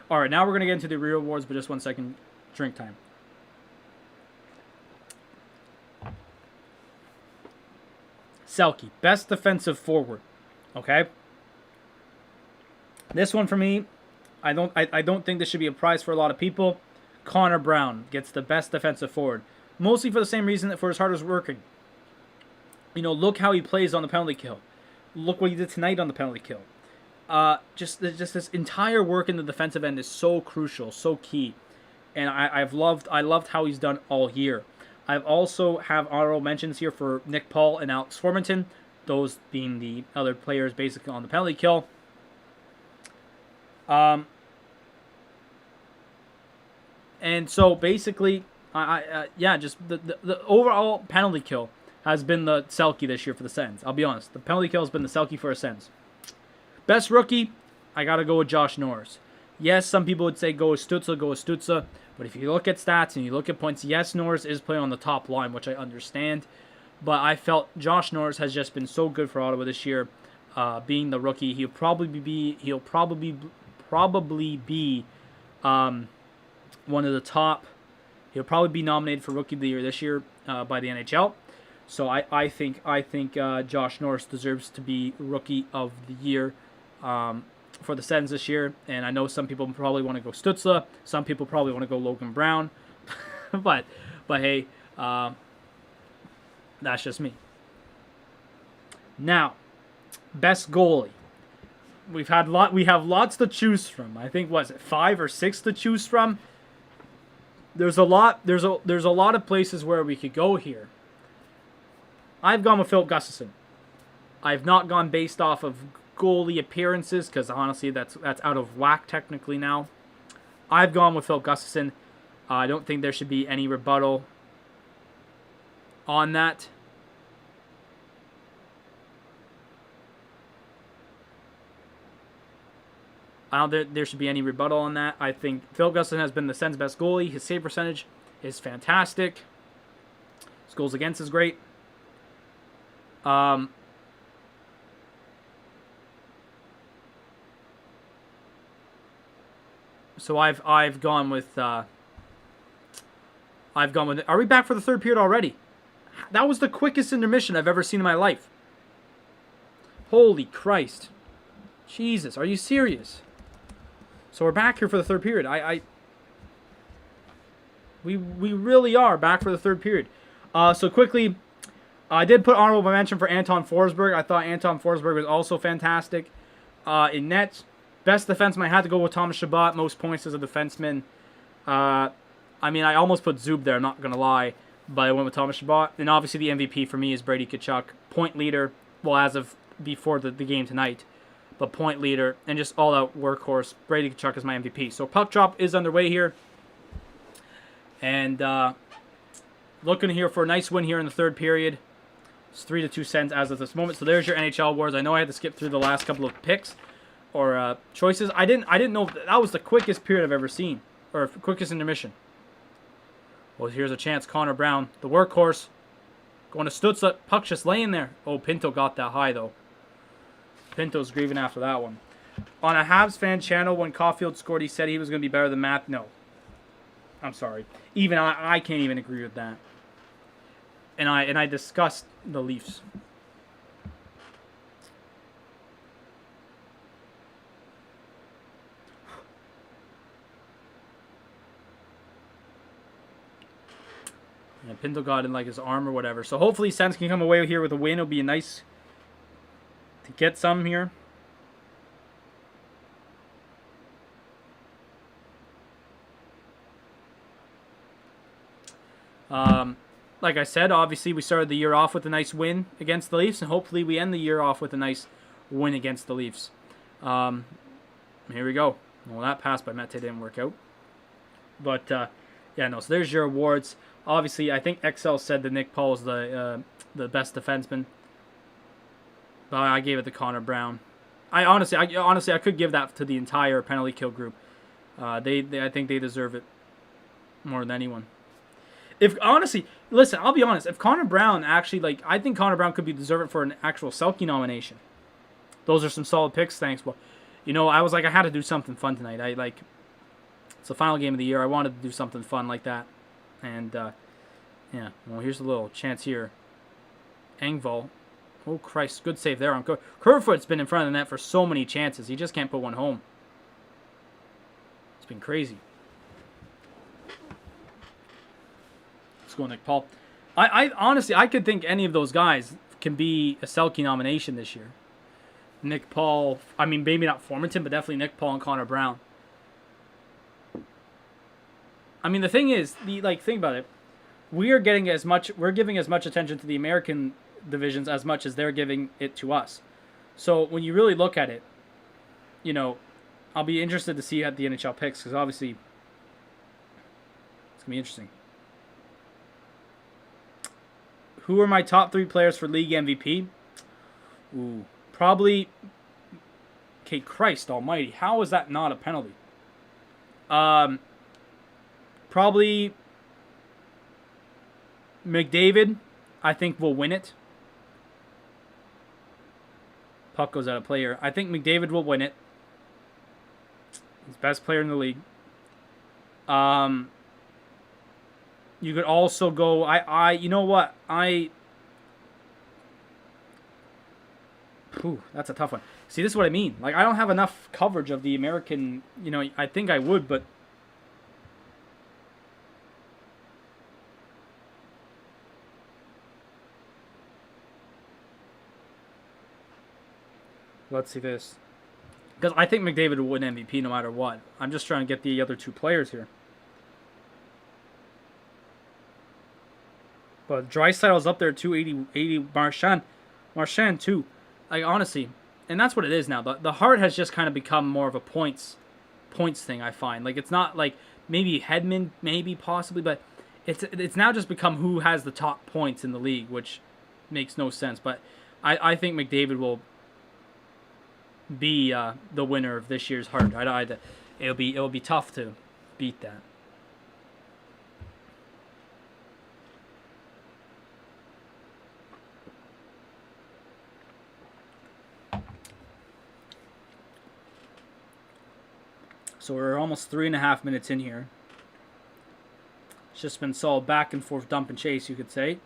All right, now we're going to get into the real awards, but just 1 second. Drink time. Selke, best defensive forward. Okay? This one for me, I don't think this should be a prize for a lot of people. Connor Brown gets the best defensive forward. Mostly for the same reason that for his hardest working. You know, look how he plays on the penalty kill. Look what he did tonight on the penalty kill. Just this entire work in the defensive end is so crucial, so key. And I loved how he's done all year. I've also have honorable mentions here for Nick Paul and Alex Formenton, those being the other players basically on the penalty kill. And so basically, just the overall penalty kill has been the Selke this year for the Sens. I'll be honest, the penalty kill has been the Selke for the Sens. Best rookie, I gotta go with Josh Norris. Yes, some people would say go with Stützle, but if you look at stats and you look at points, yes, Norris is playing on the top line, which I understand. But I felt Josh Norris has just been so good for Ottawa this year, being the rookie. He'll probably be one of the top. He'll probably be nominated for Rookie of the Year this year by the NHL. So I think Josh Norris deserves to be Rookie of the Year for the Sens this year. And I know some people probably want to go Stützle. Some people probably want to go Logan Brown. but hey, that's just me. Now, best goalie. We have lots to choose from. I think 5 or 6 to choose from. There's a lot of places where we could go here. I've gone with Philip Gustafsson. I've not gone based off of goalie appearances because honestly that's out of whack technically now. I've gone with Philip Gustafsson. I don't think there should be any rebuttal on that. I don't think there should be any rebuttal on that. I think Phil Gustafsson has been the Sens' best goalie. His save percentage is fantastic. His goals against is great. So I've gone with Are we back for the third period already? That was the quickest intermission I've ever seen in my life. Holy Christ. Jesus, are you serious? So we're back here for the third period. We really are back for the third period. So quickly, I did put honorable mention for Anton Forsberg. I thought Anton Forsberg was also fantastic in net. Best defenseman, I had to go with Thomas Chabot. Most points as a defenseman. I mean, I almost put Zub there, I'm not going to lie. But I went with Thomas Chabot. And obviously the MVP for me is Brady Tkachuk. Point leader, well, as of before the game tonight. But point leader and just all-out workhorse. Brady Tkachuk is my MVP. So puck drop is underway here. And looking here for a nice win here in the third period. It's 3-2 Sens as of this moment. So there's your NHL awards. I know I had to skip through the last couple of picks or choices. I didn't know that was the quickest period I've ever seen, or quickest intermission. Well, here's a chance. Connor Brown, the workhorse, going to Stützle. Puck just laying there. Oh, Pinto got that high though. Pinto's grieving after that one. On a Habs fan channel, when Caulfield scored, he said he was going to be better than Matt. No, I'm sorry. Even I can't even agree with that. And I discussed the Leafs. Yeah, Pinto got in like his arm or whatever. So hopefully Sens can come away here with a win. It'll be nice to get some here. Like I said, obviously we started the year off with a nice win against the Leafs, and hopefully we end the year off with a nice win against the Leafs. Here we go. Well, that pass by Mete didn't work out. But, yeah, no, so there's your awards. Obviously, I think XL said that Nick Paul is the best defenseman. But I gave it to Connor Brown. I honestly, I could give that to the entire penalty kill group. I think they deserve it more than anyone. If honestly, listen, I'll be honest. If Connor Brown actually, I think Connor Brown could be deserving for an actual Selke nomination. Those are some solid picks. Thanks. Well, I was like, I had to do something fun tonight. It's the final game of the year. I wanted to do something fun like that. And, yeah. Well, here's a little chance here. Engvall. Oh, Christ. Good save there on Kerfoot's been in front of the net for so many chances. He just can't put one home. It's been crazy. Let's go, Nick Paul. I honestly, I could think any of those guys can be a Selke nomination this year. Nick Paul, I mean, maybe not Formanton, but definitely Nick Paul and Connor Brown. I mean, the thing is, think about it. We're giving as much attention to the American divisions as much as they're giving it to us. So when you really look at it, I'll be interested to see at the NHL picks, because obviously it's gonna be interesting. Who are my top 3 players for league MVP? Ooh, probably. Okay, Christ Almighty, how is that not a penalty? Probably McDavid, I think, will win it. Puck goes out of play here. I think McDavid will win it. He's best player in the league. You could also go. You know what? That's a tough one. See, this is what I mean. I don't have enough coverage of the American. I think I would, but. Let's see this. Because I think McDavid will win MVP no matter what. I'm just trying to get the other 2 players here. But Draisaitl's up there too, 80 Marchand too. Honestly, and that's what it is now. The Hart has just kind of become more of a points thing, I find. It's not maybe Hedman, maybe possibly, but it's now just become who has the top points in the league, which makes no sense. But I think McDavid will be the winner of this year's Hart. It'll be tough to beat that. So we're almost 3.5 minutes in here. It's just been solid back and forth dump and chase, you could say.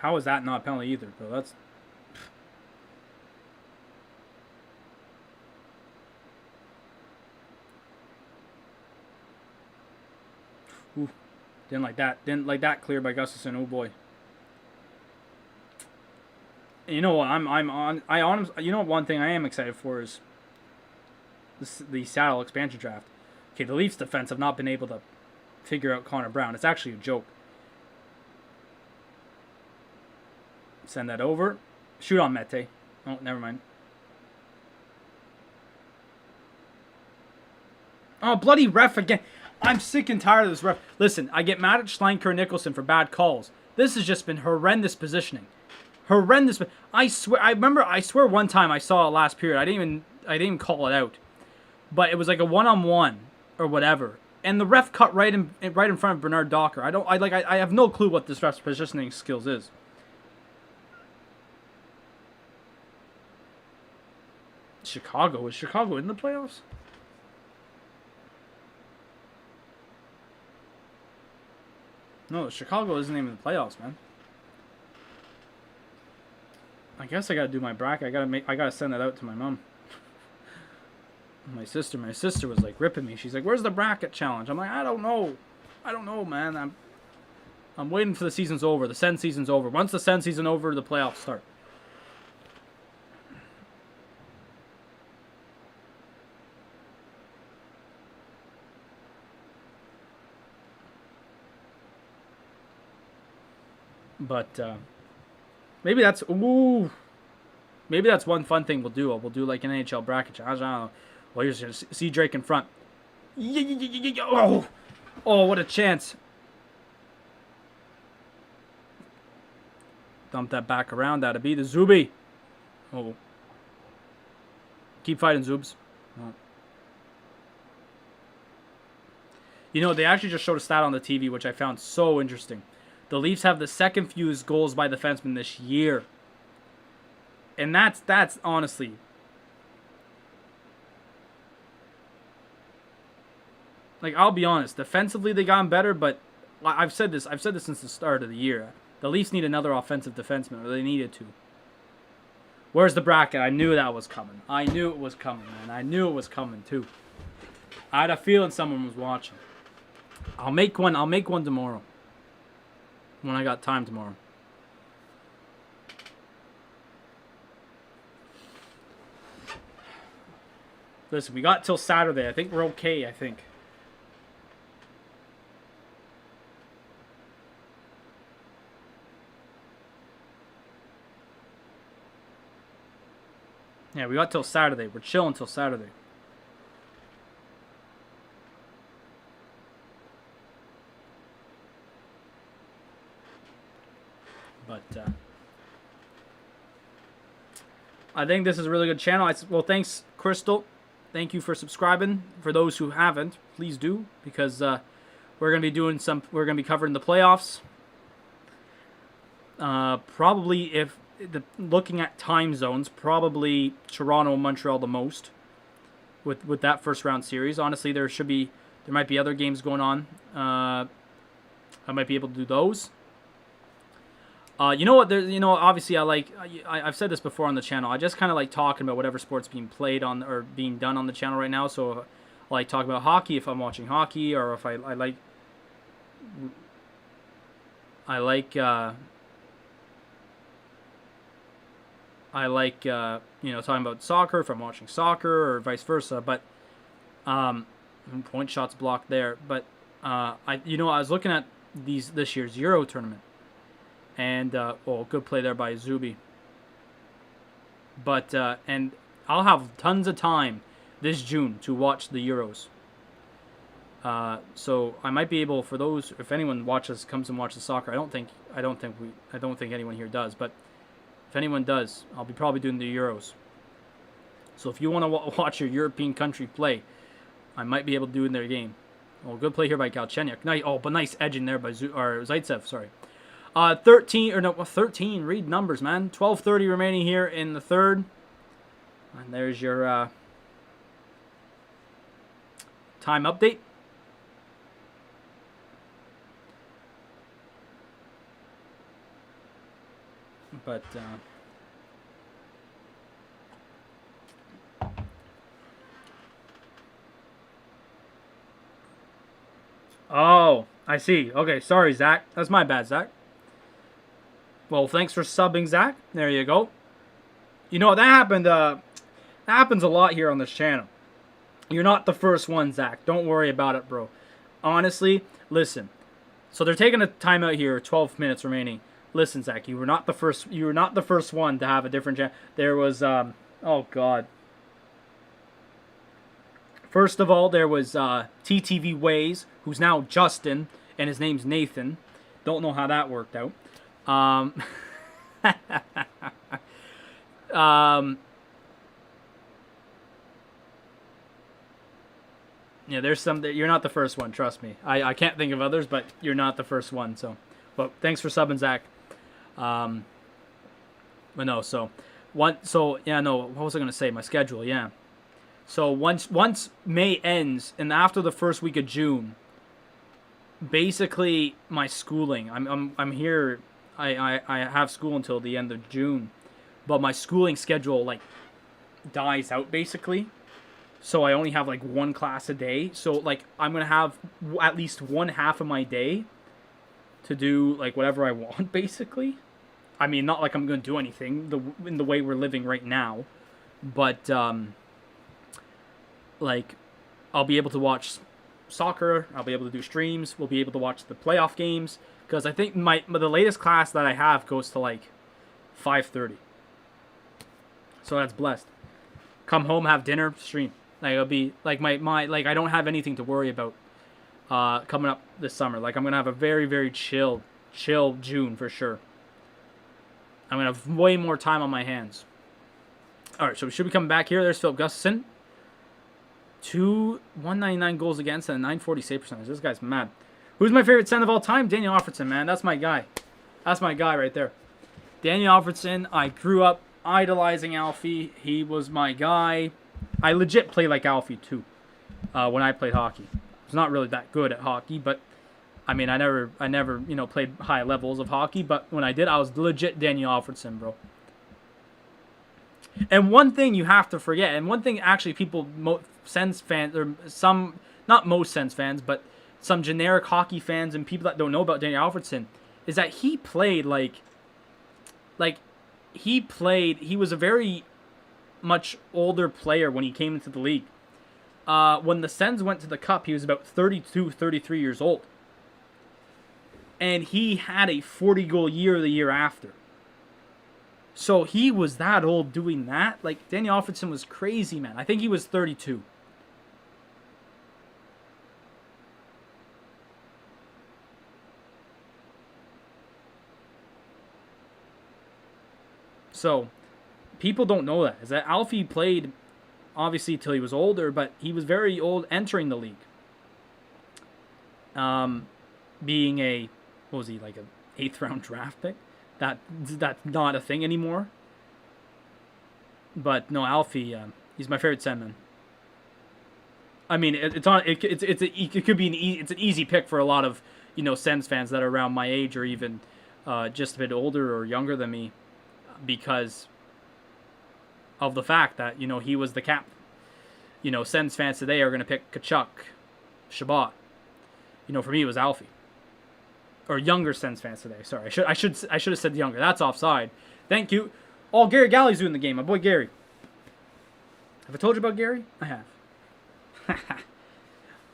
How is that not a penalty either, bro? That's... Ooh, didn't like that. Didn't like that clear by Gustafson. Oh boy. You know what? You know what? One thing I am excited for is the Saddle expansion draft. Okay, the Leafs defense have not been able to figure out Connor Brown. It's actually a joke. Send that over. Shoot on Mete. Oh, never mind. Oh, bloody ref again. I'm sick and tired of this ref. Listen, I get mad at Schlenker and Nicholson for bad calls. This has just been horrendous positioning. Horrendous. I swear one time I saw it last period. I didn't even call it out. But it was like a one-on-one or whatever. And the ref cut right in front of Bernard Docker. I have no clue what this ref's positioning skills is. Chicago. Is Chicago in the playoffs? No, Chicago isn't even in the playoffs, man. I guess I gotta do my bracket. I gotta send that out to my mom. My sister was like ripping me. She's like, "Where's the bracket challenge?" I'm like, "I don't know, man. I'm waiting for the season's over. The Sen season's over. Once the Sen season over, the playoffs start." But maybe that's one fun thing we'll do. We'll do like an NHL bracket challenge. I don't know. Well, here's gonna see Drake in front. Oh, what a chance! Dump that back around. That'd be the Zuby. Oh, keep fighting, Zubs. Oh. You know, they actually just showed a stat on the TV, which I found so interesting. The Leafs have the second fewest goals by defensemen this year. And that's honestly... Like, I'll be honest. Defensively, they gotten better, but I've said this since the start of the year. The Leafs need another offensive defenseman, or they needed to. Where's the bracket? I knew that was coming. I knew it was coming, man. I knew it was coming, too. I had a feeling someone was watching. I'll make one tomorrow. When I got time tomorrow. Listen, we got till Saturday. I think we're okay, I think. Yeah, we got till Saturday. We're chilling till Saturday. But I think this is a really good channel. Well, thanks, Crystal. Thank you for subscribing. For those who haven't, please do, because we're gonna be doing we're gonna be covering the playoffs. Probably looking at time zones, probably Toronto and Montreal the most with that first round series. Honestly, there might be other games going on. I might be able to do those. You know what? Obviously, I've said this before on the channel. I just kind of like talking about whatever sport's being played on or being done on the channel right now. So, I like talk about hockey if I'm watching hockey, or if I like talking about soccer if I'm watching soccer, or vice versa. But point shots blocked there. But I was looking at this year's Euro tournament. And, good play there by Zuby. But, and I'll have tons of time this June to watch the Euros. So I might be able, for those, if anyone comes and watches soccer, I don't think anyone here does, but if anyone does, I'll be probably doing the Euros. So if you want to watch your European country play, I might be able to do it in their game. Good play here by Galchenyuk. Nice edging there by Zaitsev, sorry. 13. Read numbers, man. 12:30 remaining here in the third. And there's your time update. But oh, I see. Okay, sorry, Zach. That's my bad, Zach. Well, thanks for subbing, Zach. There you go. You know, that happened. That happens a lot here on this channel. You're not the first one, Zach. Don't worry about it, bro. Honestly, listen. So they're taking a timeout here. 12 minutes remaining. Listen, Zach. You were not the first. You were not the first one to have a different channel. There was. Oh God. First of all, there was TTV Ways, who's now Justin, and his name's Nathan. Don't know how that worked out. Yeah, there's some that you're not the first one, trust me. I can't think of others, but you're not the first one. So, but thanks for subbing, Zach. But no, so yeah, no. What was I gonna say? My schedule, yeah. So once May ends, and after the first week of June, basically my schooling. I'm here. I have school until the end of June, but my schooling schedule like dies out basically. So I only have like one class a day. So like I'm gonna have at least one half of my day to do like whatever I want basically. I mean, not like I'm gonna do anything in the way we're living right now, but like I'll be able to watch soccer. I'll be able to do streams. We'll be able to watch the playoff games because I think the latest class that I have goes to like 5:30. So that's blessed. Come home, have dinner, stream. Like it'll be like my like I don't have anything to worry about coming up this summer. Like I'm gonna have a very, very chill June for sure. I'm gonna have way more time on my hands. All right, so we should be coming back here. There's Philip Gustafson. 199 goals against and a 940 save percentage. This guy's mad. Who's my favorite center of all time? Daniel Alfredson, man. That's my guy. That's my guy right there. Daniel Alfredson. I grew up idolizing Alfie. He was my guy. I legit play like Alfie too. When I played hockey, I was not really that good at hockey, but I mean, I never, played high levels of hockey. But when I did, I was legit Daniel Alfredson, bro. And one thing you have to forget, and one thing actually people, Sens fans, or some, not most Sens fans, but some generic hockey fans and people that don't know about Daniel Alfredson, is that he played he was a very much older player when he came into the league. When the Sens went to the Cup, he was about 32, 33 years old. And he had a 40-goal year the year after. So he was that old doing that. Like, Daniel Alfredson was crazy, man. I think he was 32. So, people don't know that. Is that Alfie played, obviously, till he was older, but he was very old entering the league. Being a, what was he, like an 8th-round draft pick? That's not a thing anymore. But no, Alfie, he's my favorite Sen, man. I mean, it's an easy pick for a lot of Sens fans that are around my age or even just a bit older or younger than me, because of the fact that he was the cap. Sens fans today are gonna pick Kachuk, Shabbat. For me it was Alfie. Or younger Sens fans today. Sorry, I should have said younger. That's offside. Thank you. Oh, Gary Galley's doing the game. My boy Gary. Have I told you about Gary? I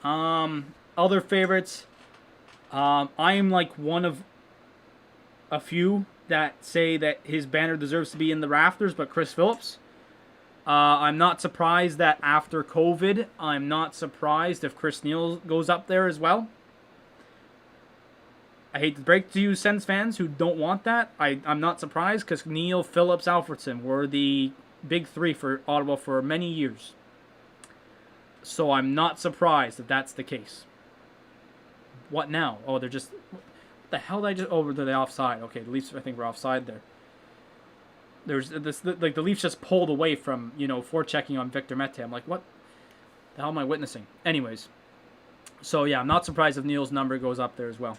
have. Other favorites. I am like one of a few that say that his banner deserves to be in the rafters, but Chris Phillips. I'm not surprised that after COVID, I'm not surprised if Chris Neil goes up there as well. I hate to break to you, Sens fans who don't want that. I'm not surprised because Neil, Phillips, Alfredson were the big three for Ottawa for many years. So I'm not surprised if that's the case. What now? Oh, they're just... the hell did I just... Oh, they're offside. Okay, the Leafs, I think, were offside there. There's this... Like, the Leafs just pulled away from, forechecking on Victor Mete. I'm like, what the hell am I witnessing? Anyways. So, yeah, I'm not surprised if Neil's number goes up there as well.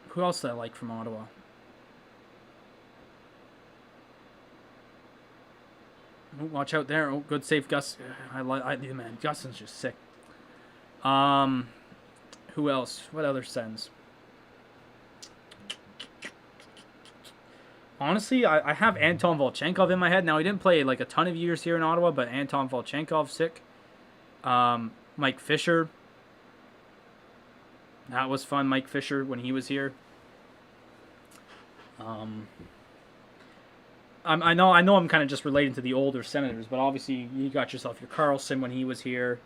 Who else did I like from Ottawa? Oh, watch out there. Oh, good save, Gus. Man, Gustin's just sick. Who else? What other sends? Honestly, I have Anton Volchenkov in my head. Now, he didn't play like a ton of years here in Ottawa, but Anton Volchenkov, sick. Mike Fisher. That was fun, Mike Fisher, when he was here. I know I'm kind of just relating to the older Senators, but obviously you got yourself your Carlson when he was here.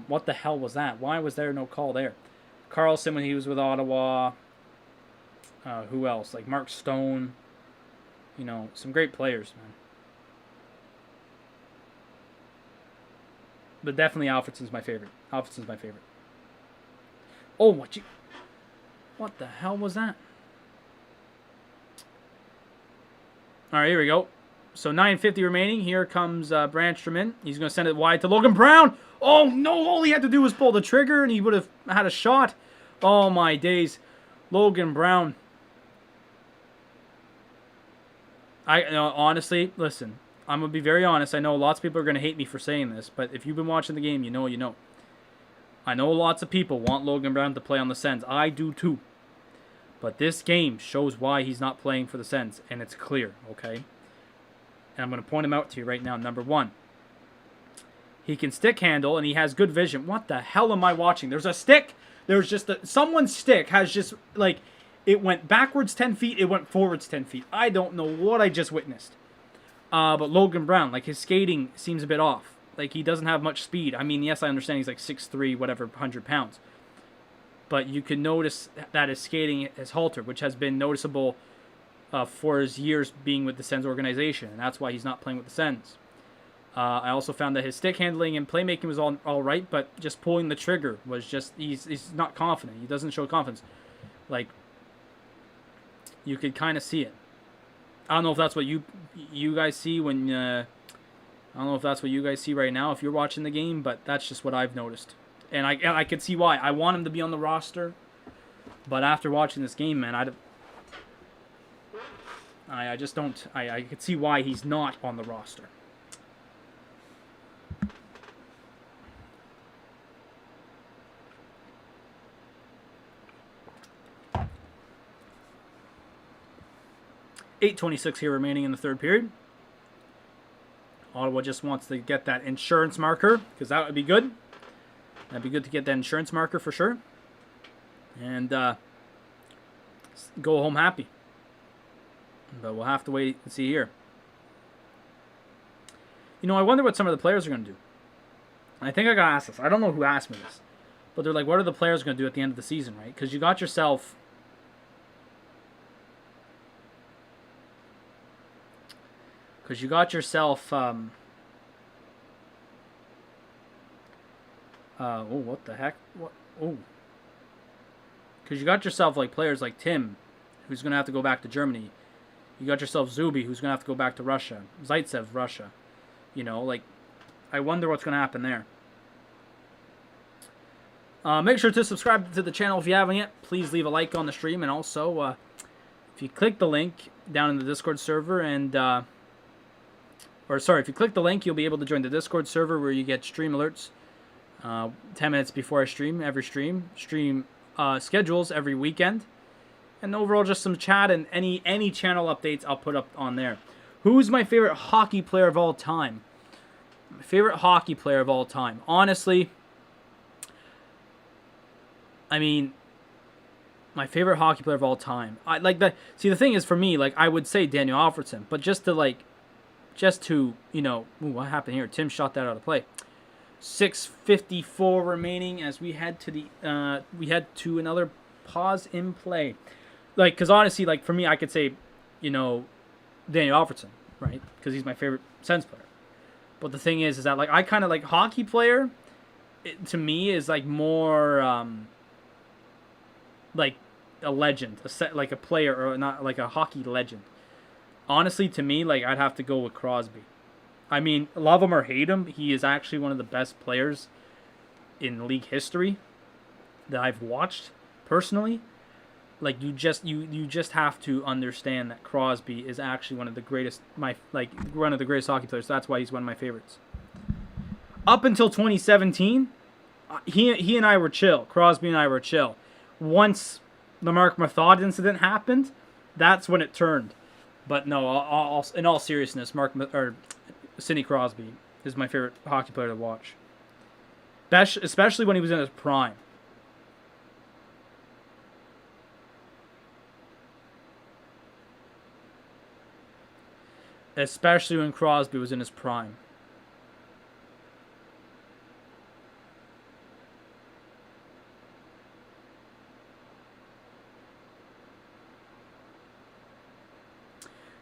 What the hell was that? Why was there no call there? Carlson when he was with Ottawa. Who else? Like Mark Stone. Some great players, man. But definitely Alfredsson's my favorite. Oh, what the hell was that? All right, here we go. So 9:50 remaining. Here comes Brandstrom in. He's going to send it wide to Logan Brown. Oh, no. All he had to do was pull the trigger, and he would have had a shot. Oh, my days. Logan Brown. Honestly, listen. I'm going to be very honest. I know lots of people are going to hate me for saying this, but if you've been watching the game, you know. I know lots of people want Logan Brown to play on the Sens. I do too. But this game shows why he's not playing for the Sens, and it's clear, okay? And I'm going to point him out to you right now. Number one, he can stick handle, and he has good vision. What the hell am I watching? There's a stick. There's just someone's stick has just, like, it went backwards 10 feet, it went forwards 10 feet. I don't know what I just witnessed. But Logan Brown, like, his skating seems a bit off. Like, he doesn't have much speed. I mean, yes, I understand he's like 6'3", whatever, 100 pounds. But you can notice that his skating has halted, which has been noticeable for his years being with the Sens organization. And that's why he's not playing with the Sens. I also found that his stick handling and playmaking was all right, but just pulling the trigger was just, he's not confident. He doesn't show confidence. Like, you could kind of see it. I don't know if that's what you guys see when... I don't know if that's what you guys see right now if you're watching the game, but that's just what I've noticed. And I could see why. I want him to be on the roster, but after watching this game, man, I just don't... I could see why he's not on the roster. .8:26 here remaining in the third period. Ottawa just wants to get that insurance marker, because that would be good. That'd be good to get that insurance marker for sure. And go home happy. But we'll have to wait and see here. I wonder what some of the players are going to do. I think I got asked this. I don't know who asked me this. But they're like, what are the players going to do at the end of the season, right? Because you got yourself... oh, what the heck? What? Oh. Because you got yourself like players like Tim, who's going to have to go back to Germany. You got yourself Zuby, who's going to have to go back to Russia. Zaitsev, Russia. I wonder what's going to happen there. Make sure to subscribe to the channel if you haven't yet. Please leave a like on the stream. And also, if you click the link down in the Discord server and... if you click the link, you'll be able to join the Discord server where you get stream alerts 10 minutes before I stream, every stream. Stream schedules every weekend. And overall, just some chat and any channel updates I'll put up on there. Who's my favorite hockey player of all time? My favorite hockey player of all time. Honestly, I mean, my favorite hockey player of all time. See, the thing is, for me, like, I would say Daniel Alfredsson, but just to, ooh, what happened here? Tim shot that out of play. 6:54 remaining as we head to another pause in play. Because honestly, for me, I could say, Daniel Alfredsson, right? Because he's my favorite Sens player. But the thing is that, I kind of like hockey player. to me is like more like a legend, like a player or not like a hockey legend. Honestly, to me, like I'd have to go with Crosby. I mean, love him or hate him, he is actually one of the best players in league history that I've watched personally. Like you just have to understand that Crosby is actually one of the greatest one of the greatest hockey players. That's why he's one of my favorites. Up until 2017, he and I were chill. Crosby and I were chill. Once the Mark Mathod incident happened, that's when it turned. But no, in all seriousness, Sidney Crosby is my favorite hockey player to watch. Especially when he was in his prime. Especially when Crosby was in his prime.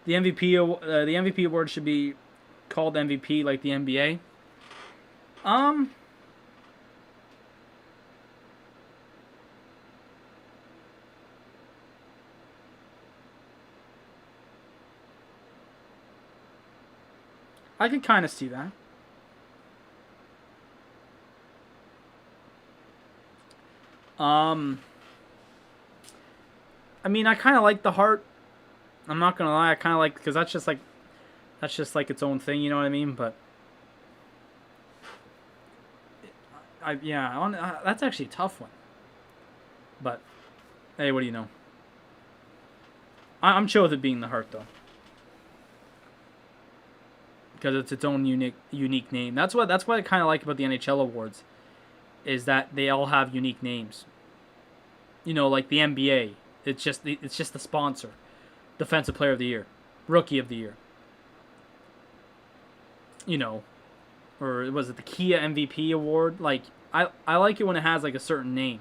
The MVP award should be called MVP like the NBA. I could kind of see that. I mean, I kind of like the Hart. I'm not gonna lie, I kind of like because that's just like its own thing, you know what I mean? But that's actually a tough one. But hey, what do you know? I'm chill with it being the Hart though, because it's its own unique name. That's what I kind of like about the NHL awards, is that they all have unique names. You know, like the NBA, it's just the sponsor, Defensive Player of the Year, Rookie of the Year. You know, or was it the Kia MVP award? Like I like it when it has like a certain name.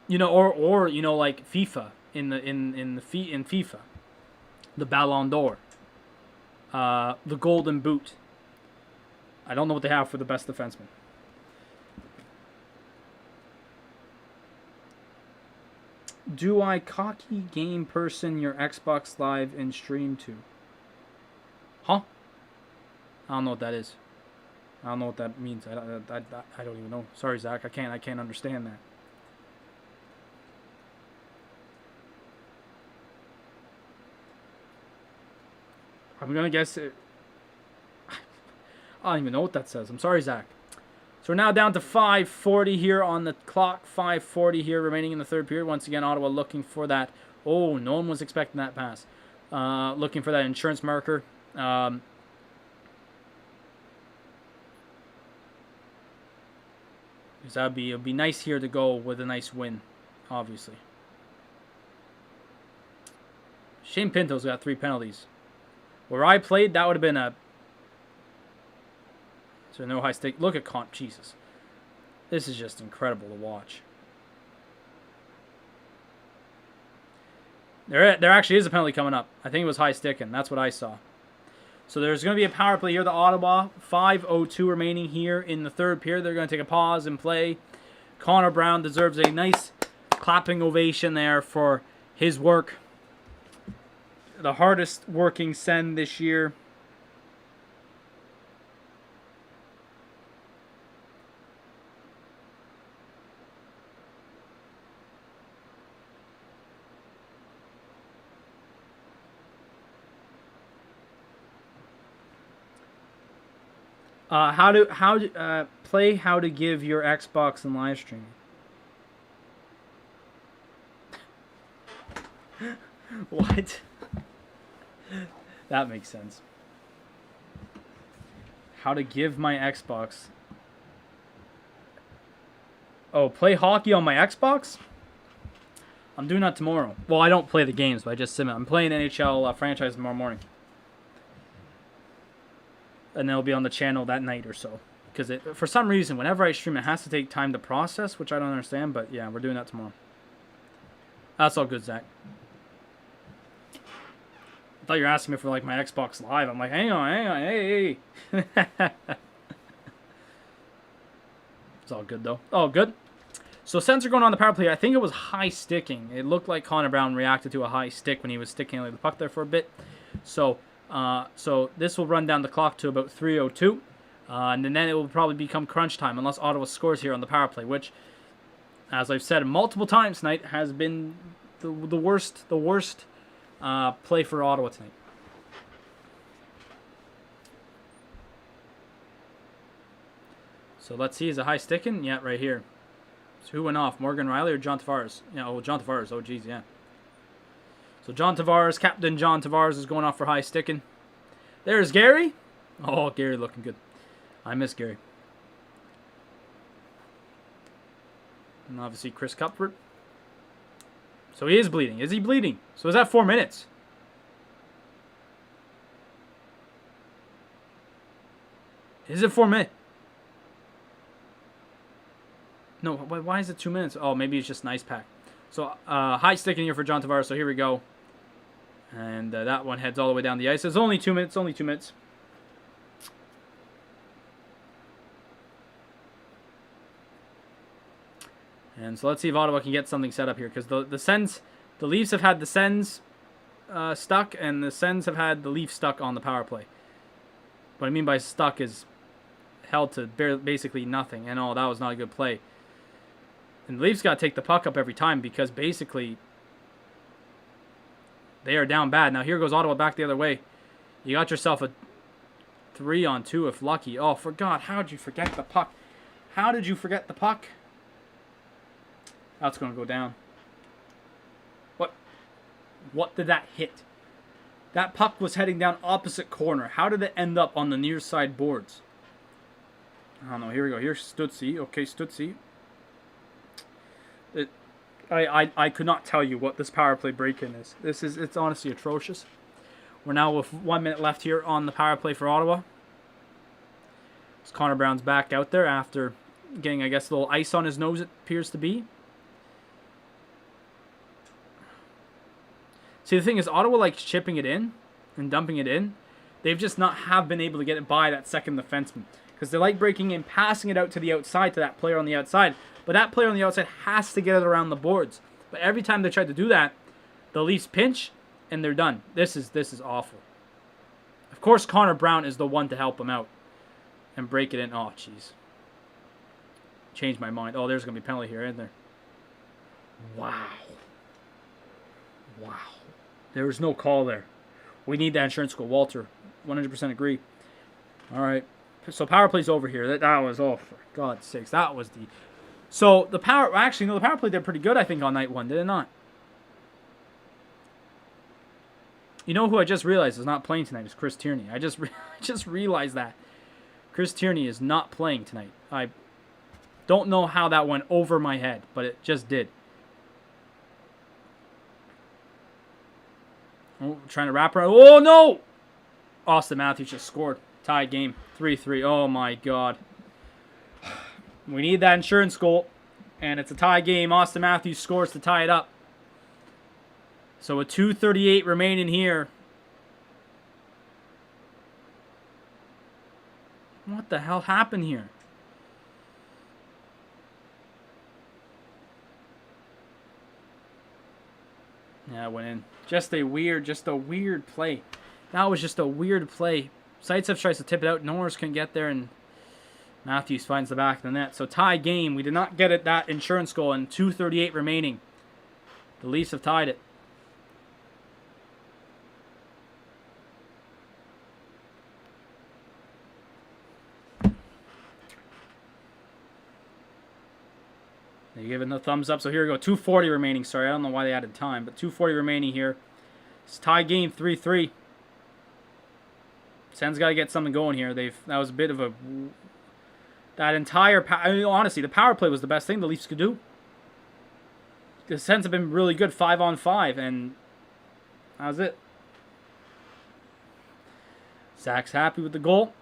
You know, or you know, like FIFA in FIFA, the Ballon d'Or, the Golden Boot. I don't know what they have for the best defenseman. Do I cocky game person your Xbox Live and stream to? Huh? I don't know what that is. I don't know what that means. I don't even know. Sorry, Zach. I can't understand that. I'm gonna guess it. I don't even know what that says. I'm sorry, Zach. So we're now down to 5:40 here on the clock. 5:40 here remaining in the third period. Once again, Ottawa looking for that. Oh, no one was expecting that pass. Looking for that insurance marker. Because it'd be nice here to go with a nice win, obviously. Shane Pinto's got 3 penalties. Where I played, that would have been a... So no high stick. Look at Jesus. This is just incredible to watch. There actually is a penalty coming up. I think it was high sticking. That's what I saw. So there's going to be a power play here. The Ottawa, 5:02 remaining here in the third period. They're going to take a pause and play. Connor Brown deserves a nice clapping ovation there for his work. The hardest working send this year. How to give your Xbox and live streaming. What? That makes sense. How to give my Xbox. Oh, play hockey on my Xbox? I'm doing that tomorrow. Well, I don't play the games, but I just sim it. I'm playing NHL franchise tomorrow morning. And it'll be on the channel that night or so. Because for some reason, whenever I stream, it has to take time to process, which I don't understand. But yeah, we're doing that tomorrow. That's all good, Zach. I thought you were asking me for like my Xbox Live. I'm like, hang on, hey. It's all good though. Oh, good. So sensor going on the power play. I think it was high sticking. It looked like Connor Brown reacted to a high stick when he was sticking like the puck there for a bit. So this will run down the clock to about 3:02, and then it will probably become crunch time unless Ottawa scores here on the power play, which, as I've said multiple times tonight, has been the worst play for Ottawa tonight. So let's see, is it high sticking? Yeah, right here. So who went off, Morgan Riley or John Tavares? Yeah, oh, John Tavares. Oh, geez, yeah. So John Tavares, Captain John Tavares is going off for high sticking. There's Gary. Oh, Gary looking good. I miss Gary. And obviously Chris Cupford. So he is bleeding. Is he bleeding? So is that 4 minutes? Is it 4 minutes? No, why is it 2 minutes? Oh, maybe it's just an ice pack. So high sticking here for John Tavares. So here we go. And that one heads all the way down the ice. It's only 2 minutes. Only 2 minutes. And so let's see if Ottawa can get something set up here. Because the Leafs have had the Sens stuck. And the Sens have had the Leafs stuck on the power play. What I mean by stuck is held to basically nothing. And oh, that was not a good play. And the Leafs got to take the puck up every time because basically they are down bad. Now here goes Ottawa back the other way. You got yourself a 3-on-2 if lucky. Oh, for God, how did you forget the puck? How did you forget the puck? That's going to go down. What did that hit? That puck was heading down opposite corner. How did it end up on the near side boards? I don't know. Here we go. Here's Stützle. Okay, Stützle. I could not tell you what this power play break-in is. It's honestly atrocious. We're now with 1 minute left here on the power play for Ottawa. So Connor Brown's back out there after getting, I guess, a little ice on his nose, it appears to be. See, the thing is, Ottawa likes chipping it in and dumping it in. They've just not been able to get it by that second defenseman. Because they like breaking in, passing it out to the outside to that player on the outside. But that player on the outside has to get it around the boards. But every time they try to do that, the Leafs pinch and they're done. This is awful. Of course, Connor Brown is the one to help him out and break it in. Oh, jeez. Changed my mind. Oh, there's going to be a penalty here, isn't there? Wow. Wow. There was no call there. We need that insurance goal. Walter, 100% agree. All right. So power play's over here. That was, oh, for God's sakes. That was the... So the power... Actually, no, the power play did pretty good, I think, on night one. Did it not? You know who I just realized is not playing tonight is Chris Tierney. I just realized that. Chris Tierney is not playing tonight. I don't know how that went over my head, but it just did. Oh, trying to wrap around. Oh, no! Austin Matthews just scored. Tied game. 3-3. Oh, my God. We need that insurance goal. And it's a tie game. Austin Matthews scores to tie it up. So with 2:38 remaining here. What the hell happened here? Yeah, it went in. Just a weird play. That was just a weird play. Zaitsev tries to tip it out. Norris can get there, and Matthews finds the back of the net. So tie game. We did not get it that insurance goal, and 2:38 remaining. The Leafs have tied it. They give it no thumbs up. So here we go. 2:40 remaining. Sorry, I don't know why they added time, but 2:40 remaining here. It's tie game 3-3. Sens got to get something going here. That was a bit of a... That entire... I mean, honestly, the power play was the best thing the Leafs could do. The Sens have been really good 5-on-5, and that was it. Zach's happy with the goal.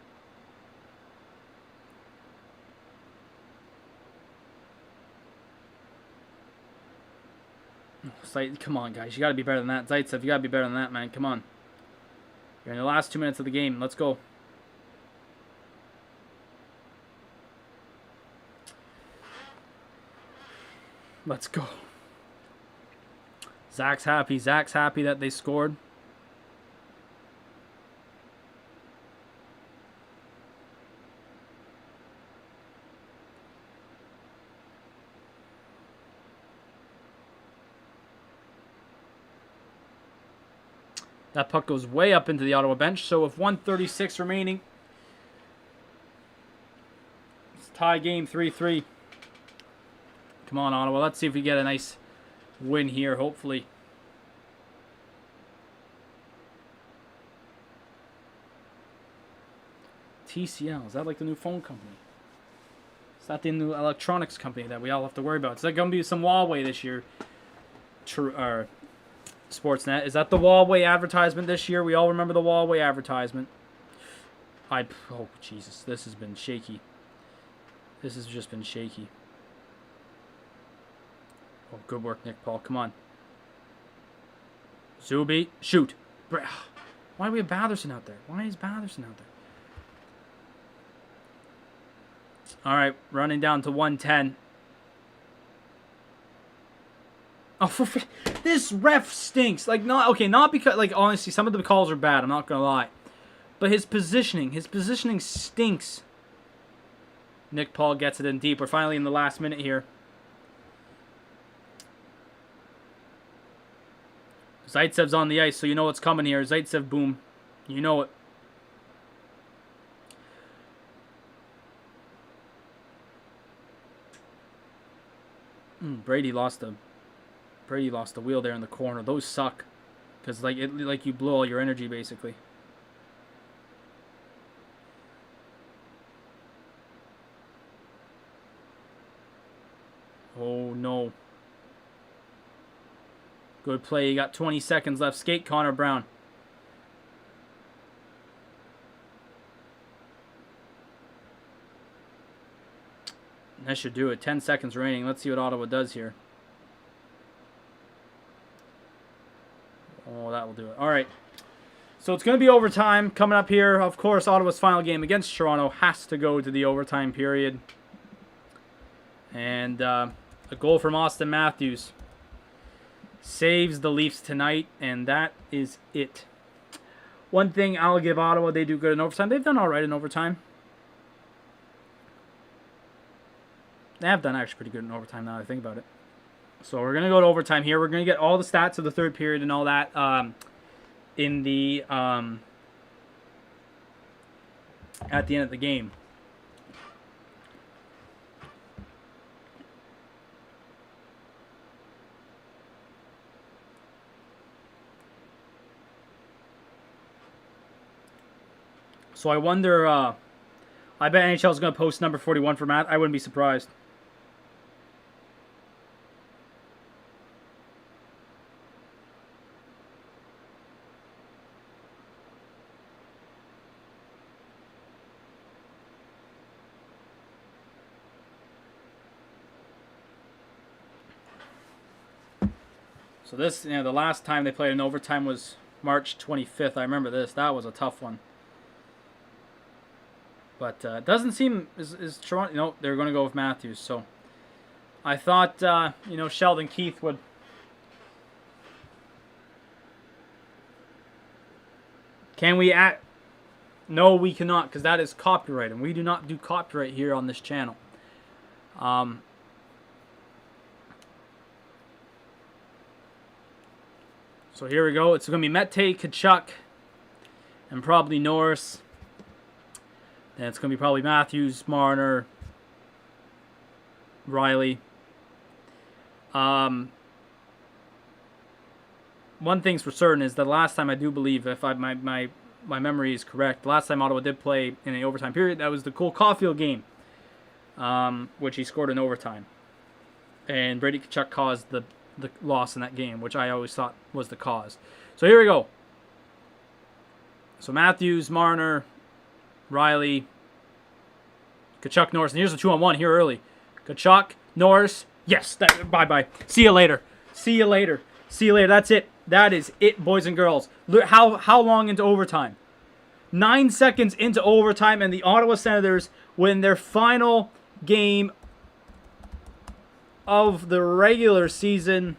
Come on, guys. You got to be better than that. Zaitsev, you got to be better than that, man. Come on. We're in the last 2 minutes of the game. Let's go. Let's go. Zach's happy. Zach's happy that they scored. That puck goes way up into the Ottawa bench. So with 1:36 remaining, it's tie game 3-3. Come on, Ottawa. Let's see if we get a nice win here, hopefully. TCL, is that like the new phone company? Is that the new electronics company that we all have to worry about? Is that going to be some Huawei this year? Sportsnet. Is that the Huawei advertisement this year? We all remember the Huawei advertisement. Oh, Jesus. This has been shaky. This has just been shaky. Oh, good work, Nick Paul. Come on. Zuby. Shoot. Why do we have Batherson out there? Why is Batherson out there? All right. Running down to 110. Oh, this ref stinks. Like, not because, like, honestly, some of the calls are bad. I'm not going to lie. But his positioning stinks. Nick Paul gets it in deep. We're finally in the last minute here. Zaitsev's on the ice, so you know what's coming here. Zaitsev, boom. You know it. Brady lost the wheel there in the corner. Those suck, because like you blew all your energy basically. Oh no. Good play. You got 20 seconds left. Skate, Connor Brown. That should do it. 10 seconds remaining. Let's see what Ottawa does here. Oh, that will do it. All right. So it's going to be overtime coming up here. Of course, Ottawa's final game against Toronto has to go to the overtime period. And a goal from Austin Matthews saves the Leafs tonight, and that is it. One thing I'll give Ottawa, they do good in overtime. They've done all right in overtime. They have done actually pretty good in overtime now that I think about it. So we're going to go to overtime here. We're going to get all the stats of the third period and all that in the at the end of the game. So I wonder, I bet NHL is going to post number 41 for Matt. I wouldn't be surprised. So this, the last time they played in overtime was March 25th. I remember this. That was a tough one. But it doesn't seem is Toronto. No, they're going to go with Matthews. So I thought Sheldon Keith would. Can we act? No, we cannot, because that is copyright, and we do not do copyright here on this channel. So here we go. It's going to be Mete, Tkachuk, and probably Norris. And it's going to be probably Matthews, Marner, Riley. One thing's for certain is that last time, I do believe, if my memory is correct, the last time Ottawa did play in an overtime period, that was the Cole Caulfield game, which he scored in overtime. And Brady Tkachuk caused the loss in that game, which I always thought was the cause. So here we go. So Matthews, Marner, Riley, Tkachuk, Norris, and here's the 2-on-1 here early. Tkachuk, Norris, yes, bye-bye. See you later. See you later. See you later. That's it. That is it, boys and girls. Look how long into overtime? 9 seconds into overtime, and the Ottawa Senators win their final game of the regular season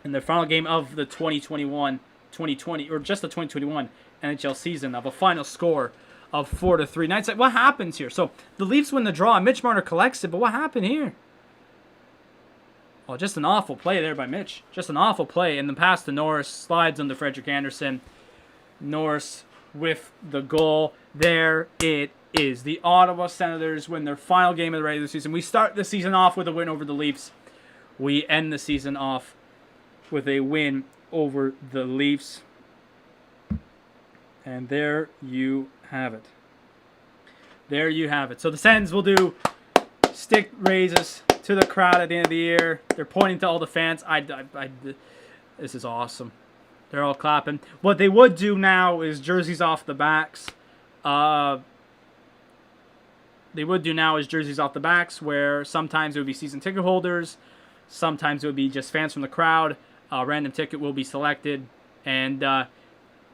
and their final game of the 2020, or just the 2021 NHL season, of a final score of 4-3. Now it's like, what happens here? So the Leafs win the draw. Mitch Marner collects it, but what happened here? Oh, just an awful play there by Mitch. Just an awful play. And the pass to Norris, slides under Frederik Andersen. Norris with the goal. There it is. The Ottawa Senators win their final game of the regular season. We start the season off with a win over the Leafs. We end the season off with a win over the Leafs. And there you have it. There you have it. So the Sens will do stick raises to the crowd at the end of the year. They're pointing to all the fans. This is awesome. They're all clapping. What they would do now is jerseys off the backs. Where sometimes it would be season ticket holders. Sometimes it would be just fans from the crowd. A random ticket will be selected. And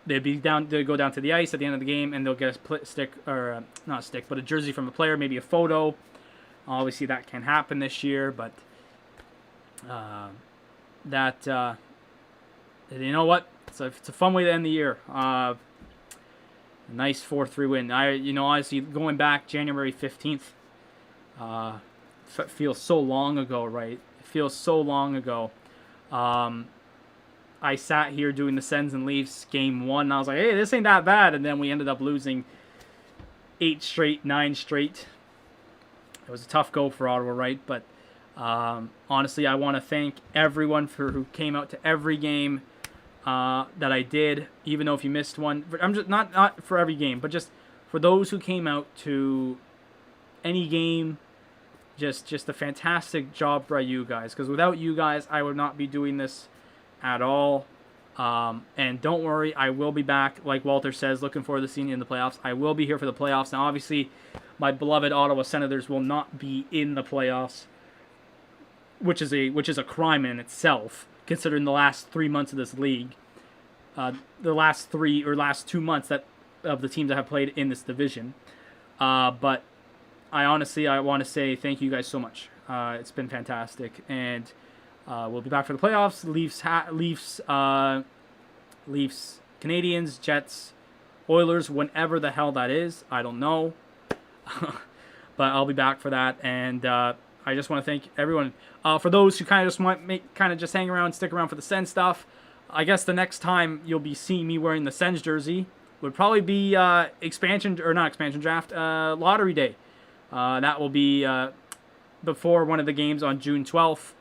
they'd go down to the ice at the end of the game, and they'll get a stick, or not a stick, but a jersey from a player, maybe a photo. Obviously, that can happen this year, but you know what? It's a fun way to end the year. Nice 4-3 win. Honestly, going back January 15th, feels so long ago, right? It feels so long ago. I sat here doing the Sens and Leafs game 1, and I was like, hey, this ain't that bad. And then we ended up losing 8 straight, 9 straight. It was a tough go for Ottawa, right? But honestly, I want to thank everyone who came out to every game that I did, even though if you missed one. I'm just not for every game, but just for those who came out to any game. Just a fantastic job by you guys, because without you guys, I would not be doing this at all. And don't worry, I will be back. Like Walter says, looking forward to seeing you in the playoffs. I will be here for the playoffs. Now, obviously, my beloved Ottawa Senators will not be in the playoffs, which is a crime in itself, considering the last 3 months of this league, the last 2 months of the teams that have played in this division. But I want to say thank you guys so much. It's been fantastic, and we'll be back for the playoffs. Leafs, Canadians, Jets, Oilers, whenever the hell that is. I don't know. But I'll be back for that. And I just want to thank everyone. For those who kind of just just hang around, stick around for the Sens stuff. I guess the next time you'll be seeing me wearing the Sens jersey would probably be draft, lottery day. That will be before one of the games on June 12th.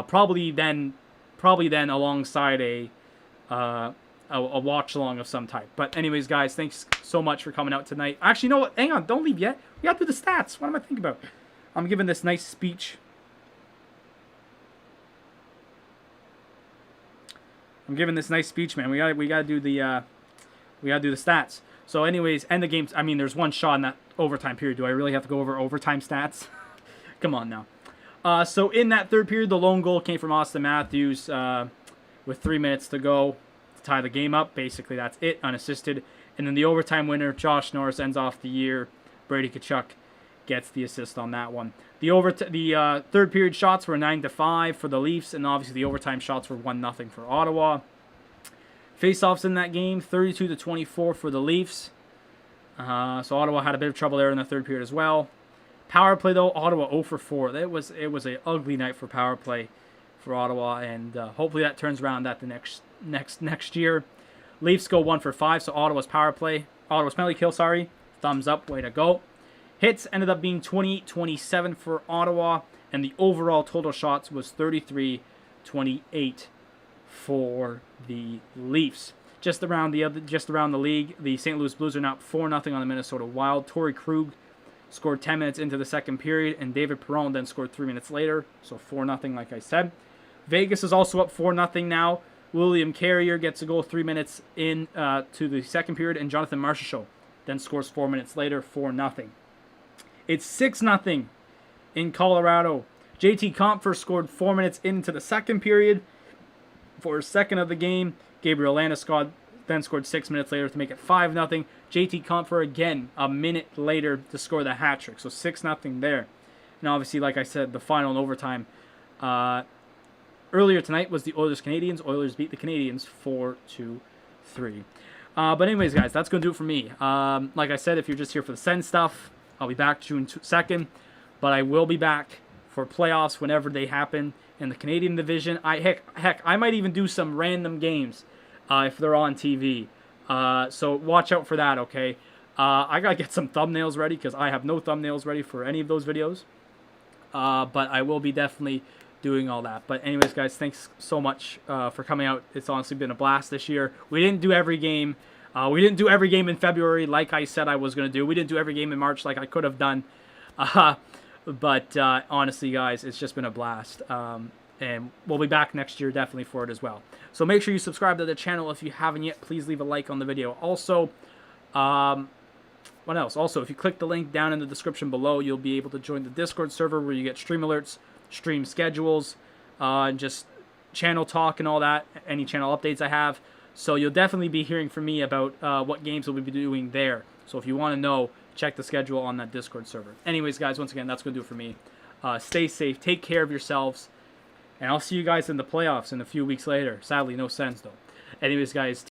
Probably then alongside a watch-along of some type. But anyways, guys, thanks so much for coming out tonight. Actually, you know what? Hang on. Don't leave yet. We got to do the stats. What am I thinking about? I'm giving this nice speech. Man. We gotta do the stats. So anyways, end the games. I mean, there's one shot in that overtime period. Do I really have to go over overtime stats? Come on now. So in that third period, the lone goal came from Austin Matthews with 3 minutes to go to tie the game up. Basically, that's it, unassisted. And then the overtime winner, Josh Norris, ends off the year. Brady Tkachuk gets the assist on that one. The third period shots were 9-5 for the Leafs, and obviously the overtime shots were 1-0 for Ottawa. Faceoffs in that game, 32-24 for the Leafs. So Ottawa had a bit of trouble there in the third period as well. Power play, though, Ottawa 0 for 4. It was an ugly night for power play for Ottawa, and hopefully that turns around at the next year. Leafs go 1 for 5, so Ottawa's penalty kill, thumbs up, way to go. Hits ended up being 28-27 for Ottawa, and the overall total shots was 33-28 for the Leafs. Just around the league, the St. Louis Blues are now 4-0 on the Minnesota Wild. Torrey Krug scored 10 minutes into the second period, and David Perron then scored 3 minutes later, so 4-0 like I said. Vegas is also up 4-0 now. William Carrier gets a goal 3 minutes in to the second period, and Jonathan Marchessault then scores 4 minutes later, 4-0. It's 6-0 in Colorado. JT Compher scored 4 minutes into the second period. For his second of the game, Gabriel Landeskog then scored 6 minutes later to make it 5-0. JT Compher again a minute later to score the hat trick. So 6-0 there. And obviously, like I said, the final in overtime. Earlier tonight was the Oilers-Canadiens. Oilers beat the Canadiens 4-3. But anyways, guys, that's going to do it for me. Like I said, if you're just here for the Sens stuff, I'll be back June 2nd. But I will be back for playoffs whenever they happen in the Canadian division. Heck, I might even do some random games if they're on TV. So watch out for that, okay? I got to get some thumbnails ready because I have no thumbnails ready for any of those videos. But I will be definitely doing all that. But anyways, guys, thanks so much for coming out. It's honestly been a blast this year. We didn't do every game. We didn't do every game in February like I said I was going to do. We didn't do every game in March like I could have done. But honestly, guys, it's just been a blast. And we'll be back next year definitely for it as well. So make sure you subscribe to the channel if you haven't yet. Please leave a like on the video. Also, what else? Also, if you click the link down in the description below, you'll be able to join the Discord server where you get stream alerts, stream schedules, and just channel talk and all that, any channel updates I have. So you'll definitely be hearing from me about what games we'll be doing there. So if you want to know, check the schedule on that Discord server. Anyways, guys, once again, that's going to do it for me. Stay safe, take care of yourselves, and I'll see you guys in the playoffs in a few weeks later. Sadly, no Sens, though. Anyways, guys,